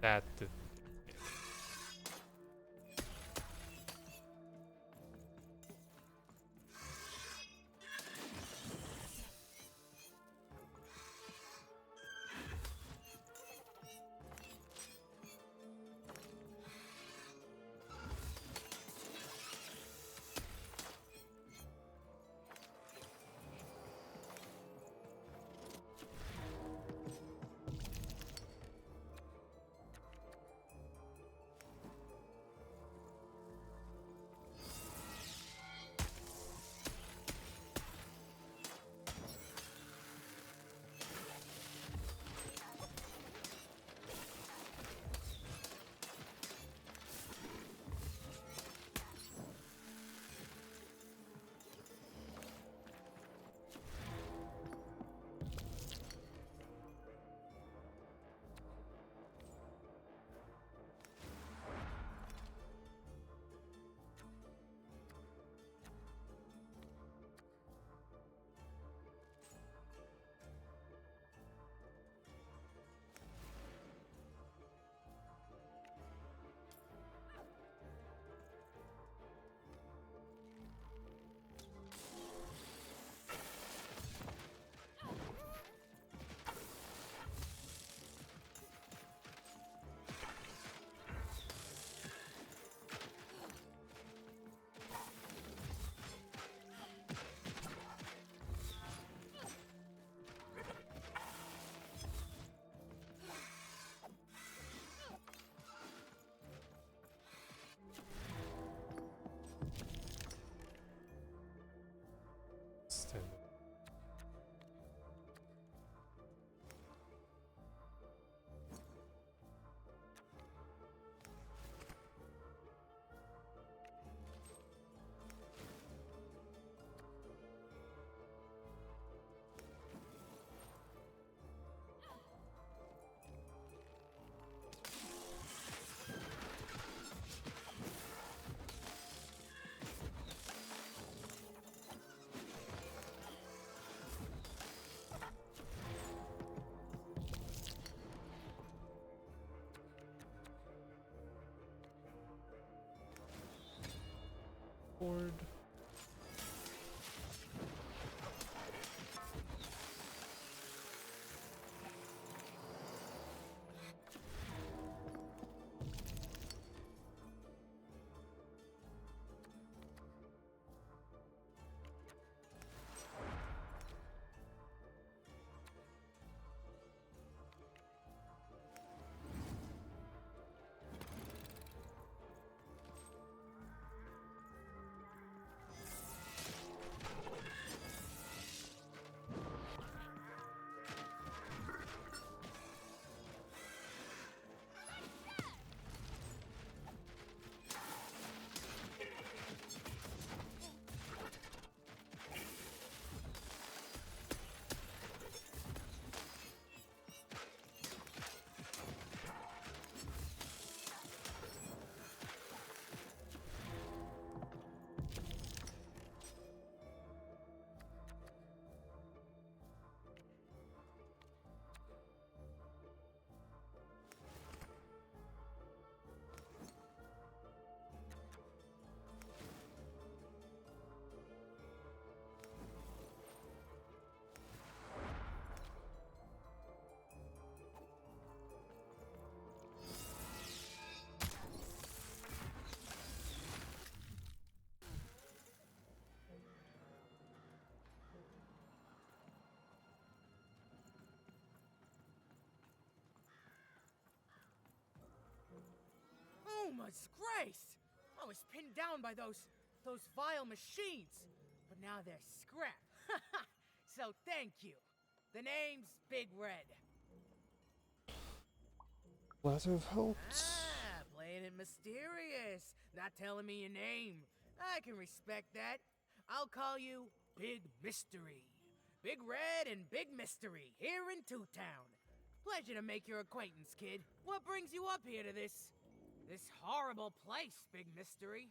That did. Still. Board. Yuma's grace! I was pinned down by those vile machines, but now they're scrap. So thank you. The name's Big Red. Letter of hope. Ah, playing it mysterious. Not telling me your name. I can respect that. I'll call you Big Mystery. Big Red and Big Mystery, here in Two Town. Pleasure to make your acquaintance, kid. What brings you up here to this horrible place, Big Mystery?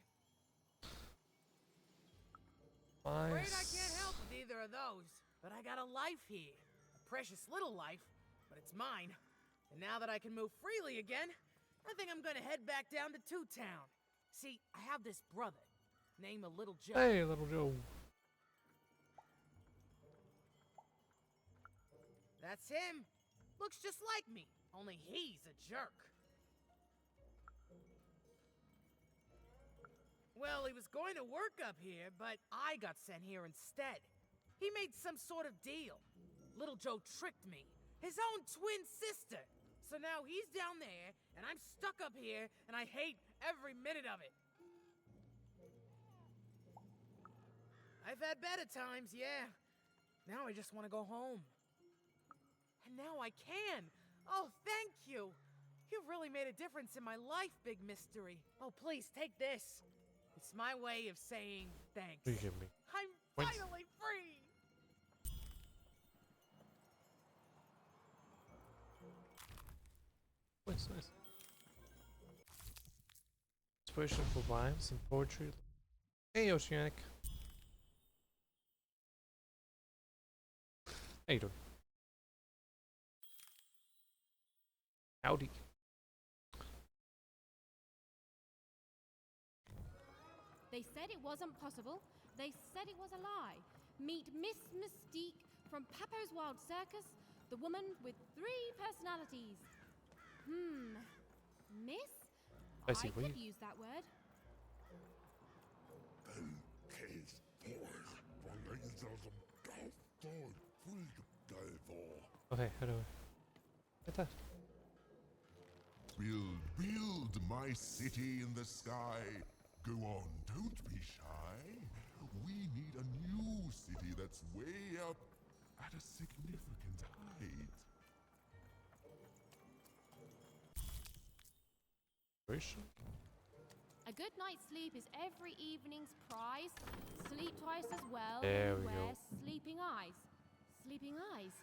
Afraid I can't help with either of those, but I got a life here. A precious little life, but it's mine. And now that I can move freely again, I think I'm gonna head back down to Two Town. See, I have this brother, named Little Joe. Hey, Little Joe. That's him. Looks just like me, only he's a jerk. Well, he was going to work up here, but I got sent here instead. He made some sort of deal. Little Joe tricked me. His own twin sister. So now he's down there, and I'm stuck up here, and I hate every minute of it. I've had better times, yeah. Now I just want to go home. And now I can. Oh, thank you. You've really made a difference in my life, Big Mystery. Oh, please, take this. It's my way of saying thanks. You give me. I'm finally free! Nice. Inspiration for rhymes and poetry. Hey, Oceanic. How you doing? Howdy. They said it wasn't possible. They said it was a lie. Meet Miss Mystique from Papo's Wild Circus, the woman with 3 personalities. Miss? I see. could use that word. Okay, how do I get that? Build my city in the sky. Go on, don't be shy. We need a new city that's way up at a significant height. A good night's sleep is every evening's prize. Sleep twice as well. There we wear go. sleeping eyes. Sleeping eyes.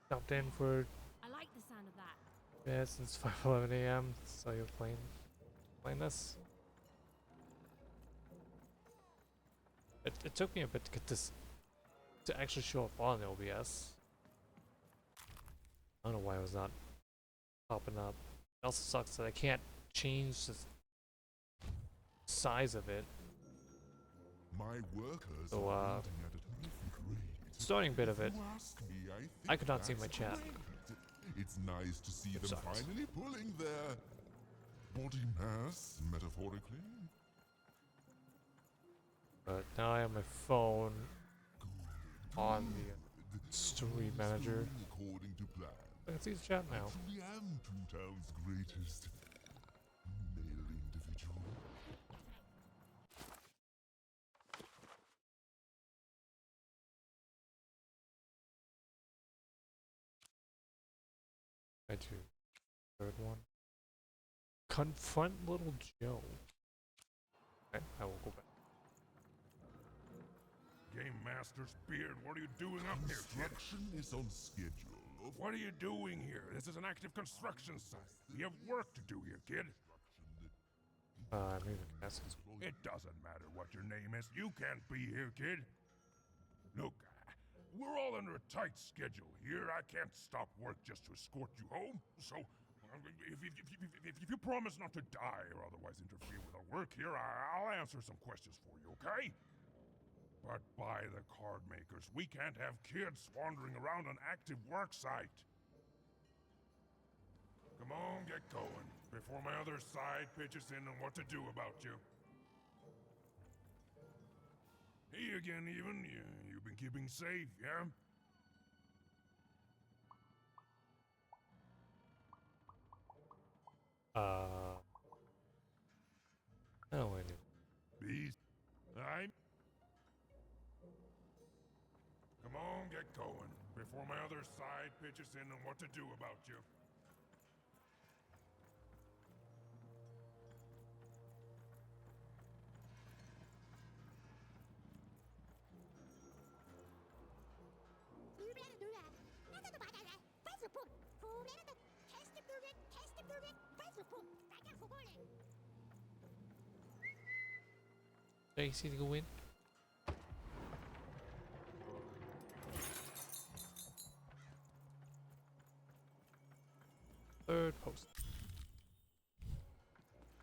Jumped in for I like the sound of that. yeah since 5:11 a.m. So you're playing this. It took me a bit to get this to actually show up on the OBS. I don't know why it was not popping up. It also sucks that I can't change the size of it. My workers So are building at a terrific rate. starting bit of it, If you ask me, I could not see that's my chat. great. It's nice to see them sucks. finally pulling their body mass, metaphorically. But now I have my phone on the stream manager. According to plan. I can see the chat now. Actually am Two Town's greatest male individual. I do. Third one. Confront Little Joe. Okay, I will go back. Game Master's beard, what are you doing up here, kid? Construction is on schedule. What are you doing here? This is an active construction site. You have work to do here, kid. Maybe Cassie's. It doesn't matter what your name is. You can't be here, kid. Look, we're all under a tight schedule here. I can't stop work just to escort you home. So, if you promise not to die or otherwise interfere with our work here, I'll answer some questions for you, okay? But by the card makers, we can't have kids wandering around an active work site. Come on, get going, before my other side pitches in on what to do about you. Hey again, even. You've been keeping safe, yeah? before my other side pitches in on what to do about you. Dicey to go in. Third post.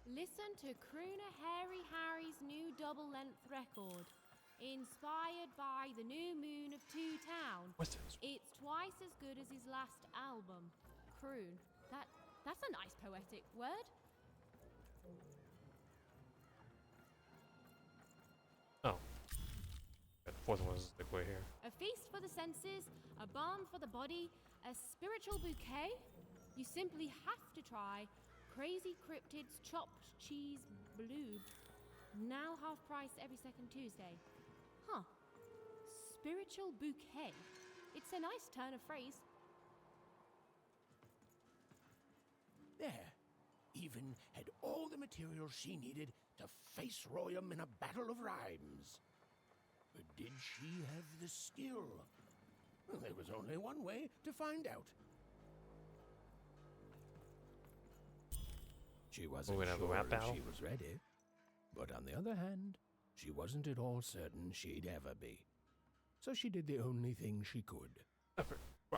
Listen to Crooner Hairy Harry's new double-length record. Inspired by the new moon of Two Town. What's this? It's twice as good as his last album. Croon. That's a nice poetic word. Oh. The fourth one was the way here. A feast for the senses, a balm for the body, a spiritual bouquet. You simply have to try Crazy Cryptid's chopped cheese blue. Now half price every second Tuesday. Huh. Spiritual bouquet. It's a nice turn of phrase. There. Even had all the material she needed to face Royum in a battle of rhymes. But did she have the skill? Well, there was only one way to find out. She wasn't We're gonna have a sure rap if battle? she was ready. But on the other hand, she wasn't at all certain she'd ever be. So she did the only thing she could.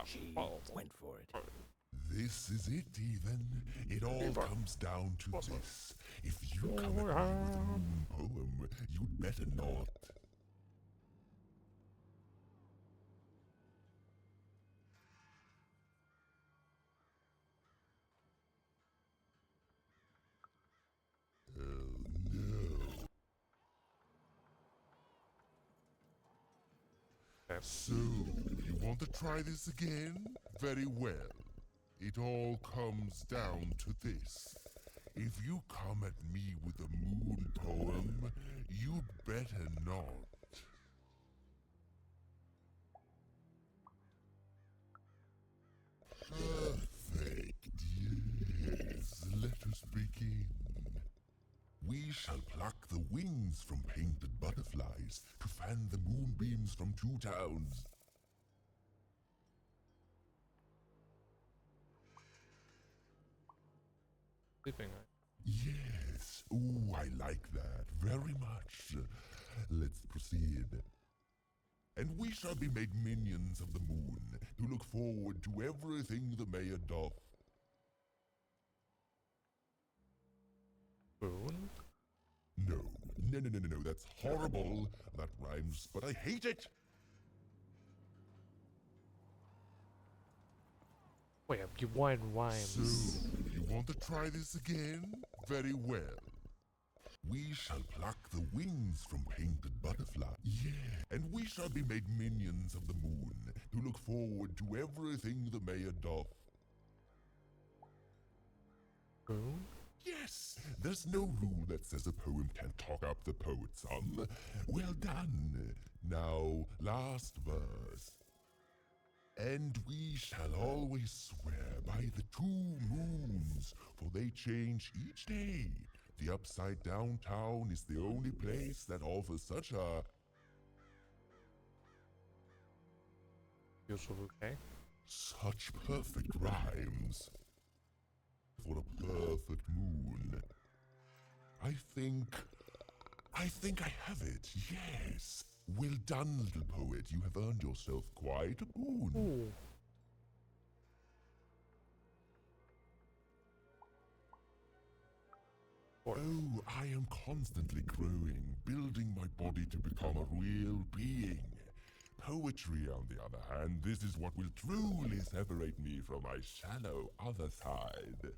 She went for it. This is it, even. It all comes down to this. If you come at me with a moon poem, you'd better not. Oh, no. So, you want to try this again? Very well. It all comes down to this. If you come at me with a moon poem, you'd better not. Perfect, yes. Let us begin. We shall pluck the wings from painted butterflies to fan the moonbeams from Two Towns. Sleeping, right? Yes. Ooh, I like that very much. Let's proceed. And we shall be made minions of the moon to look forward to everything the mayor doth. Moon? No, that's horrible. That rhymes, but I hate it. Wait, you wine rhymes. So, you want to try this again? Very well. We shall pluck the wings from painted butterflies. Yeah, and we shall be made minions of the moon to look forward to everything the mayor doth. Moon? Yes, there's no rule that says a poem can't talk up the poet, son. Well done. Now, last verse. And we shall always swear by the 2 moons, for they change each day. The upside down town is the only place that offers such a... Beautiful bouquet. Such perfect rhymes. For a perfect moon. I think I have it, yes. Well done, little poet. You have earned yourself quite a boon. Ooh. Oh, I am constantly growing, building my body to become a real being. Poetry, on the other hand, this is what will truly separate me from my shallow other side.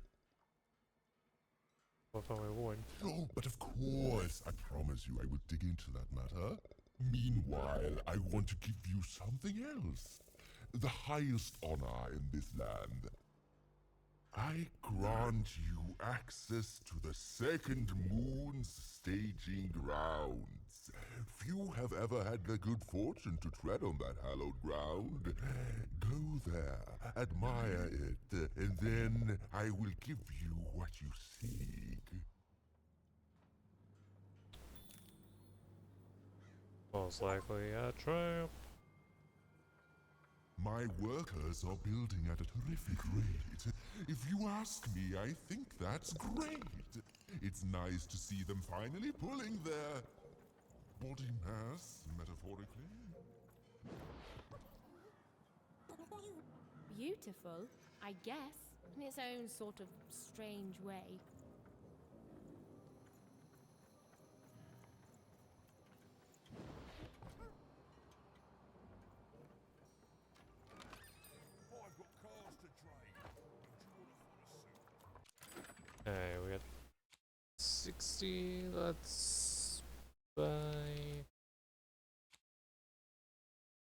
Oh, but of course, I promise you I will dig into that matter. Meanwhile, I want to give you something else. The highest honor in this land. I grant you access to the second moon's staging grounds. Few have ever had the good fortune to tread on that hallowed ground. Go there, admire it, and then I will give you what you seek. Most likely a trap. My workers are building at a terrific rate. If you ask me, I think that's great. It's nice to see them finally pulling their body mass, metaphorically. Beautiful, I guess, in its own sort of strange way. Okay, we got 60. Let's buy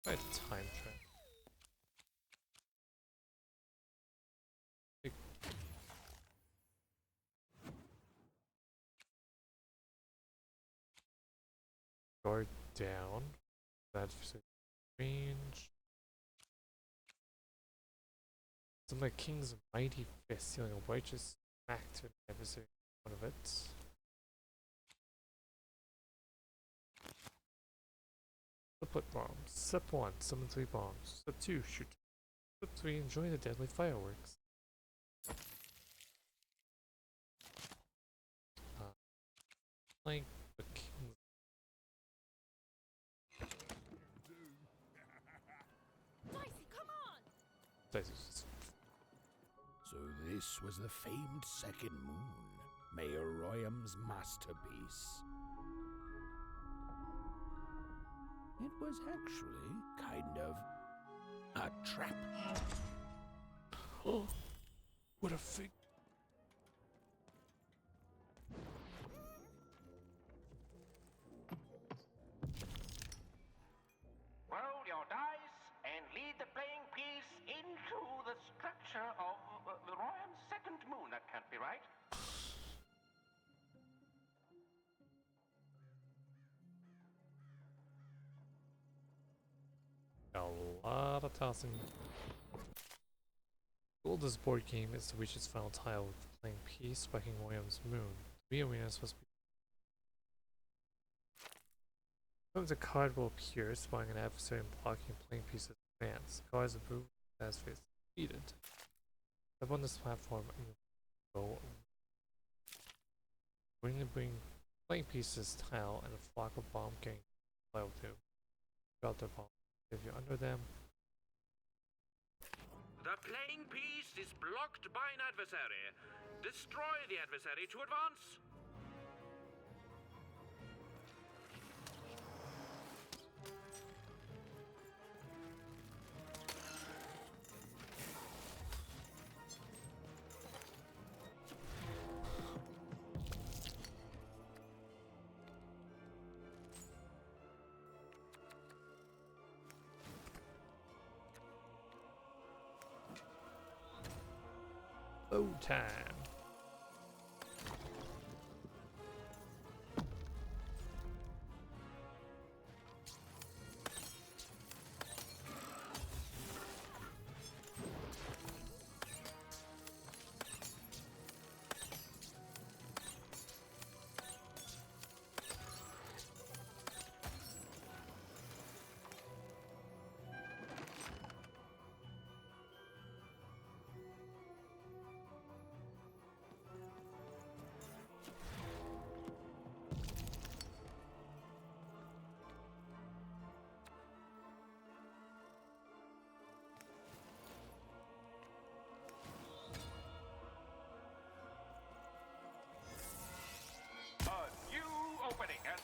a time trap. Guard down. That's range. Some like King's Mighty Fist, dealing a righteous smack to an adversary. One of it. Split bombs. Step 1, summon 3 bombs. Step 2, shoot. Step 3, enjoy the deadly fireworks. Like the King's. Dicey, come on! Dicey's. So this was the famed second moon, Mayor Royam's masterpiece. It was actually kind of a trap. Oh, what a fig. Roll your dice and lead the playing piece into the structure of the Royam's second moon. That can't be right. A lot of tossing. The goal of this board game is to reach its final tile with the playing piece striking William's moon. The arena is supposed to be. Sometimes a card will appear, spawning an adversary and blocking playing pieces advance. The card is approved as face defeated. Step on this platform and go. Bring playing pieces tile and a flock of bomb gang tile to drop their bomb. If you're under them. The playing piece is blocked by an adversary. Destroy the adversary to advance. Load time.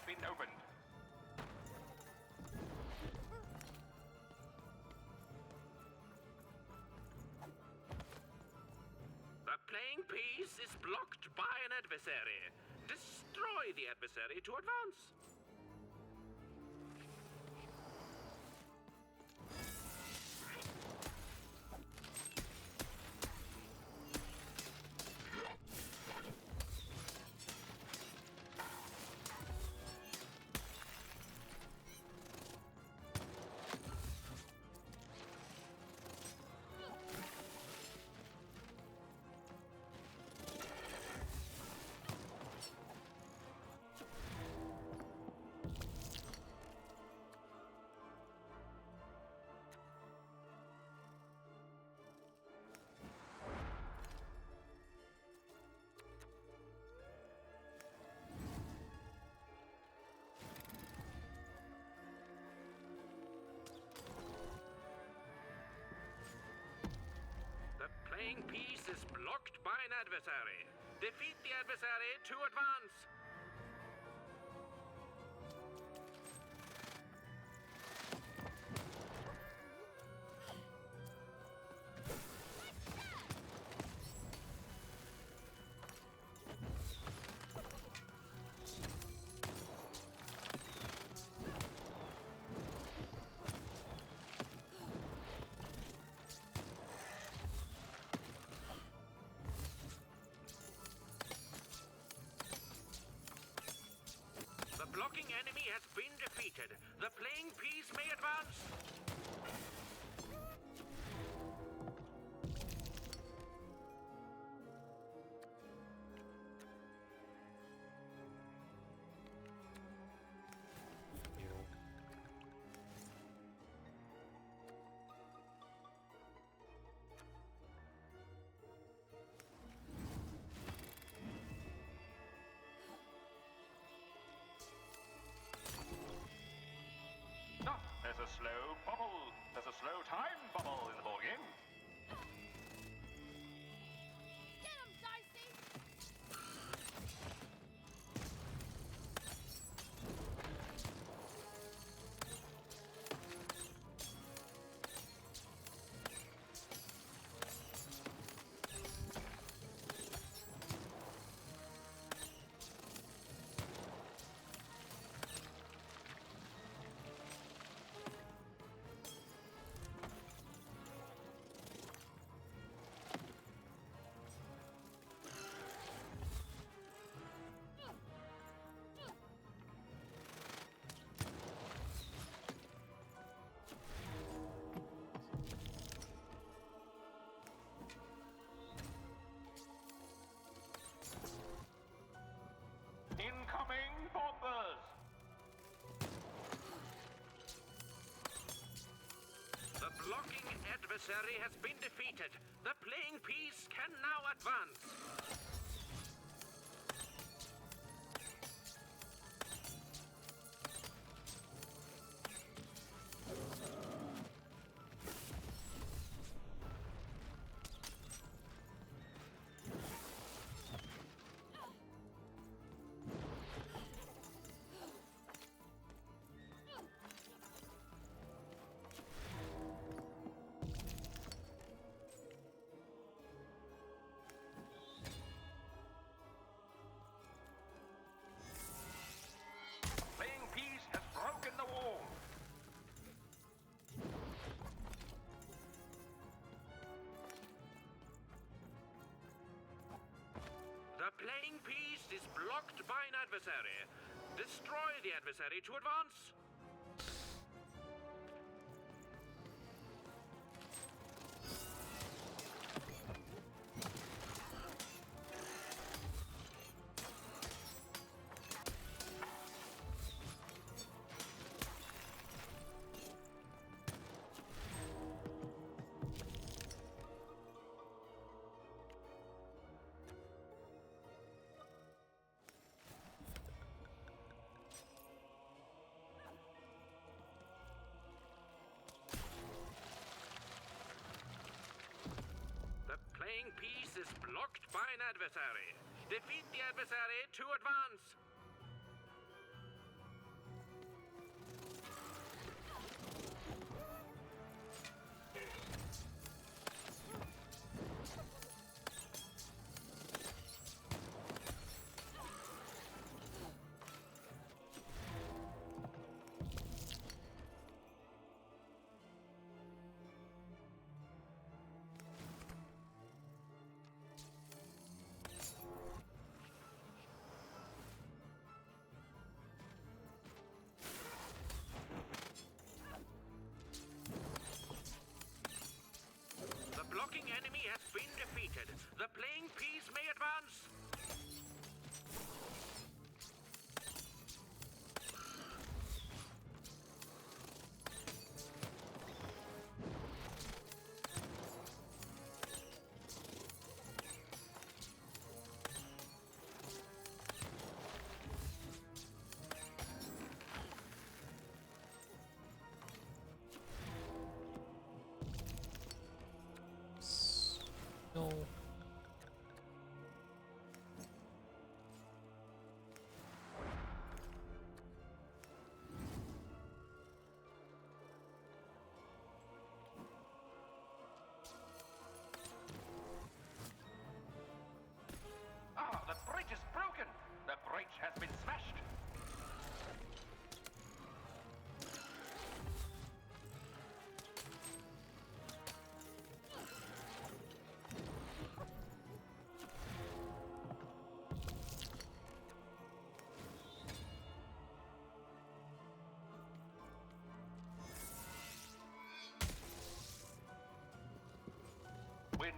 Been opened. The playing piece is blocked by an adversary. Destroy the adversary to advance. an adversary. Defeat the adversary to advance. The blocking enemy has been defeated. The playing piece may advance. There's a slow bubble. There's a slow time bubble in the ball game. Get him, Dicey! Incoming bombers! The blocking adversary has been defeated. The playing piece can now advance. Playing piece has broken the wall. The playing piece is blocked by an adversary. Destroy the adversary to advance. The playing piece is blocked by an adversary. Defeat the adversary to advance.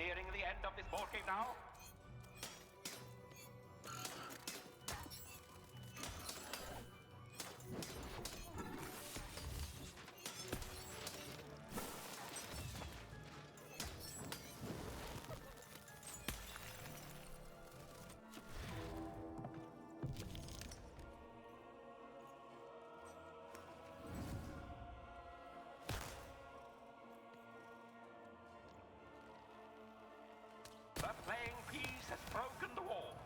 nearing the end of this board game now? The playing piece has broken the wall.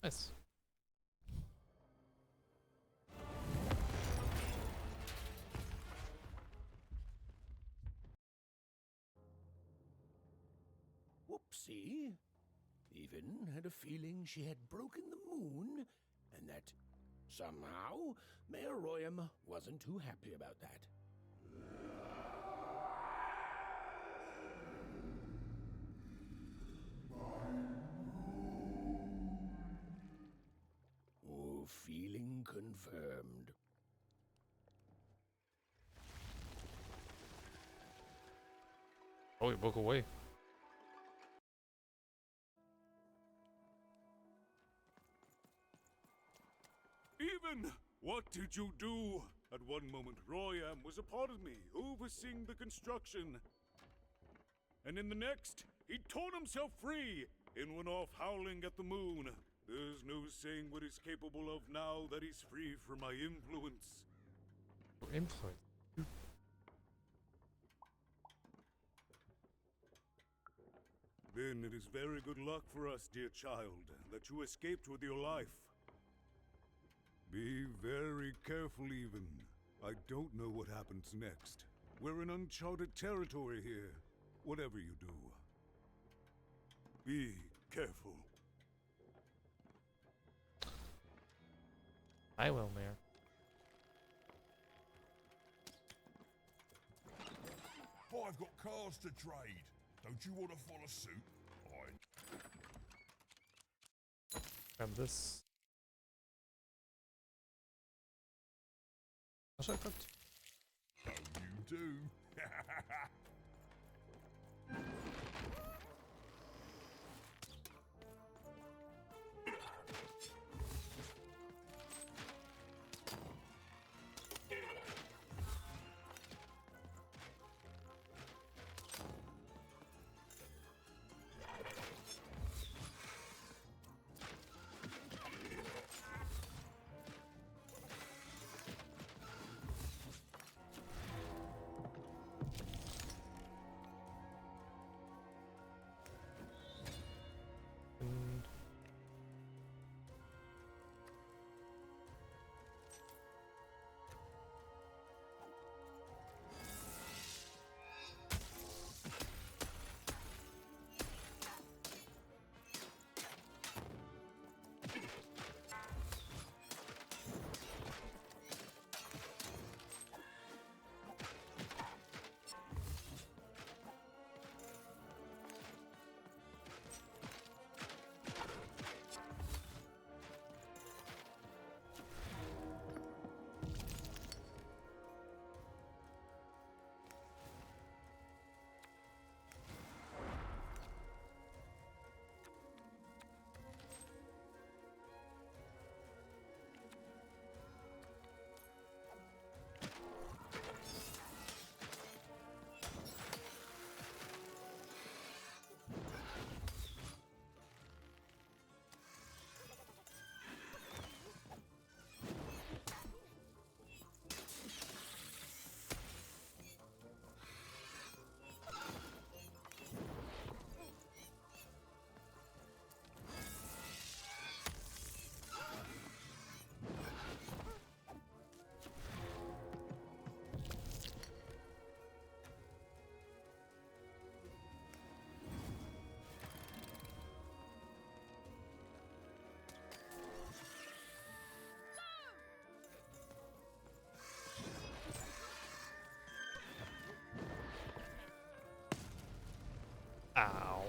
Nice. Whoopsie. Even had a feeling she had broken the moon, and that somehow Mayor Royam wasn't too happy about that. Oh, feeling confirmed. Oh, he broke away. Even! What did you do? At one moment, Royam was a part of me, overseeing the construction. And in the next, he torn himself free and went off howling at the moon. There's no saying what he's capable of now that he's free from my influence. Your influence? Then it is very good luck for us, dear child, that you escaped with your life. Be very careful, even. I don't know what happens next. We're in uncharted territory here, whatever you do. Be careful. I will, Mayor. I've got cars to trade. Don't you want to follow suit? Grab this. What I cooked? So you do. Ow.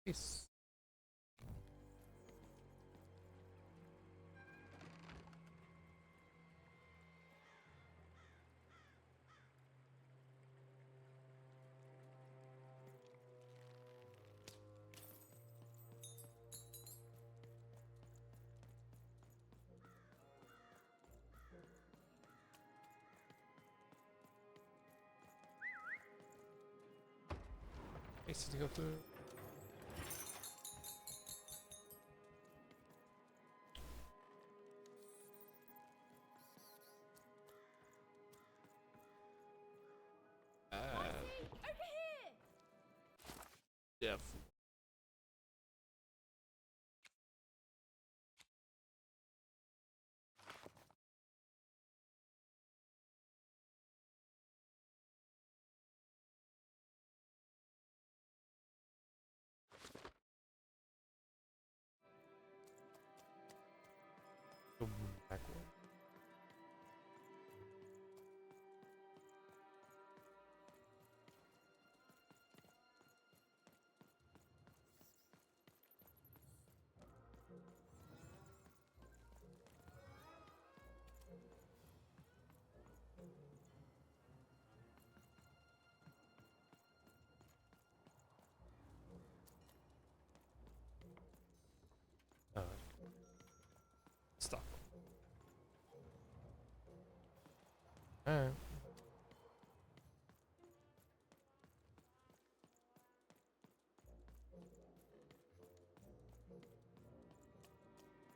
Nice. Nice to go through. Over here! Yeah. Go backward. Alright.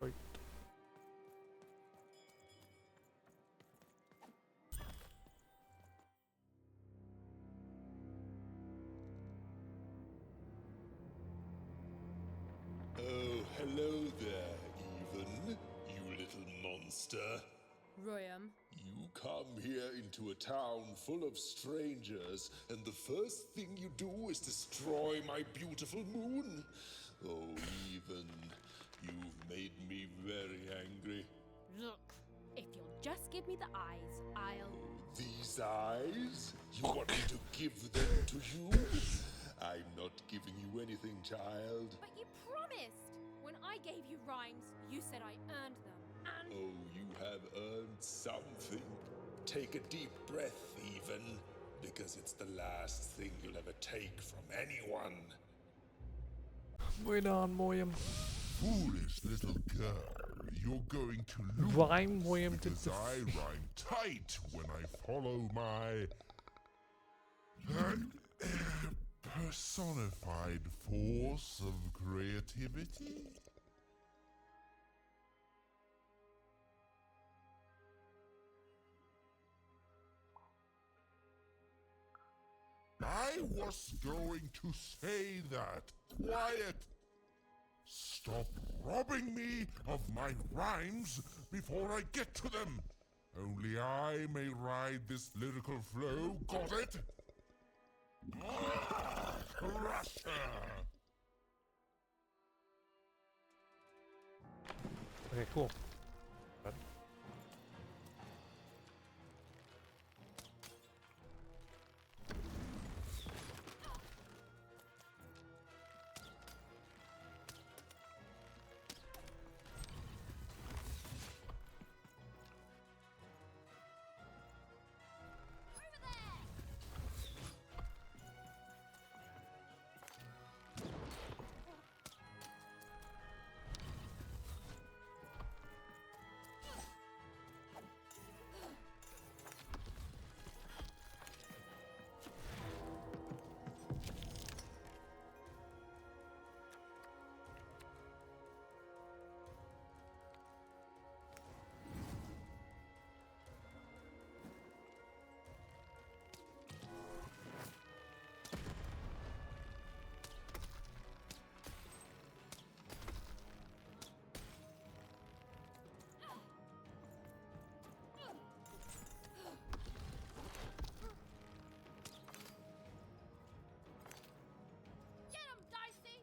Right. Oh, hello there, Even, you little monster. Royam. You come here into a town full of strangers, and the first thing you do is destroy my beautiful moon? Oh, Even, you've made me very angry. Look, if you'll just give me the eyes, I'll... These eyes? You want me to give them to you? I'm not giving you anything, child. But you promised! When I gave you rhymes, you said I earned them, and... Oh, you have earned something. Take a deep breath, Even, because it's the last thing you'll ever take from anyone. Wait on, Moyam. Foolish little girl, you're going to lose. Rhyme, Moyam, because I rhyme tight when I follow my personified force of creativity. I was going to say that. Quiet! Stop robbing me of my rhymes before I get to them. Only I may ride this lyrical flow, got it? Russia! Okay, cool. But Get him, Dicey!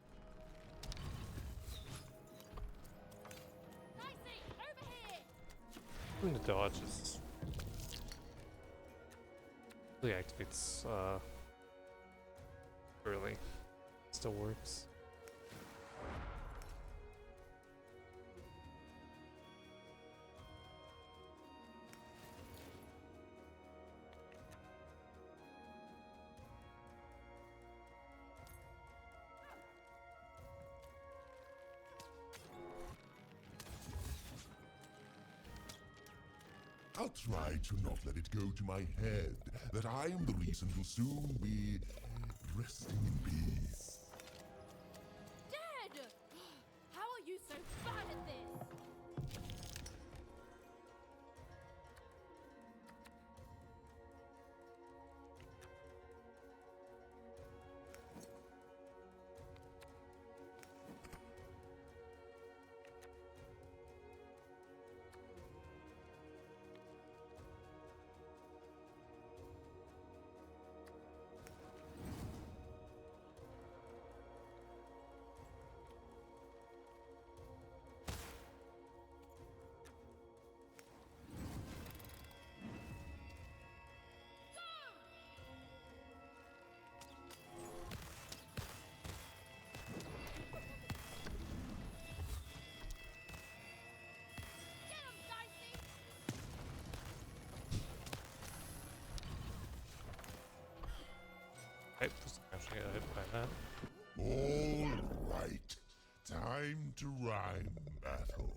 Dicey, over here! doing the dodges really activates early. Still works. I'll try to not let it go to my head that I am the reason you'll soon be resting in peace. Dead! How are you so bad at this? I was actually get hit by that. All right, time to rhyme battle.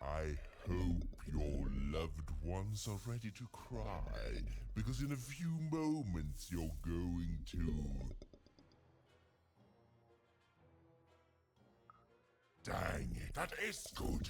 I I hope your loved ones are ready to cry, because in a few moments you're going to... Dang it, that is good.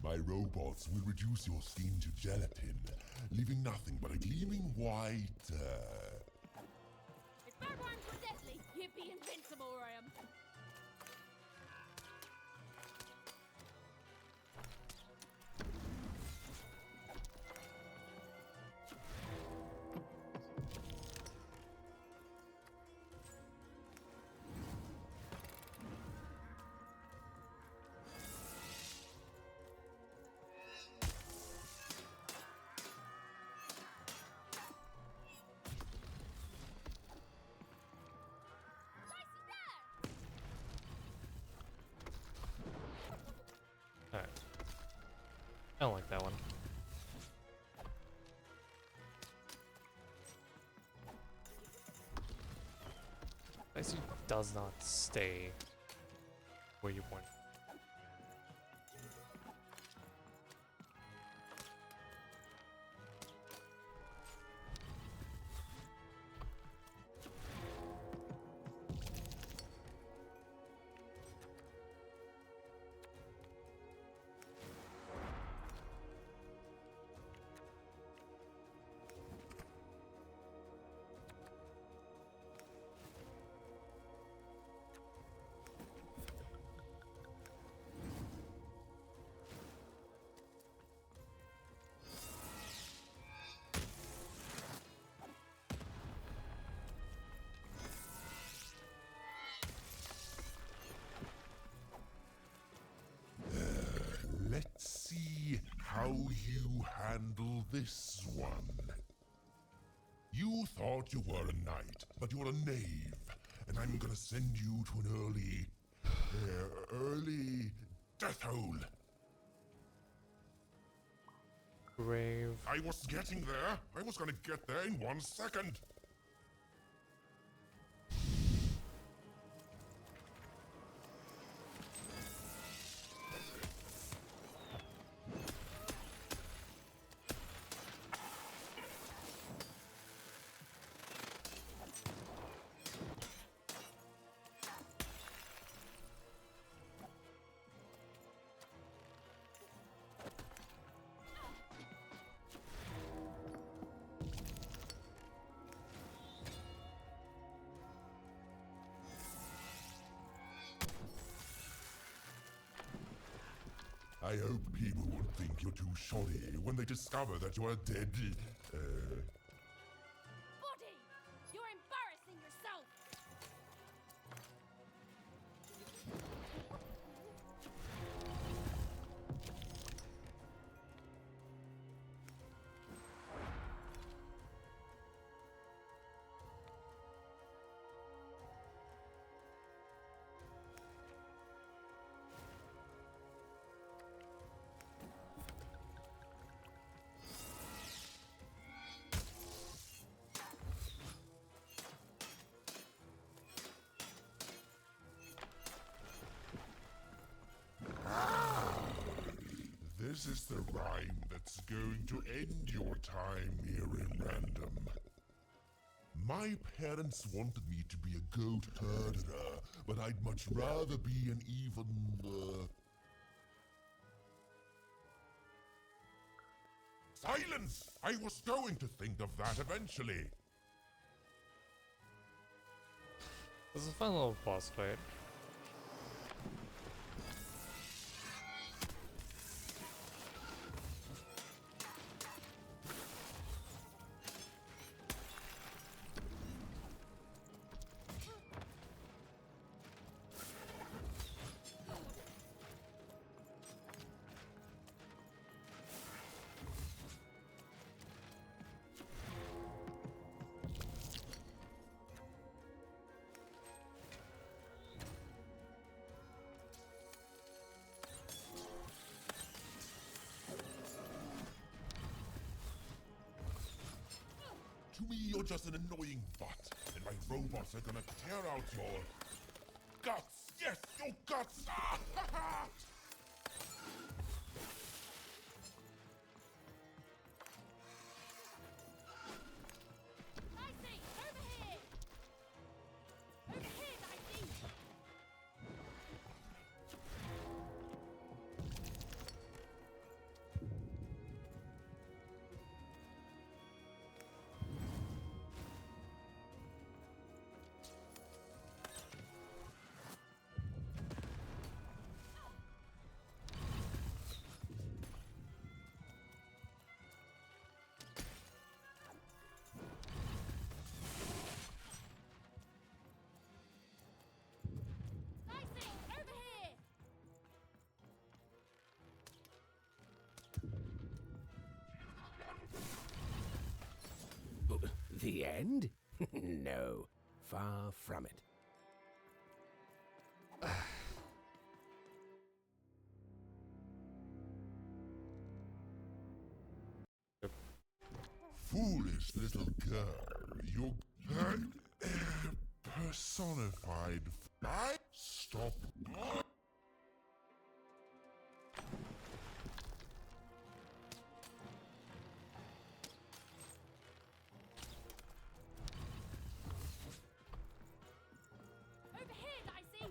My robots will reduce your skin to gelatin, leaving nothing but a gleaming white, If bad rhymes were deadly, you'd be invincible, Ram. Alright. I don't like that one. Dicey does not stay where you want. Let's see how you handle this one. You thought you were a knight, but you're a knave, and I'm gonna send you to an early death hole. Grave. I was getting there. I was gonna get there in 1 second. I hope people won't think you're too shoddy when they discover that you are dead. Body! You're embarrassing yourself! This is the rhyme that's going to end your time here in Random. My parents wanted me to be a goat herder, but I'd much rather be an even, Silence! I was going to think of that eventually. This is a fun little boss fight. To me, you're just an annoying butt, and my robots are gonna tear out your guts. Yes, your guts. Ah, ha, ha. Dicey! Over here! Over here, Dicey! Dicey! Over here! The end? No, far from it. Foolish little girl, you're personified. I stop. Over here, Dicey!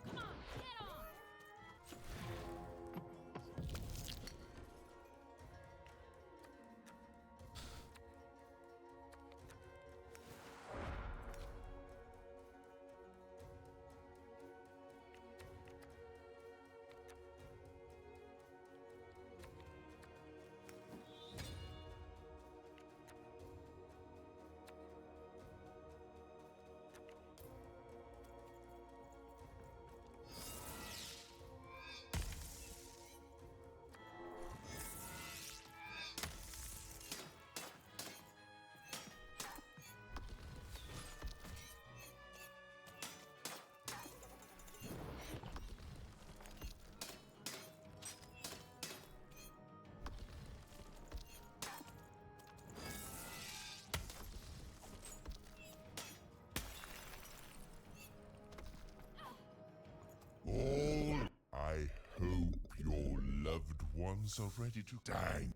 Come on, get on! All I hope your loved ones are ready to die.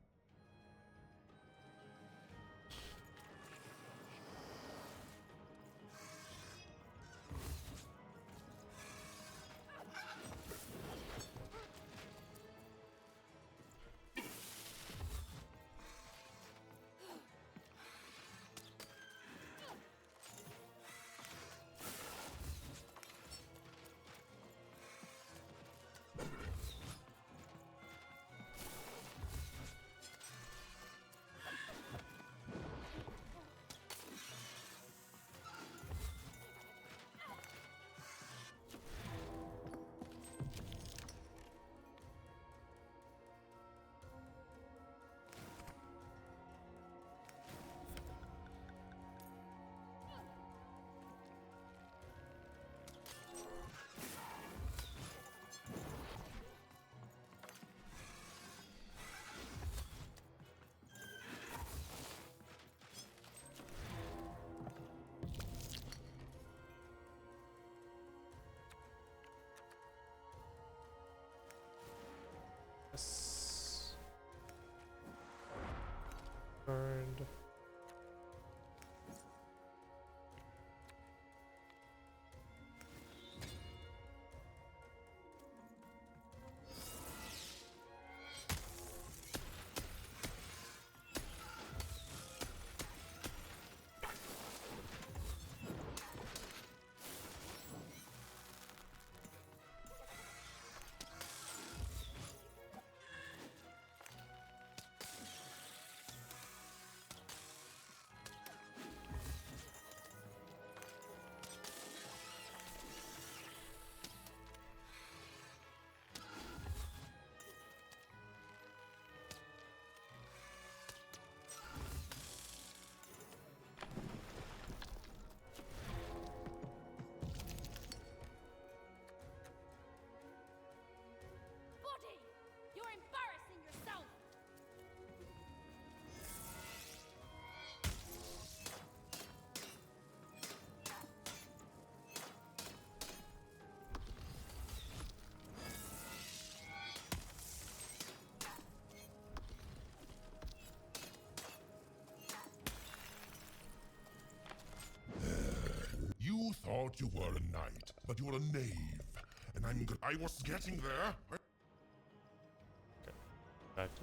thought you were a knight, but you're a knave. And I was getting there. Back to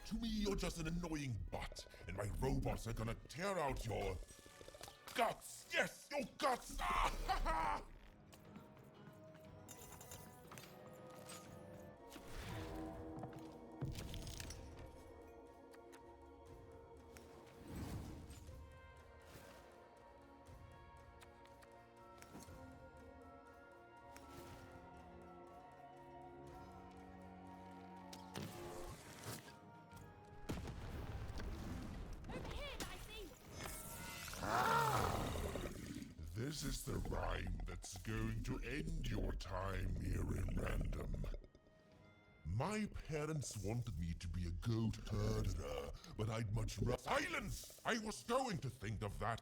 To me, you're just an annoying butt, and my robots are gonna tear out your guts. Yes, your guts. Ah, ha, ha. This is the rhyme that's going to end your time here in Random. My parents wanted me to be a goat herder, but I'd much rather— Silence! I was going to think of that.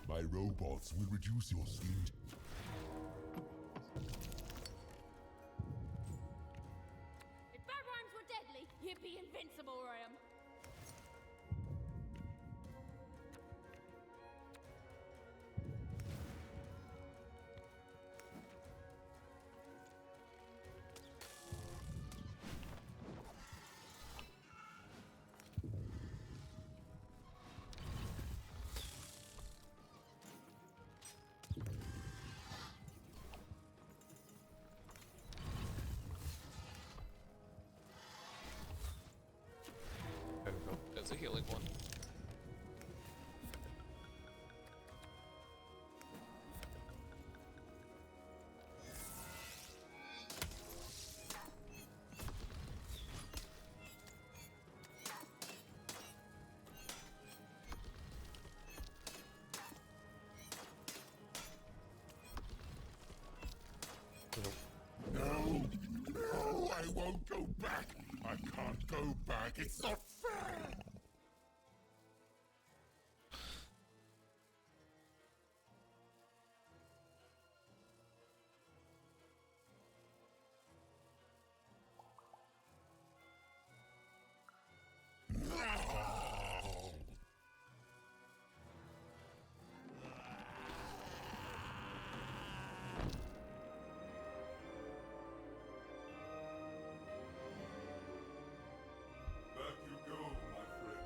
My robots will reduce your speed. If bad rhymes were deadly, you'd be invincible, Ram. won't go back. I can't go back. It's not fair. Back you go, my friend.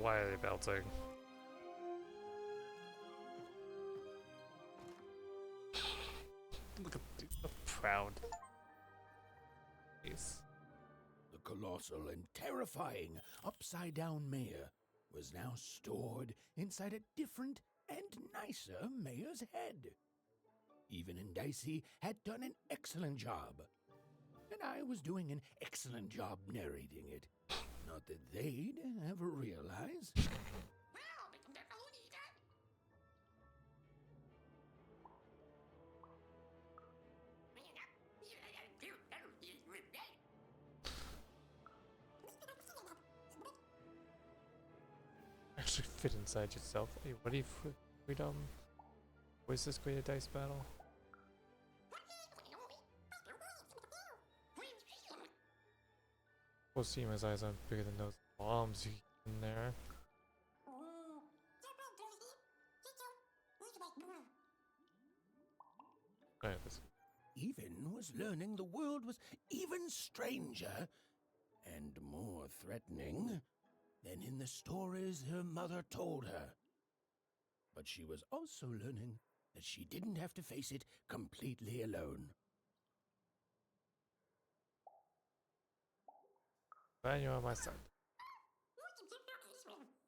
Why are they belting? Look at the proud face. The colossal and terrifying upside-down mayor was now stored inside a different and nicer mayor's head. Even and Dicey had done an excellent job, and I was doing an excellent job narrating it. Not that they'd ever realize. Actually fit inside yourself. Hey, what if freedom? Where's this great dice battle? We'll see his eyes aren't bigger than those bombs in there. Alright, this. Even was learning the world was even stranger and more threatening than in the stories her mother told her. But she was also learning that she didn't have to face it completely alone. Glad you're on my side.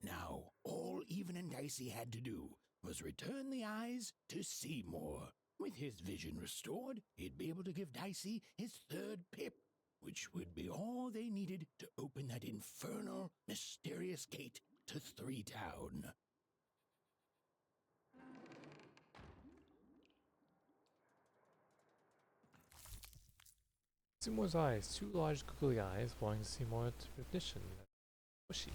Now, all Even and Dicey had to do was return the eyes to Seymour. With his vision restored, he'd be able to give Dicey his third pip, which would be all they needed to open that infernal, mysterious gate to Three Town. Seymour's eyes, two large googly eyes, wanting Seymour to perdition. Bushy.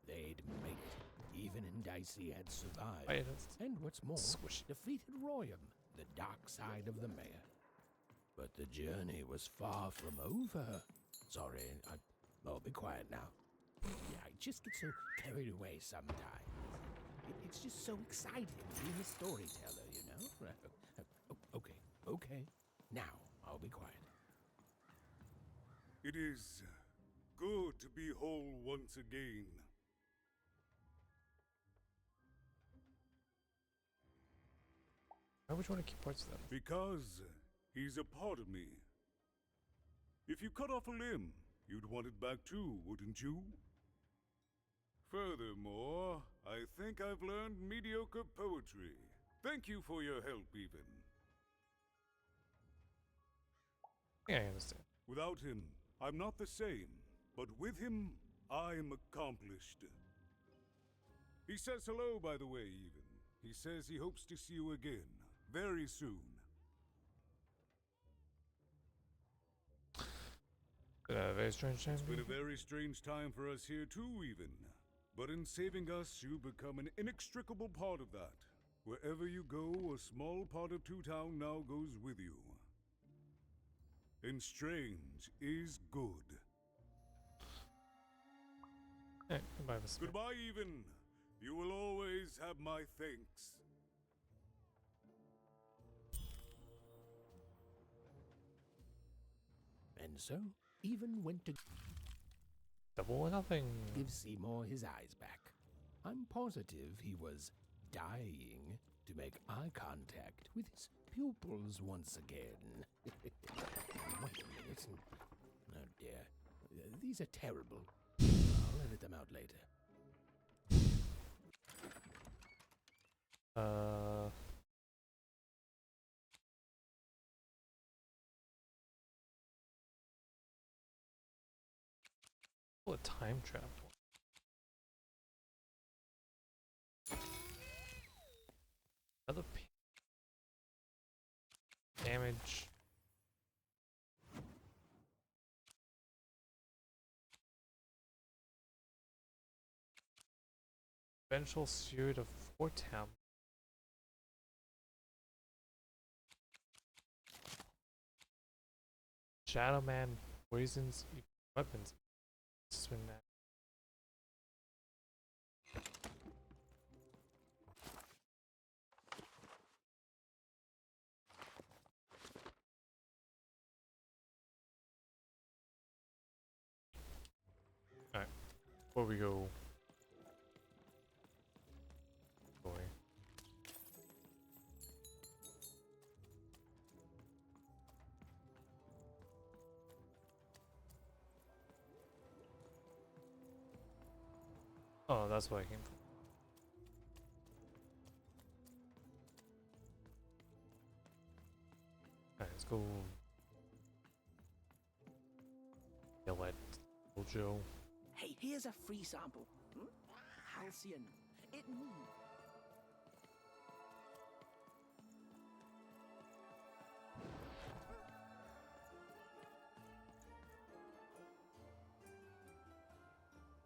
They'd made it. Even and Dicey had survived. Right, and what's more, squishy. defeated Royam, the dark side of the mayor. But the journey was far from over. Sorry, I'll be quiet now. Yeah, I just get so carried away sometimes. It's just so exciting being a storyteller, you know? Okay. Now, I'll be quiet. It is good to be whole once again. Why would you want to keep parts of them? Because he's a part of me. If you cut off a limb, you'd want it back too, wouldn't you? Furthermore, I think I've learned mediocre poetry. Thank you for your help, Even. Yeah, I understand. Without him, I'm not the same. But with him, I'm accomplished. He says hello, by the way, Even. He says he hopes to see you again, very soon. Very strange time. It's been a very strange time for us here too, Even. But in saving us, you become an inextricable part of that. Wherever you go, a small part of Two Town now goes with you. And strange is good. Hey, goodbye, Mr. Goodbye, Even. You will always have my thanks. And so, Even went to double or nothing. Give Seymour his eyes back. I'm positive he was dying to make eye contact with his pupils once again. Wait a minute. Oh dear. These are terrible. I'll edit them out later. Oh, a time travel. Another damage. Vengeful Spirit of Fortam. Shadow Man poisons weapons. This is when that. Alright, before we go. Boy. Oh, that's where I came from. Alright, let's go. Yell at Little Joe. Hey, here's a free sample. Halcyon. It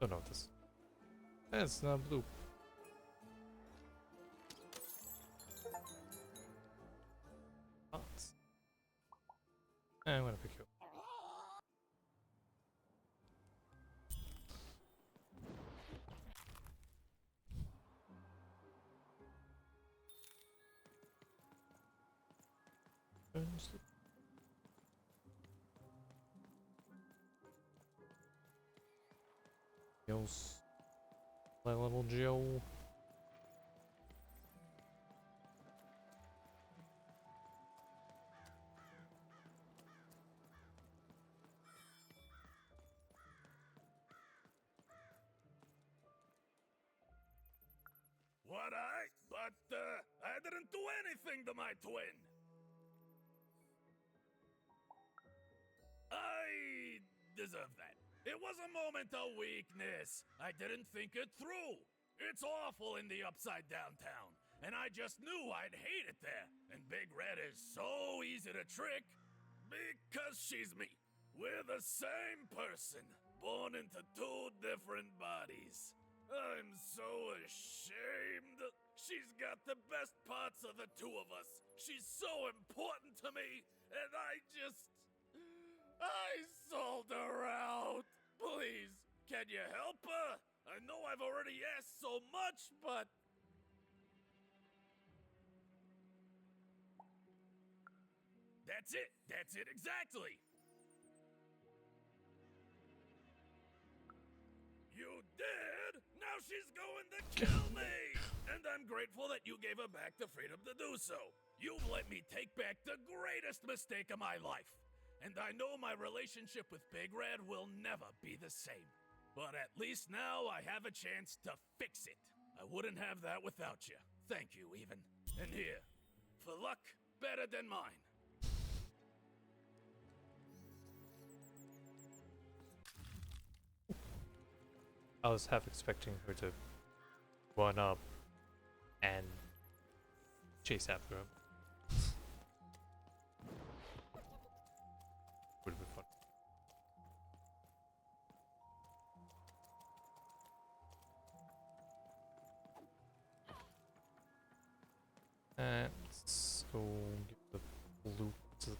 Don't know what this. It's not blue. I'm gonna pick you up. Yells. My little Joe. What I didn't do anything to my twin. I deserve that. It was a moment of weakness. I didn't think it through. It's awful in the upside down town, and I just knew I'd hate it there. And Big Red is so easy to trick because she's me. We're the same person, born into two different bodies. I'm so ashamed. She's got the best parts of the two of us. She's so important to me, and I sold her out. Please, can you help her? I know I've already asked so much, but... That's it exactly. You did? Now she's going to kill me! And I'm grateful that you gave her back the freedom to do so. You've let me take back the greatest mistake of my life. And I know my relationship with Big Red will never be the same. But at least now I have a chance to fix it. I wouldn't have that without you. Thank you, even. And here, for luck better than mine. I was half expecting her to run up and chase after him. Would have been fun. Let's go get the loot.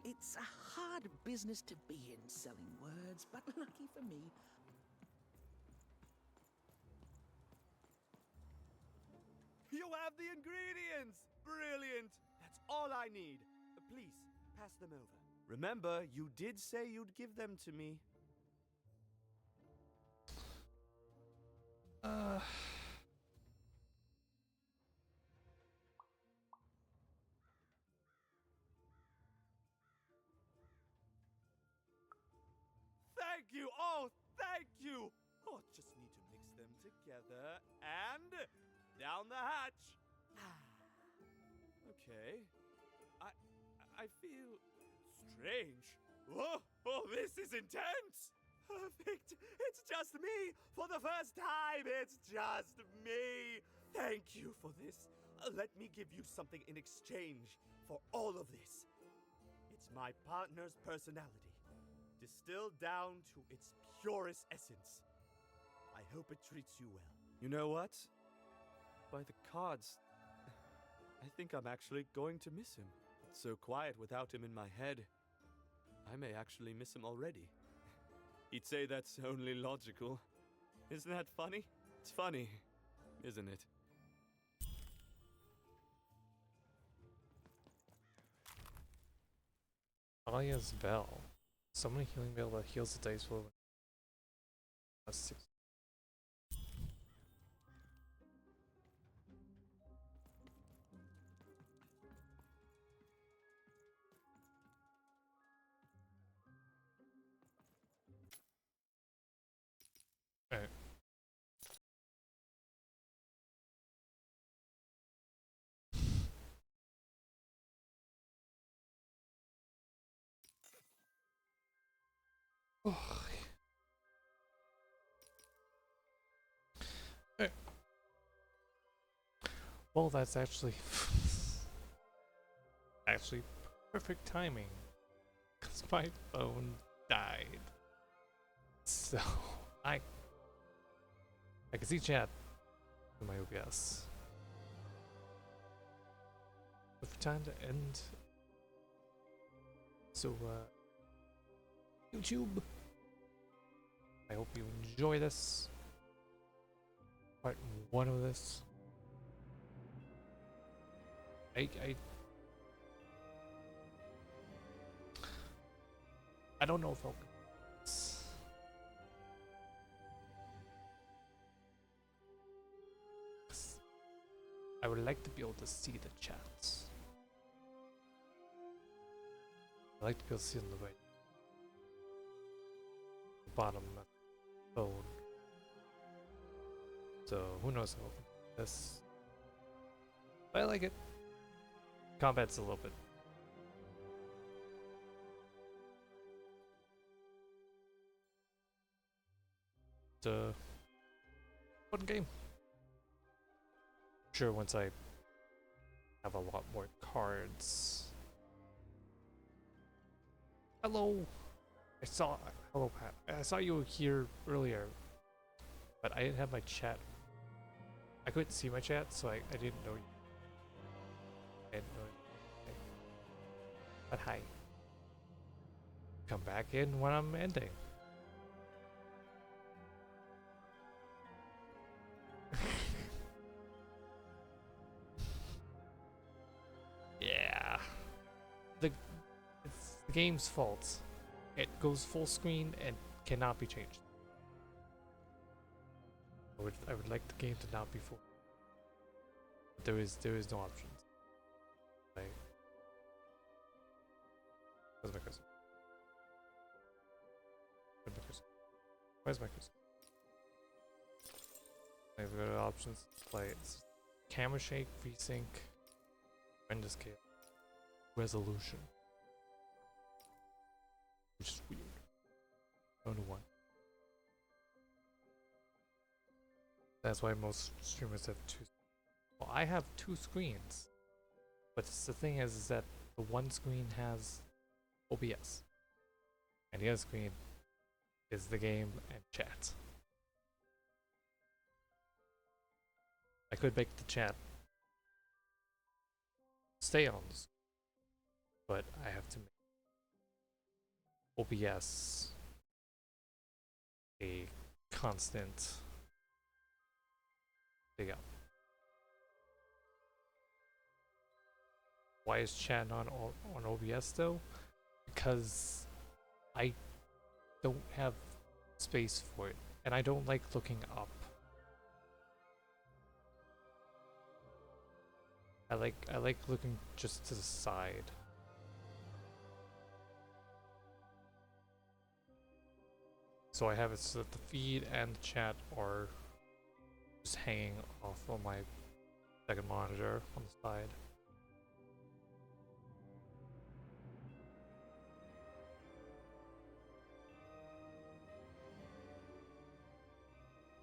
It's a hard business to be in, selling words, but lucky for me. You have the ingredients! Brilliant! That's all I need. Please, pass them over. Remember, you did say you'd give them to me. Thank you! Oh, thank you! Oh, just need to mix them together and down the hatch. Okay. I feel strange. Whoa! Oh, this is intense! perfect. It's just me. For the first time, it's just me. Thank you for this. Let me give you something in exchange for all of this. It's my partner's personality, distilled down to its purest essence. I hope it treats you well. You know what? By the cards, I think I'm actually going to miss him. It's so quiet without him in my head. I may actually miss him already. He'd say that's only logical. Isn't that funny? It's funny, isn't it? Alia's Bell. Summon a healing bell that heals the dice roll. That's 6. Alright. Alright. Well, that's actually perfect timing, because my phone died. So I can see chat in my OBS. Perfect time to end. So YouTube, I hope you enjoy this. Part 1 of this. I don't know if I'll. I would like to be able to see the chats. I like to be able to see on the right bottom of the phone. So who knows how this. But I like it. Combat's a little bit. It's a fun game. Sure, once I have a lot more cards. Hello. Hello, Pat. I saw you here earlier, but I didn't have my chat. I couldn't see my chat, so I didn't know you. I didn't know you. But hi. Come back in when I'm ending. Yeah. It's the game's fault. It goes full screen and cannot be changed. I would like the game to not be full. But there is no options. Like, where's my cursor? Where's my cursor? Where's my cursor? I've got options to play. It's camera shake, VSync, render scale, resolution. Which is weird. I don't know why. That's why most streamers have 2. Well, I have 2 screens. But the thing is that the one screen has OBS. And the other screen is the game and chat. I could make the chat stay on the screen, but I have to make OBS a constant thing up. Why is chat not on OBS though? Because I don't have space for it, and I don't like looking up. I like looking just to the side. So I have it so that the feed and the chat are just hanging off on my second monitor on the side.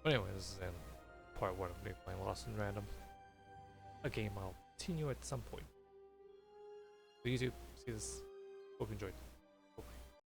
But anyway, this is in part 1 of me playing Lost in Random. A game I'll continue at some point. So YouTube, see this. Hope you enjoyed.